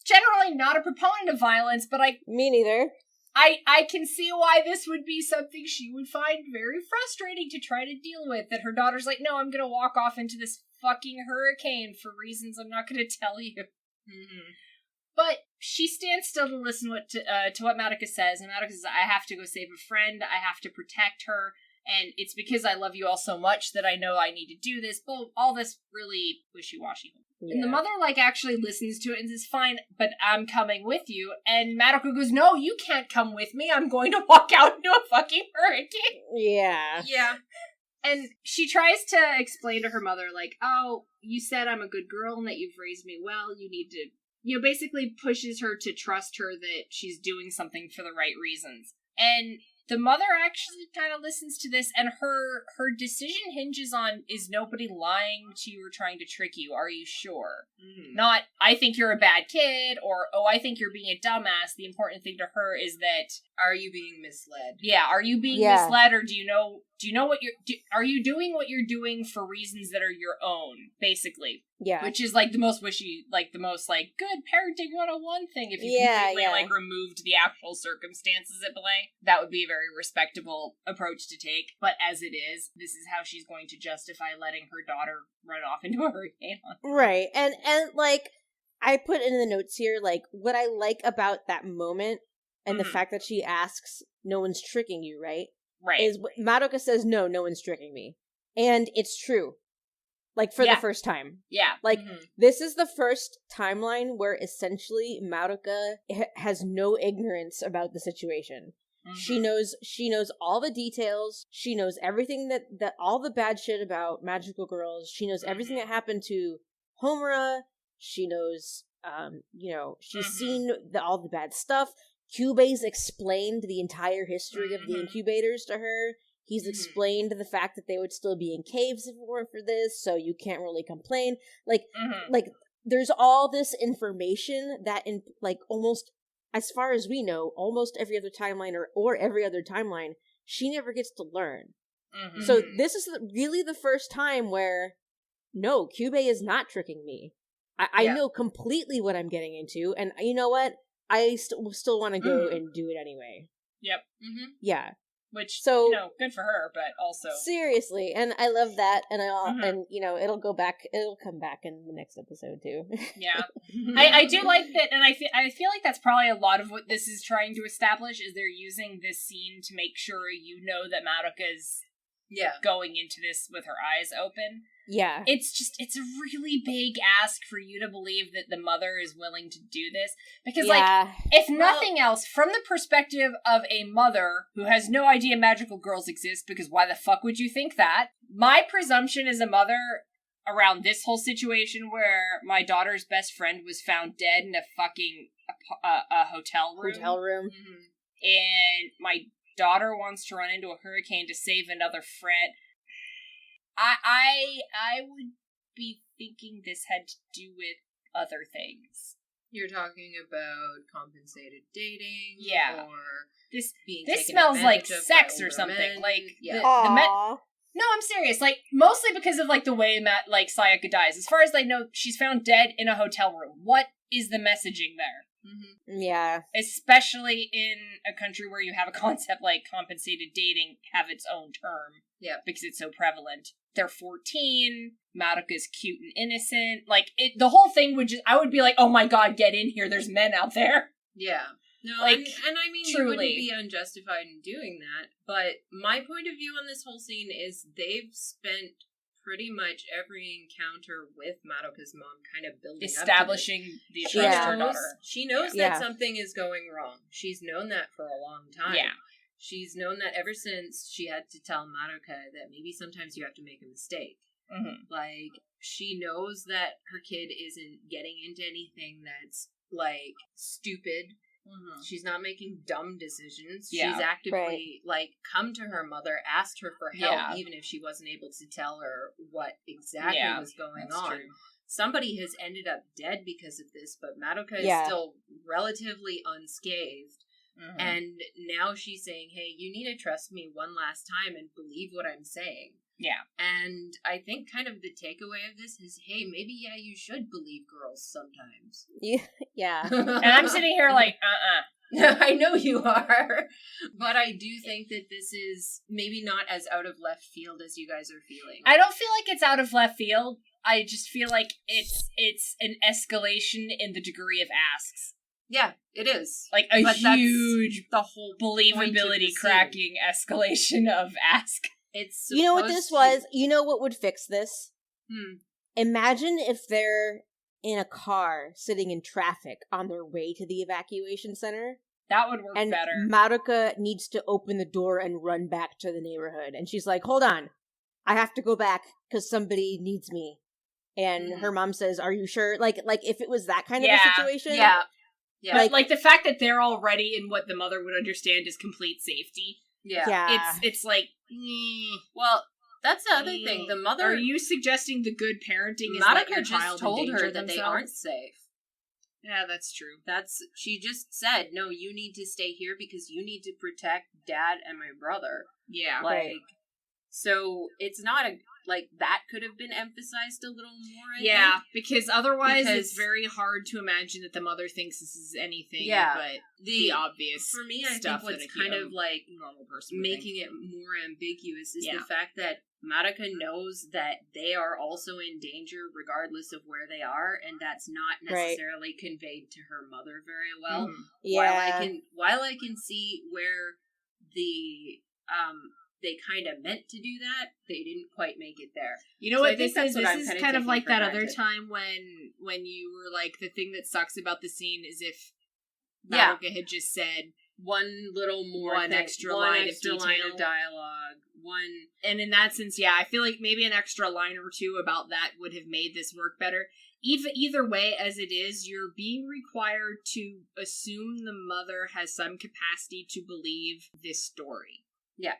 generally not a proponent of violence, but Me neither. I can see why this would be something she would find very frustrating to try to deal with. That her daughter's like, no, I'm gonna walk off into this fucking hurricane for reasons I'm not gonna tell you. Mm-hmm. But she stands still to listen to what Madoka says, and Madoka says, I have to go save a friend, I have to protect her, and it's because I love you all so much that I know I need to do this, but all this really wishy-washy. Yeah. And the mother, actually listens to it and says, fine, but I'm coming with you, and Madoka goes, no, you can't come with me, I'm going to walk out into a fucking hurricane. Yeah. Yeah. And she tries to explain to her mother, oh, you said I'm a good girl and that you've raised me well, you need to... basically pushes her to trust her that she's doing something for the right reasons. And the mother actually kind of listens to this, and her decision hinges on, is nobody lying to you or trying to trick you? Are you sure? Mm-hmm. Not, I think you're a bad kid, or, oh, I think you're being a dumbass. The important thing to her is that... Are you being misled? Yeah, are you being misled, or do you know what are you doing what you're doing for reasons that are your own, basically? Yeah. Which is, the most good parenting 101 thing, if you completely, removed the actual circumstances at play. That would be a very respectable approach to take. But as it is, this is how she's going to justify letting her daughter run off into a hurricane. Right. And I put in the notes here, what I like about that moment, and the fact that she asks, no one's tricking you, right? Right. Is Madoka says, no one's tricking me. And it's true. Like, for the first time. Yeah. Like, this is the first timeline where essentially Madoka has no ignorance about the situation. She knows all the details. She knows everything that all the bad shit about magical girls. She knows everything that happened to Homura. She knows, she's seen all the bad stuff. Kyubey's explained the entire history of the incubators to her. He's explained the fact that they would still be in caves if it weren't for this, so you can't really complain. Like, there's all this information that, in like, almost, as far as we know, almost every other timeline or every other timeline, she never gets to learn. So this is really the first time where, no, Kyubey is not tricking me. I know completely what I'm getting into, and you know what? I still want to go and do it anyway. Yep. Yeah. Which, so, good for her, but also... Seriously, and I love that, and and, it'll come back in the next episode, too. Yeah. I do like that, and I feel like that's probably a lot of what this is trying to establish, is they're using this scene to make sure you know that Madoka's going into this with her eyes open. Yeah. It's a really big ask for you to believe that the mother is willing to do this. Because, if nothing else, from the perspective of a mother who has no idea magical girls exist, because why the fuck would you think that? My presumption as a mother around this whole situation where my daughter's best friend was found dead in a fucking a hotel room. And my daughter wants to run into a hurricane to save another friend. I would be thinking this had to do with other things. You're talking about compensated dating, or this being this smells like sex or something. Men. Like no, I'm serious. Like, mostly because of like the way Sayaka dies. As far as I know, she's found dead in a hotel room. What is the messaging there? Yeah. Especially in a country where you have a concept like compensated dating have its own term. Yeah. Because it's so prevalent. They're 14. Madoka's cute and innocent. Like, the whole thing I would be like, oh my god, get in here. There's men out there. Yeah. No, like, and I mean, truly. You wouldn't be unjustified in doing that. But my point of view on this whole scene is they've spent pretty much every encounter with Madoka's mom kind of building establishing the trust of her daughter. She knows that something is going wrong. She's known that for a long time. Yeah. She's known that ever since she had to tell Madoka that maybe sometimes you have to make a mistake. Like, she knows that her kid isn't getting into anything that's, like, stupid. She's not making dumb decisions. She's actively, come to her mother, asked her for help, even if she wasn't able to tell her what exactly was going on. True. Somebody has ended up dead because of this, but Madoka is still relatively unscathed. And now she's saying, hey, you need to trust me one last time and believe what I'm saying. Yeah. And I think kind of the takeaway of this is, hey, maybe, you should believe girls sometimes. Yeah. And I'm sitting here like, I know you are. But I do think that this is maybe not as out of left field as you guys are feeling. I don't feel like it's out of left field. I just feel like it's an escalation in the degree of asks. Yeah, it is. Like a huge, the whole believability cracking escalation of ask. It's you know what this was? You know what would fix this? Imagine if they're in a car sitting in traffic on their way to the evacuation center. That would work better. And Madoka needs to open the door and run back to the neighborhood. And she's like, hold on. I have to go back because somebody needs me. And her mom says, are you sure? Like if it was that kind of a situation. Yeah. Yeah. Like the fact that they're already in what the mother would understand is complete safety. Yeah. It's like, well, that's the other thing. The mother... Are you suggesting the good parenting is Madoka let your child just told her that themselves? they aren't safe. Yeah, that's true. She just said, no, you need to stay here because you need to protect Dad and my brother. Yeah. So it's not that could have been emphasized a little more, I think. Because otherwise it's very hard to imagine that the mother thinks this is anything but the obvious for me, I stuff think what's that kind of normal person making it more ambiguous is the fact that Madoka knows that they are also in danger regardless of where they are, and that's not necessarily conveyed to her mother very well. While I can see where the they kind of meant to do that. They didn't quite make it there. You know so what? This is kind of like that other time when you were like, the thing that sucks about the scene is if Madoka had just said one little more one extra line of dialogue. And in that sense, yeah, I feel like maybe an extra line or two about that would have made this work better. Either way, as it is, you're being required to assume the mother has some capacity to believe this story. Yeah.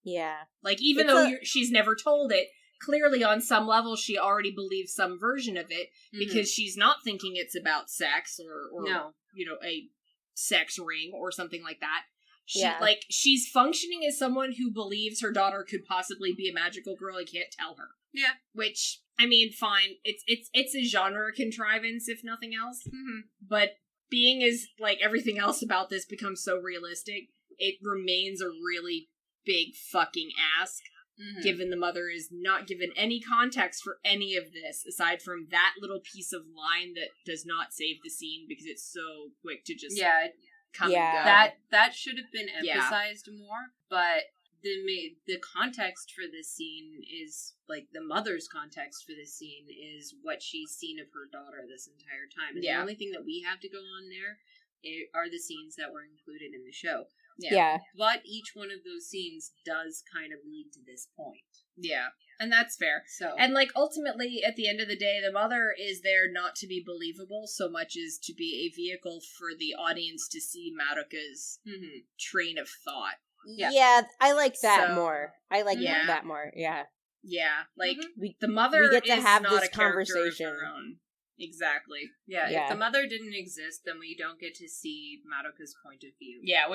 Yeah. Like, even though she's never told it, clearly on some level she already believes some version of it, because she's not thinking it's about sex or no. You know, a sex ring or something like that. She's functioning as someone who believes her daughter could possibly be a magical girl and can't tell her. Yeah. Which, I mean, fine. It's a genre contrivance, if nothing else. Mm-hmm. But being as, like, everything else about this becomes so realistic, it remains a really big fucking ask, given the mother is not given any context for any of this, aside from that little piece of line that does not save the scene because it's so quick to just come and go. That should have been emphasized more, but the context for this scene is, like, the mother's context for this scene is what she's seen of her daughter this entire time. And the only thing that we have to go on there are the scenes that were included in the show. Yeah. But each one of those scenes does kind of lead to this point. Yeah. And that's fair. So, and, like, ultimately, at the end of the day, the mother is there not to be believable so much as to be a vehicle for the audience to see Madoka's train of thought. Yeah, I like that more. I like that more. Yeah. Yeah, like, the mother we get to is have not this a character conversation. of her own. Exactly. Yeah, if the mother didn't exist, then we don't get to see Madoka's point of view. Yeah,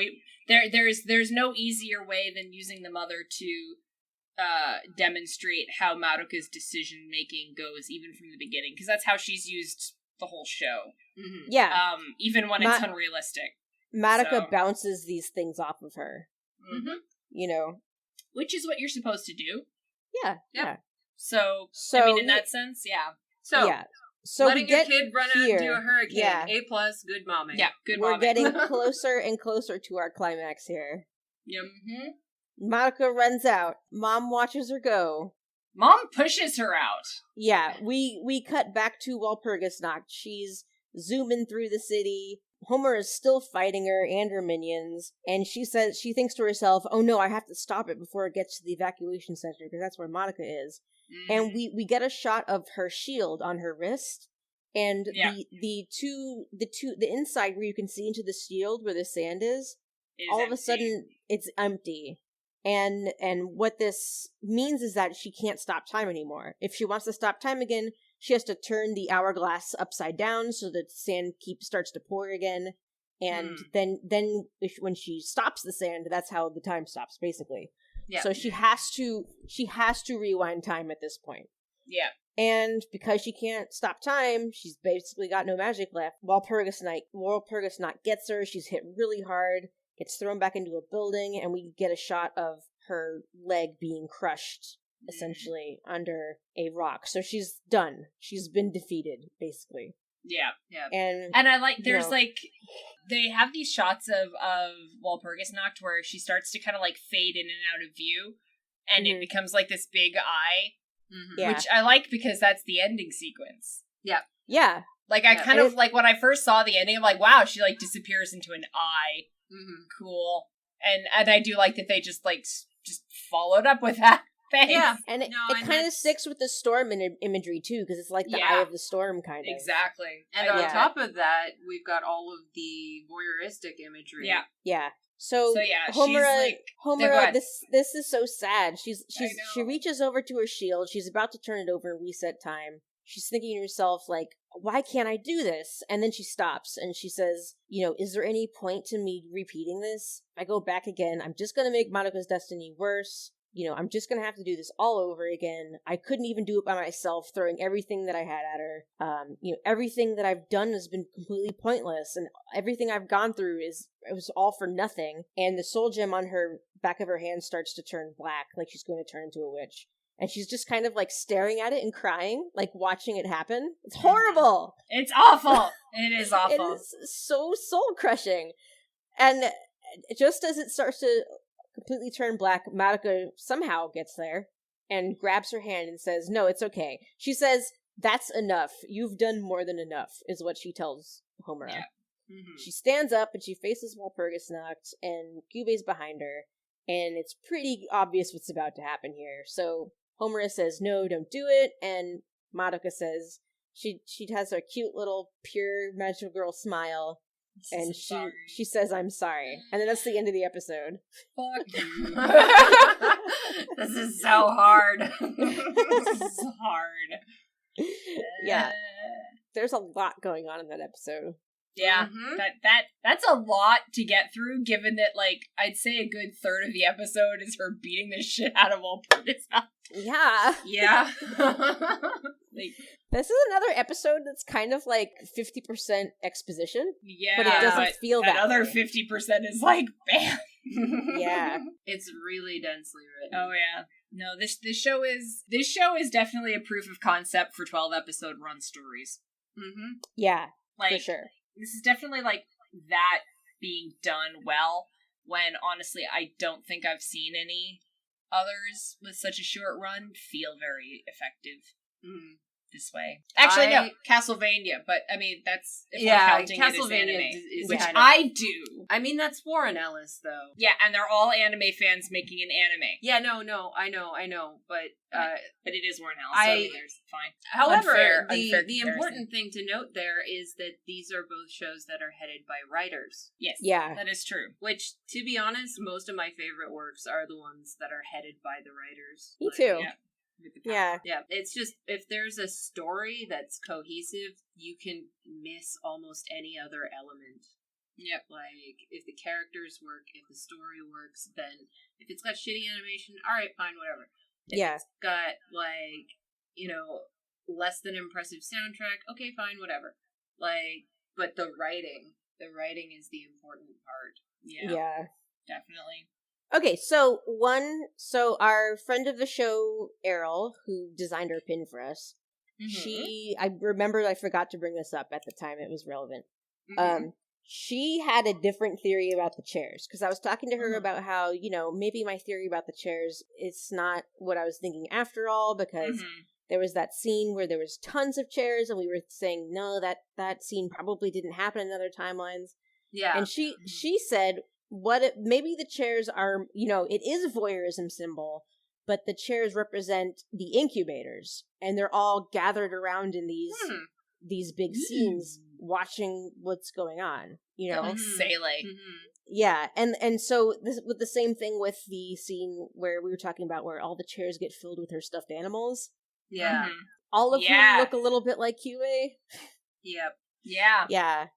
there's no easier way than using the mother to demonstrate how Madoka's decision making goes, even from the beginning, because that's how she's used the whole show. Mm-hmm. Yeah, even when it's unrealistic. Madoka bounces these things off of her. Mm-hmm. You know, which is what you're supposed to do. Yeah. So I mean, in that sense, So letting your kid run out and do a hurricane. Yeah. A+, good momming. Yeah, good We're momming. getting closer and closer to our climax here. Yep. Madoka runs out. Mom watches her go. Mom pushes her out. Yeah, we cut back to Walpurgisnacht. She's zooming through the city. Homer is still fighting her and her minions, and she thinks to herself, oh no, I have to stop it before it gets to the evacuation center, because that's where Madoka is. And we get a shot of her shield on her wrist, and the inside where you can see into the shield where the sand is all empty. Of a sudden it's empty. And what this means is that she can't stop time anymore. If she wants to stop time again, she has to turn the hourglass upside down so that sand starts to pour again. And then when she stops the sand, that's how the time stops, basically. Yeah. So she has to rewind time at this point. Yeah. And because she can't stop time, she's basically got no magic left. Walpurgisnacht gets her. She's hit really hard, gets thrown back into a building, and we get a shot of her leg being crushed, essentially, under a rock. So she's done. She's been defeated, basically. Yeah. And I like, there's like, they have these shots of Walpurgisnacht where she starts to kind of like fade in and out of view, and it becomes like this big eye, which I like because that's the ending sequence. Yeah. Like, I kind of, like, when I first saw the ending, I'm like, wow, she, like, disappears into an eye. Cool. And I do like that they just followed up with that. Thanks. Yeah, and it kind of sticks with the storm imagery, too, because it's like the eye of the storm, kind of. Exactly. And on top of that, we've got all of the voyeuristic imagery. Yeah. So Homura, this is so sad. She reaches over to her shield. She's about to turn it over and reset time. She's thinking to herself, like, why can't I do this? And then she stops and she says, is there any point to me repeating this? If I go back again, I'm just going to make Madoka's destiny worse. I'm just going to have to do this all over again. I couldn't even do it by myself, throwing everything that I had at her. Everything that I've done has been completely pointless, and everything I've gone through it was all for nothing. And the soul gem on her back of her hand starts to turn black, like she's going to turn into a witch. And she's just kind of like staring at it and crying, like watching it happen. It's horrible. It's awful. It is awful. It is so soul crushing. And just as it starts to completely turn black. Madoka somehow gets there and grabs her hand and says, "No, it's okay." She says, "That's enough. You've done more than enough," is what she tells Homura. Yeah. Mm-hmm. She stands up and she faces Walpurgisnacht, and Kyubey's behind her, and it's pretty obvious what's about to happen here. So Homura says, "No, don't do it," and Madoka says, she has her cute little pure magical girl smile, and she says, "I'm sorry," and then that's the end of the episode. Fuck you. This is so hard. This is hard. Yeah, there's a lot going on in that episode. Yeah, that's a lot to get through, given that, like, I'd say a good third of the episode is her beating the shit out of Walpurgisnacht. Yeah. Yeah. Like, this is another episode that's kind of like 50% exposition. Yeah, but it doesn't feel that other way. 50% is like, bam. Yeah. It's really densely written. Oh yeah. No, this show is definitely a proof of concept for 12 episode run stories. Mm-hmm. Yeah, like, for sure. This is definitely like that being done well, when honestly I don't think I've seen any others with such a short run feel very effective this way. Actually, no, Castlevania, but I mean that's if we're counting Castlevania it as anime, is which kind of, I do. I mean, that's Warren Ellis though. Yeah, and they're all anime fans making an anime. Yeah, no, I know, but it is Warren Ellis. So I mean, there's fine. However, Unfair the important thing to note there is that these are both shows that are headed by writers. Yes, yeah, that is true. Which, to be honest, most of my favorite works are the ones that are headed by the writers. Me too. Yeah. It's just, if there's a story that's cohesive, you can miss almost any other element. Yep. Like, if the characters work, if the story works, then if it's got shitty animation, alright, fine, whatever. If it's got, like, less than impressive soundtrack, okay, fine, whatever. Like, but the writing is the important part. Yeah. Definitely. Okay, so our friend of the show, Errol, who designed our pin for us, I remember I forgot to bring this up at the time it was relevant. She had a different theory about the chairs, because I was talking to her about how, maybe my theory about the chairs, it's not what I was thinking after all, because there was that scene where there was tons of chairs, and we were saying, no, that scene probably didn't happen in other timelines. Yeah. And she said, maybe the chairs are, it is a voyeurism symbol, but the chairs represent the incubators, and they're all gathered around in these big scenes watching what's going on, Like Sele. Yeah, and so this with the same thing with the scene where we were talking about where all the chairs get filled with her stuffed animals. Yeah. All of whom look a little bit like Kyubey. Yep. Yeah. Yeah.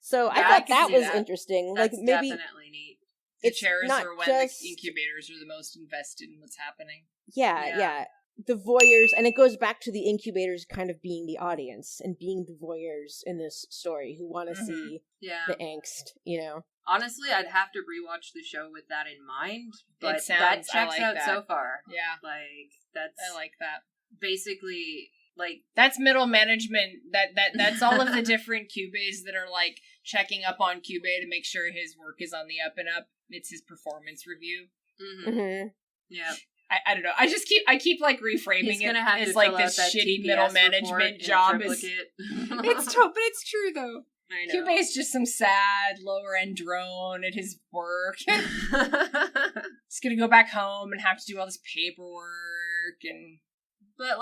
So I thought that was interesting. That's like maybe definitely neat. The chairs are when the incubators are the most invested in what's happening. Yeah. The voyeurs, and it goes back to the incubators kind of being the audience and being the voyeurs in this story who want to see the angst, Honestly, I'd have to rewatch the show with that in mind, but that checks out that. so far. Yeah. I like that. Basically, that's middle management. That's all of the different Kyubeys that are like checking up on Kyubey to make sure his work is on the up and up. It's his performance review. Yeah. I don't know. I keep like reframing it as like this shitty middle management job. But it's true though. I know. Kyubey's just some sad lower end drone at his work. He's gonna go back home and have to do all this paperwork and. But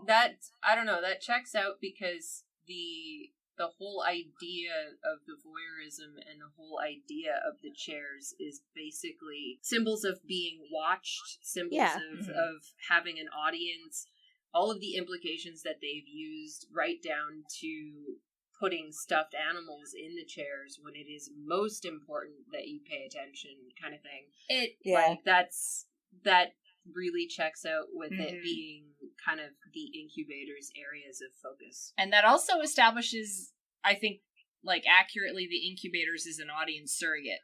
that, I don't know, that checks out because the whole idea of the voyeurism and the whole idea of the chairs is basically symbols of being watched, symbols of having an audience, all of the implications that they've used right down to putting stuffed animals in the chairs when it is most important that you pay attention kind of thing. That really checks out with it being kind of the incubator's areas of focus. And that also establishes, I think, accurately the incubators as an audience surrogate.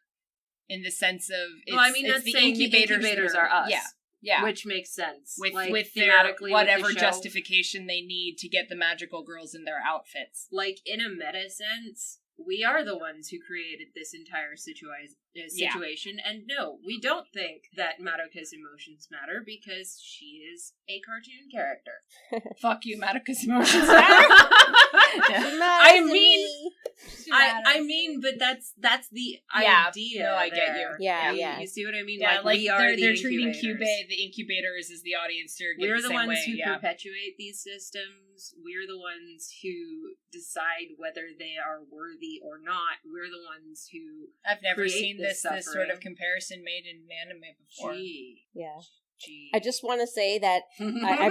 In the sense of, that's the incubators are us. Yeah. Which makes sense. With their whatever justification they need to get the magical girls in their outfits. Like, in a meta sense, we are the ones who created this entire situation, and no, we don't think that Madoka's emotions matter because she is a cartoon character. Fuck you, Madoka's emotions matter. I mean, but that's the idea. No, I get you. Yeah. You see what I mean? Yeah, like we are they're treating Kyubey, the incubators, as the audience. We're the ones who perpetuate these systems. We're the ones who decide whether they are worthy or not. We're the ones who I've never seen this sort of comparison made in anime before. I just want to say that I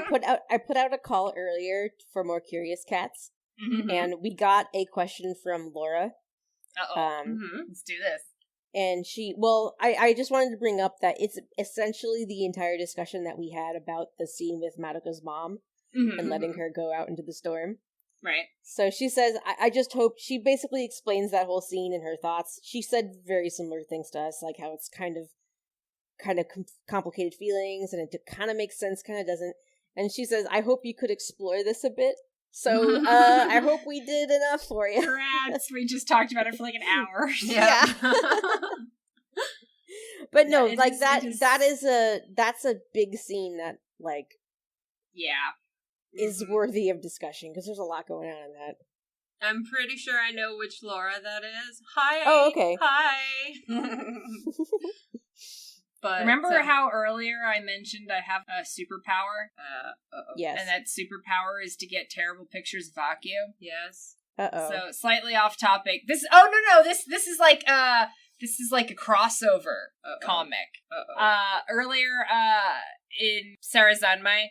put out a call earlier for more curious cats, and we got a question from Laura. Let's do this. And I just wanted to bring up that it's essentially the entire discussion that we had about the scene with Madoka's mom and letting her go out into the storm. Right. So she says, I just hope, she basically explains that whole scene and her thoughts. She said very similar things to us, like how it's kind of complicated feelings, and it kind of makes sense, kind of doesn't. And she says, I hope you could explore this a bit. So, I hope we did enough for you. Perhaps we just talked about it for like an hour. Yeah. But no, like that's a big scene that, like, is worthy of discussion, because there's a lot going on in that. I'm pretty sure I know which Laura that is. Hi. Oh, okay. Hi. But remember how earlier I mentioned I have a superpower? Yes. And that superpower is to get terrible pictures of Akio? Yes. So slightly off topic. This is like a crossover comic. Earlier in Sarazanmai,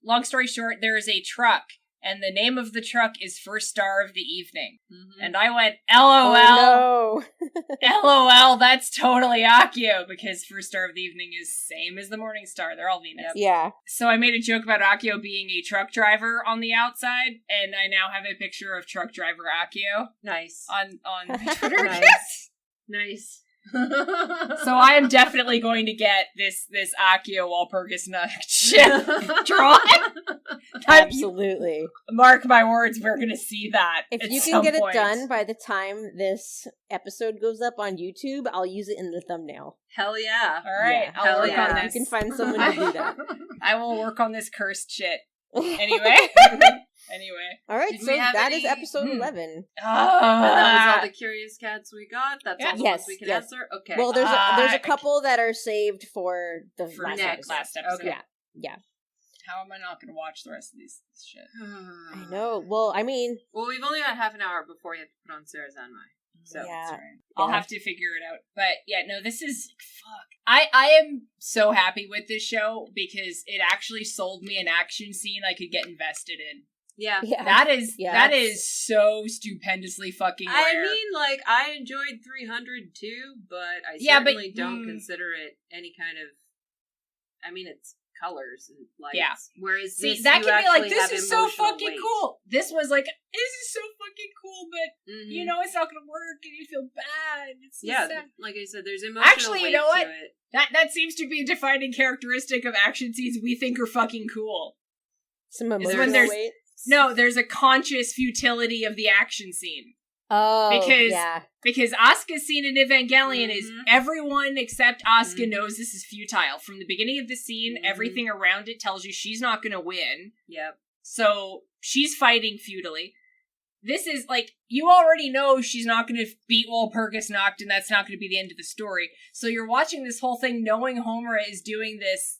long story short, there is a truck, and the name of the truck is First Star of the Evening. And I went, LOL. Oh, no. LOL, that's totally Akio, because First Star of the Evening is same as the Morning Star. They're all Venus. Yeah. So I made a joke about Akio being a truck driver on the outside, and I now have a picture of truck driver Akio. Nice. On my Twitter account. Nice. So I am definitely going to get this Akio Walpurgisnacht ship drawn. Absolutely. Mark my words, we're going to see that. If you can get it done by the time this episode goes up on YouTube, I'll use it in the thumbnail. Hell yeah. All right. Yeah. I'll work on this. You can find someone to do that. I will work on this cursed shit. Anyway. All right, so that is episode 11. And that was all the curious cats we got. That's all the ones we can answer. Okay. Well, there's a couple that are saved for the last episode. Okay. Yeah. How am I not going to watch the rest of this shit? I know. Well, I mean, we've only got half an hour before you have to put on Sarazanmai. So yeah. I'll have to figure it out. But yeah, no, this is fuck. I am so happy with this show because it actually sold me an action scene I could get invested in. Yeah. That is so stupendously fucking rare. I mean, like, I enjoyed 300 too, but I certainly don't consider it any kind of, I mean, it's colors and lights. Yeah. Whereas this, that can be like, this is so fucking weight. Cool. This was like, this is so fucking cool, but you know it's not gonna work and you feel bad. It's sad. Like I said, there's emotional weight to it. That seems to be a defining characteristic of action scenes we think are fucking cool. Some emotional weight? No, there's a conscious futility of the action scene. Oh, because Asuka's scene in Evangelion is everyone except Asuka knows this is futile. From the beginning of the scene, everything around it tells you she's not going to win. Yep. So she's fighting futilely. This is like, you already know she's not going to beat Walpurgisnacht, and that's not going to be the end of the story. So you're watching this whole thing knowing Homura is doing this,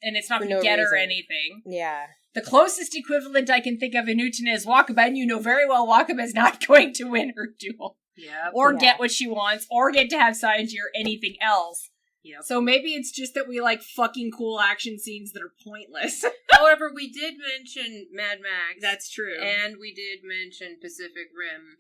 and it's not going to get her anything. Yeah. The closest equivalent I can think of in Utena is Wakaba, and you know very well Wakaba is not going to win her duel. Yeah. Or get what she wants, or get to have Saiji or anything else. Yep. So maybe it's just that we like fucking cool action scenes that are pointless. However, we did mention Mad Max. That's true. And we did mention Pacific Rim.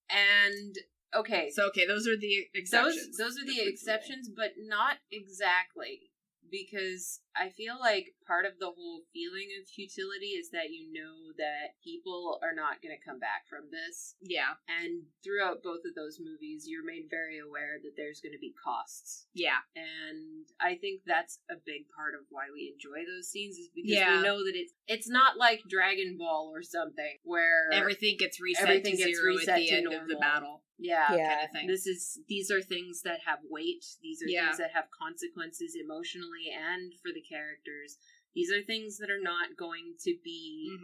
And, okay. So, those are the exceptions. Those are the exceptions, but not exactly. because I feel like part of the whole feeling of futility is that you know that people are not going to come back from this. Yeah. And throughout both of those movies, you're made very aware that there's going to be costs. Yeah. And I think that's a big part of why we enjoy those scenes, is because we know that it's not like Dragon Ball or something where everything gets reset to zero at the end of the battle. Yeah, kind of thing. These are things that have weight. These are things that have consequences emotionally and for the characters. These are things that are not going to be.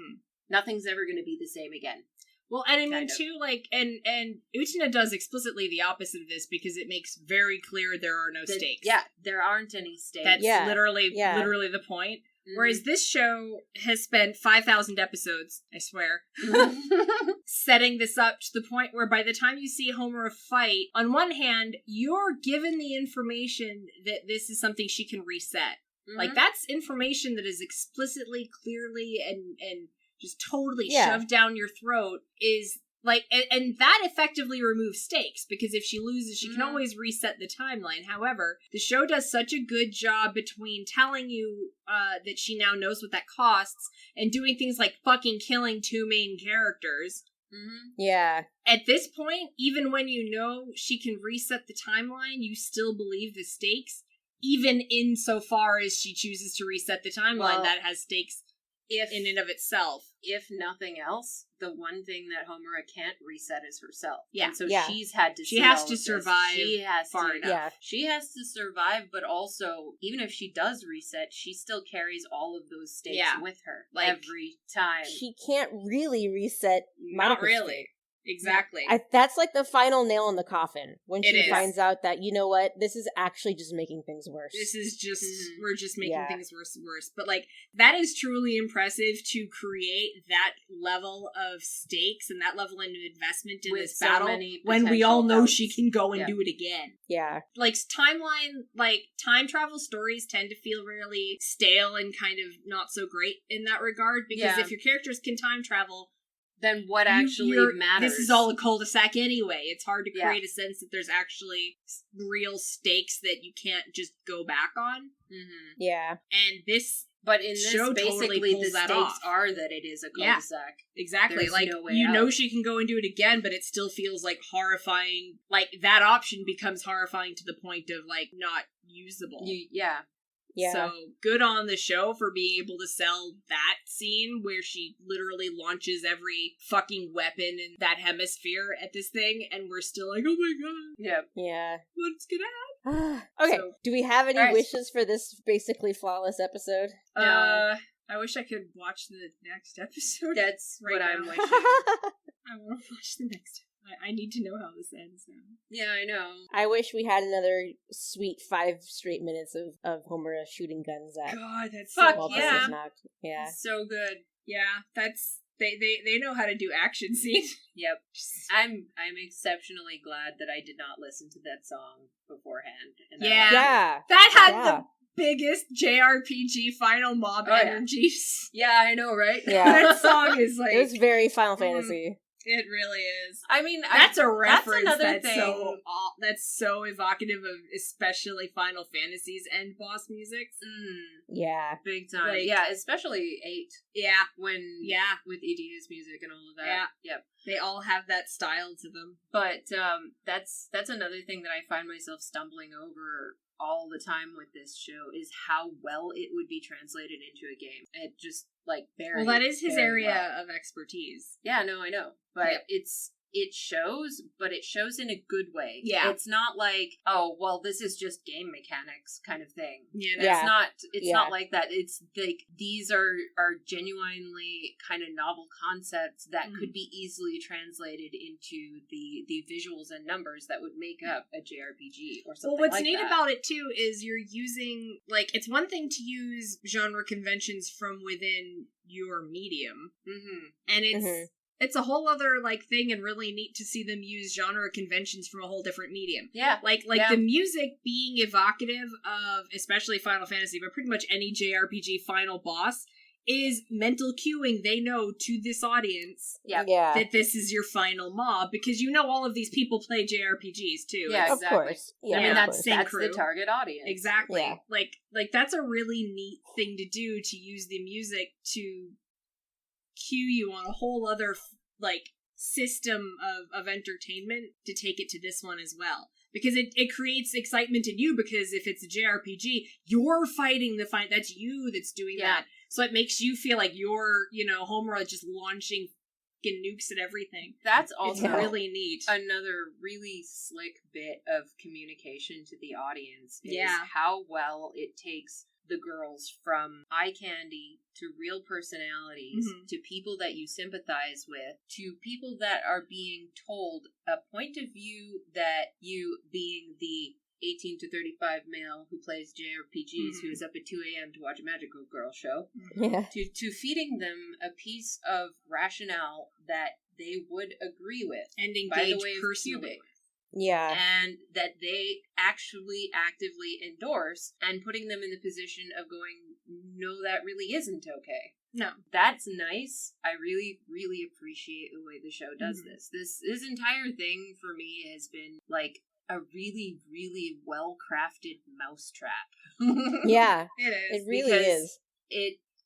Nothing's ever going to be the same again. Well, and I mean too, like, and Utena does explicitly the opposite of this because it makes very clear there are no stakes. Yeah, there aren't any stakes. That's literally the point. Whereas this show has spent 5,000 episodes, I swear, setting this up to the point where by the time you see Homura fight, on one hand, you're given the information that this is something she can reset. Like, that's information that is explicitly, clearly, and just totally shoved down your throat is... Like, and that effectively removes stakes, because if she loses, she can always reset the timeline. However, the show does such a good job between telling you that she now knows what that costs, and doing things like fucking killing 2 main characters. Yeah. At this point, even when you know she can reset the timeline, you still believe the stakes, even insofar as she chooses to reset the timeline, that has stakes in and of itself. If nothing else, the one thing that Homura can't reset is herself. Yeah. And so she's had to She has to survive far enough. Yeah. She has to survive, but also, even if she does reset, she still carries all of those stakes with her. Like, every time. She can't really reset Not Madoka's really. fate. Exactly. That's like the final nail in the coffin, when It she is. finds out that, you know what, this is actually just making things worse. This is just, we're just making things worse and worse. But, like, that is truly impressive to create that level of stakes and that level of investment in this battle when we all know she can go and do it again. Yeah. Like, time travel stories tend to feel really stale and kind of not so great in that regard, because if your characters can time travel, then what actually matters? This is all a cul-de-sac anyway. It's hard to create a sense that there's actually real stakes that you can't just go back on. Yeah. And this But in this, show basically, totally the stakes are that it is a cul-de-sac. Exactly. There's like, no way you out. know she can go and do it again, but it still feels, like, horrifying. Like, that option becomes horrifying to the point of, like, not usable. Yeah. So, good on the show for being able to sell that scene where she literally launches every fucking weapon in that hemisphere at this thing, and we're still like, oh my god. Yep. Yeah. What's gonna happen? Okay, So, do we have any wishes for this basically flawless episode? No. I wish I could watch the next episode. That's right what now. I'm wishing. I want to watch the next. I need to know how this ends now. Yeah, I know. I wish we had another sweet 5 straight minutes of Homura shooting guns at God, that's Walpurgisnacht. Yeah. So good. Yeah, that's they know how to do action scenes. Yep. I'm exceptionally glad that I did not listen to that song beforehand. And That had the biggest JRPG final mob energies. Yeah, I know, right? Yeah. That song is like, it was very Final Fantasy. It really is. I mean, that's a reference that's another thing. that's so evocative of especially Final Fantasy's end boss music. Yeah. Big time. Like, yeah, especially 8. Yeah. With Idia's music and all of that. Yeah. Yep. They all have that style to them. But that's another thing that I find myself stumbling over all the time with this show, is how well it would be translated into a game. It just, like, very well, that is his area well. of expertise. Yeah, no, I know. But it shows, but it shows in a good way. Yeah. It's not like, oh, well, this is just game mechanics kind of thing. Yeah. It's not like that. It's like, these are genuinely kind of novel concepts that could be easily translated into the visuals and numbers that would make up a JRPG or something like that. Well, what's neat about it, too, is you're using, like, it's one thing to use genre conventions from within your medium. And it's a whole other, like, thing, and really neat to see them use genre conventions from a whole different medium. Yeah. Like the music being evocative of, especially Final Fantasy, but pretty much any JRPG final boss, is mental cueing. They know to this audience that this is your final mob, because all of these people play JRPGs too. Yeah, of exactly. course. Yeah, I mean, that's the target audience. Exactly. Yeah. Like that's a really neat thing to do, to use the music to cue you on a whole other system of entertainment, to take it to this one as well. Because it creates excitement in you, because if it's a JRPG, you're fighting the fight. That's you that's doing that. So it makes you feel like you're, Homura just launching fucking nukes at everything. That's also it's really neat. Another really slick bit of communication to the audience is how well it takes the girls from eye candy to real personalities, to people that you sympathize with, to people that are being told a point of view that you, being the 18 to 35 male who plays JRPGs, who is up at 2 a.m. to watch a magical girl show, to feeding them a piece of rationale that they would agree with, and engage by the way of personally Kyubey. Yeah. And that they actually actively endorse, and putting them in the position of going, no, that really isn't okay. No. That's nice. I really, really appreciate the way the show does this. This entire thing for me has been like a really, really well-crafted mousetrap. Yeah. It is. It really is.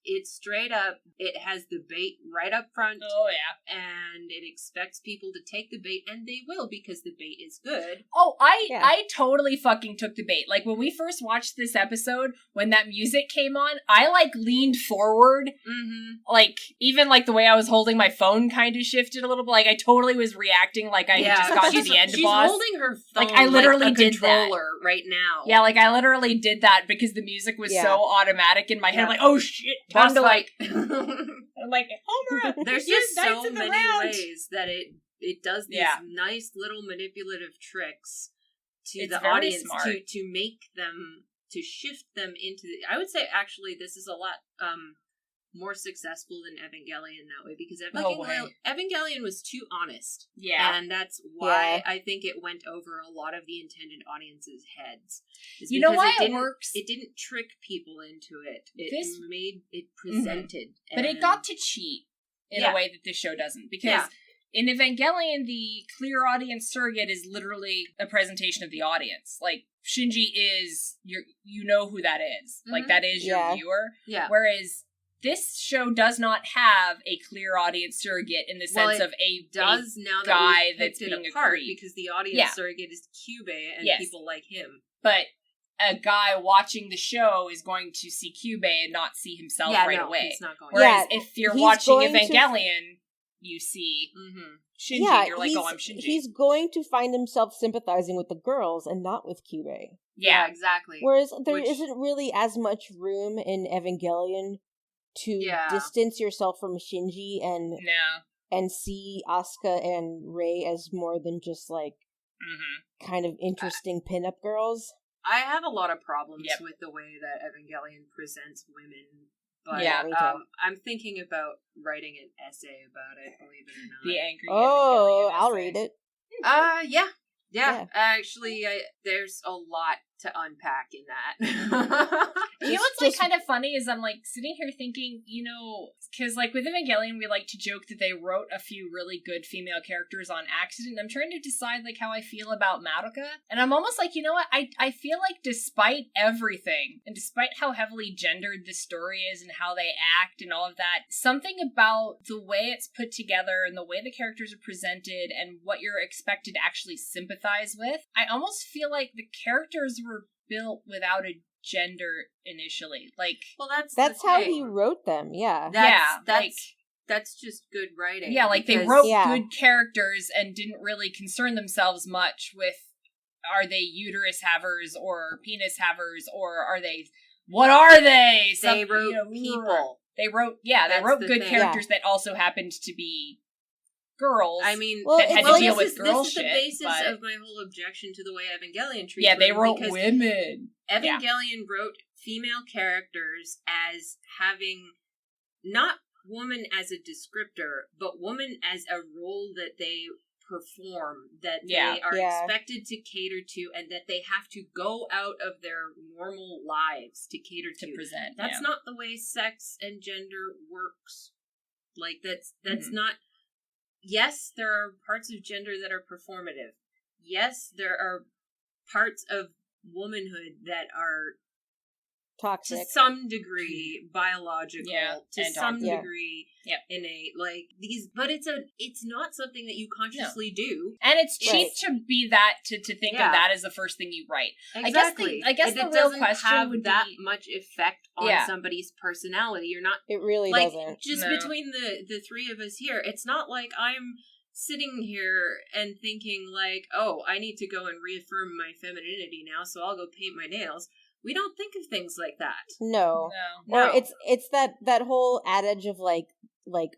It straight up, it has the bait right up front. Oh, yeah. And it expects people to take the bait, and they will, because the bait is good. Oh, I totally fucking took the bait. Like, when we first watched this episode, when that music came on, I, leaned forward. Like, even, the way I was holding my phone kind of shifted a little bit. Like, I totally was reacting like I had just gotten to the end boss. She's holding her phone I literally a did controller right now. Yeah, I literally did that because the music was so automatic in my head. I'm like, oh shit. Boss fight. I'm like, Homura, there's just so many ways that it does these nice little manipulative tricks to the audience to make them, to shift them into I would say actually this is a lot more successful than Evangelion that way, because Evangelion was too honest. Yeah. And that's why I think it went over a lot of the intended audience's heads. You know why it works? It didn't trick people into it. It presented. But it got to cheat in a way that this show doesn't. Because in Evangelion, the clear audience surrogate is literally a presentation of the audience. Like, Shinji is, you know who that is. Like, that is your viewer. Yeah. Whereas this show does not have a clear audience surrogate in the sense of a guy that's being a creep. Because the audience surrogate is Kyubey and people like him. But a guy watching the show is going to see Kyubey and not see himself away. He's not going. Whereas if you're watching Evangelion, you see Shinji, you're like, oh, I'm Shinji. He's going to find himself sympathizing with the girls and not with Kyubey. Yeah, exactly. Whereas there isn't really as much room in Evangelion to distance yourself from Shinji and see Asuka and Rei as more than just kind of interesting pinup girls. I have a lot of problems with the way that Evangelion presents women, but I'm thinking about writing an essay about it, believe it or not. The angry Evangelion I'll read it. Yeah. Actually, there's a lot to unpack in that. You know what's kind of funny is I'm sitting here thinking, because with Evangelion we like to joke that they wrote a few really good female characters on accident. I'm trying to decide how I feel about Madoka, and I'm almost you know what, I feel despite everything and despite how heavily gendered the story is and how they act and all of that, something about the way it's put together and the way the characters are presented and what you're expected to actually sympathize with, I almost feel like the characters were built without a gender initially. Well, that's how he wrote them. That's just good writing. Yeah, they wrote good characters and didn't really concern themselves much with, are they uterus havers or penis havers, or are they, what are they? They wrote people. They wrote good characters that also happened to be girls. I mean, that had to deal with girl shit. This is the basis of my whole objection to the way Evangelion treats women. Yeah, they wrote women. Evangelion wrote female characters as having not woman as a descriptor, but woman as a role that they perform, that they are expected to cater to, and that they have to go out of their normal lives to cater to present. That's not the way sex and gender works. Like, that's not... Yes, there are parts of gender that are performative. Yes, there are parts of womanhood that are toxic to some degree, biological, to some degree innate, like these, but it's not something that you consciously do, and it's cheap to be that to think of that as the first thing you write. Exactly. I guess the real question would that be, much effect on somebody's personality. You're not. It really doesn't. Just between the three of us here, it's not like I'm sitting here and thinking like, oh, I need to go and reaffirm my femininity now, so I'll go paint my nails. We don't think of things like that. No. Or it's that whole adage of like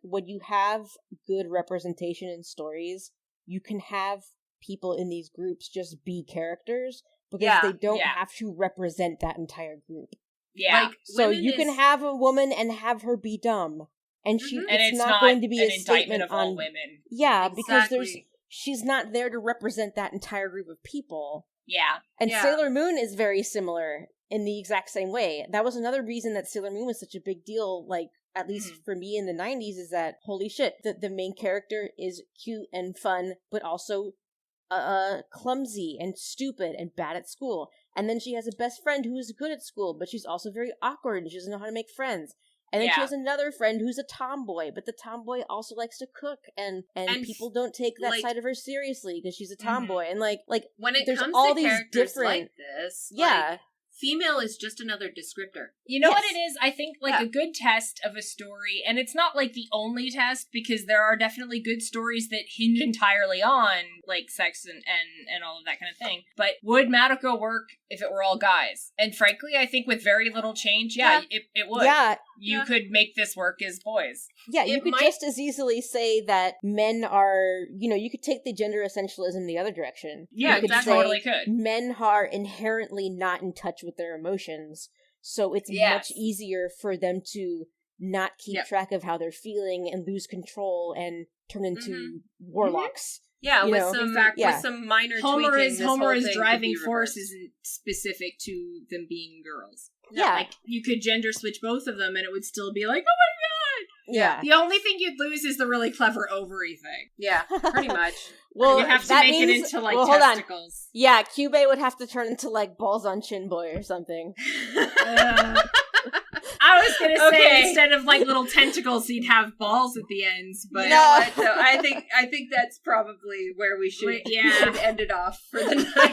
when you have good representation in stories, you can have people in these groups just be characters because they don't have to represent that entire group. Yeah. Like, so you can have a woman and have her be dumb, and it's not going to be a statement of all women. Yeah, because she's not there to represent that entire group of people. Yeah. And Sailor Moon is very similar in the exact same way. That was another reason that Sailor Moon was such a big deal, like, at least for me in the 90s, is that, holy shit, the main character is cute and fun, but also clumsy and stupid and bad at school. And then she has a best friend who is good at school, but she's also very awkward and she doesn't know how to make friends. And then she has another friend who's a tomboy, but the tomboy also likes to cook, and people don't take that side of her seriously because she's a tomboy. And like when it there's comes all to these characters different like this, like, female is just another descriptor. You know what it is? I think, like, a good test of a story, and it's not, like, the only test, because there are definitely good stories that hinge entirely on, like, sex and all of that kind of thing. But would Madoka work if it were all guys? And frankly, I think with very little change, it would. Yeah. You could make this work as boys. Yeah, you could just as easily say that men are, you could take the gender essentialism the other direction. Yeah, you totally could. Men are inherently not in touch with their emotions, so it's much easier for them to not keep track of how they're feeling and lose control and turn into warlocks. Yeah, with some minor tweaking. Homer's driving force isn't specific to them being girls. Yeah. Like, you could gender switch both of them and it would still be like, oh my god! Yeah. The only thing you'd lose is the really clever ovary thing. Yeah, pretty much. Well, you have to make it into, like, testicles. Yeah, Kyubey would have to turn into, like, balls on Chin Boy or something. I was gonna say, instead of, like, little tentacles, he'd have balls at the ends, but... No, I think that's probably where we should end it off for the night.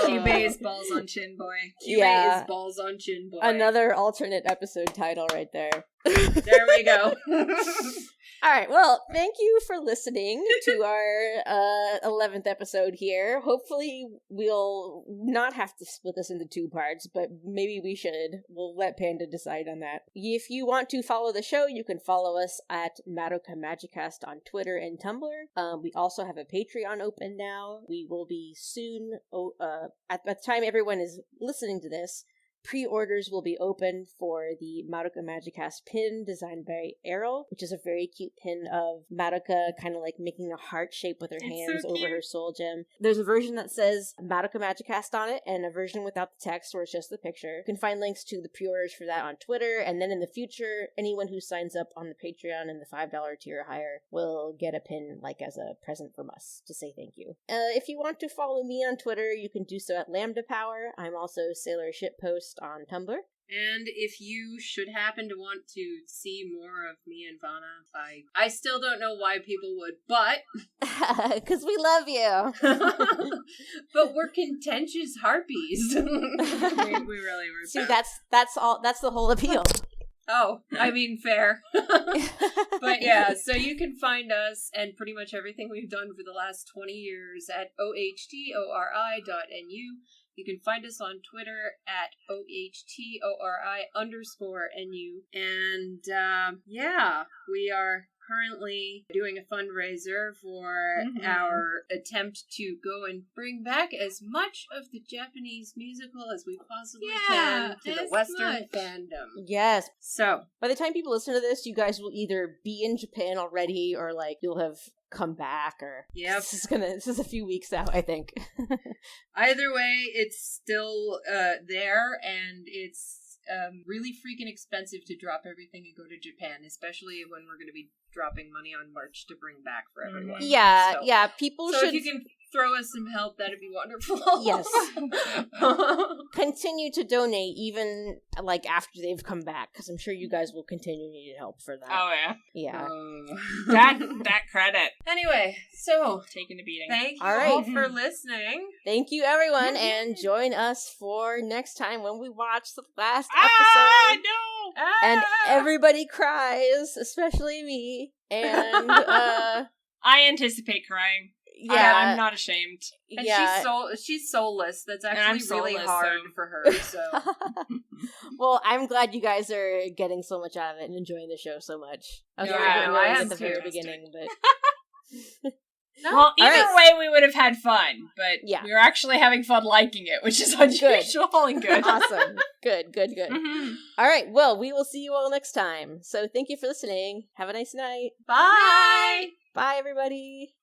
Kyubey is balls on Chin Boy. Kyubey is balls on Chin Boy. Another alternate episode title right there. There we go. All right, well, thank you for listening to our 11th episode here. Hopefully we'll not have to split this into 2 parts, but maybe we should. We'll let Panda decide on that. If you want to follow the show, you can follow us at Madoka Magicast on Twitter and Tumblr. We also have a Patreon open now. We will be soon, at the time everyone is listening to this, pre-orders will be open for the Madoka Magicast pin designed by Errol, which is a very cute pin of Madoka kind of like making a heart shape with her hands over her soul gem. There's a version that says Madoka Magicast on it and a version without the text where it's just the picture. You can find links to the pre-orders for that on Twitter, and then in the future, anyone who signs up on the Patreon and the $5 tier or higher will get a pin like as a present from us to say thank you. If you want to follow me on Twitter, you can do so at Lambda Power. I'm also Sailor Shitpost on Tumblr. And if you should happen to want to see more of me and Vanna, I still don't know why people would, but... Because we love you. But we're contentious harpies. we really were. See, that's the whole appeal. Oh, I mean, fair. But yeah, so you can find us and pretty much everything we've done for the last 20 years at ohtori.nu. You can find us on Twitter at ohtori_NU. And, we are currently doing a fundraiser for our attempt to go and bring back as much of the Japanese musical as we possibly can to the Western fandom. Yes. So, by the time people listen to this, you guys will either be in Japan already, or like you'll have come back, or this is a few weeks out, I think. Either way, it's still there, and it's really freaking expensive to drop everything and go to Japan, especially when we're going to be dropping money on merch to bring back for everyone. Yeah, people should... So if you can throw us some help, that'd be wonderful. Yes. Continue to donate, even, like, after they've come back, because I'm sure you guys will continue needing help for that. Oh, yeah. Yeah. That credit. Anyway, so... taking a beating. Thank you all for listening. Thank you, everyone, and join us for next time when we watch the last episode. No! And everybody cries, especially me, and, I anticipate crying. Yeah, I'm not ashamed. And she's soulless. That's actually really hard for her. So, well, I'm glad you guys are getting so much out of it and enjoying the show so much. I had at the very beginning, but well, either way, we would have had fun. But we were actually having fun liking it, which is unusual and good. Awesome, good. Mm-hmm. All right, well, we will see you all next time. So, thank you for listening. Have a nice night. Bye. Bye, everybody.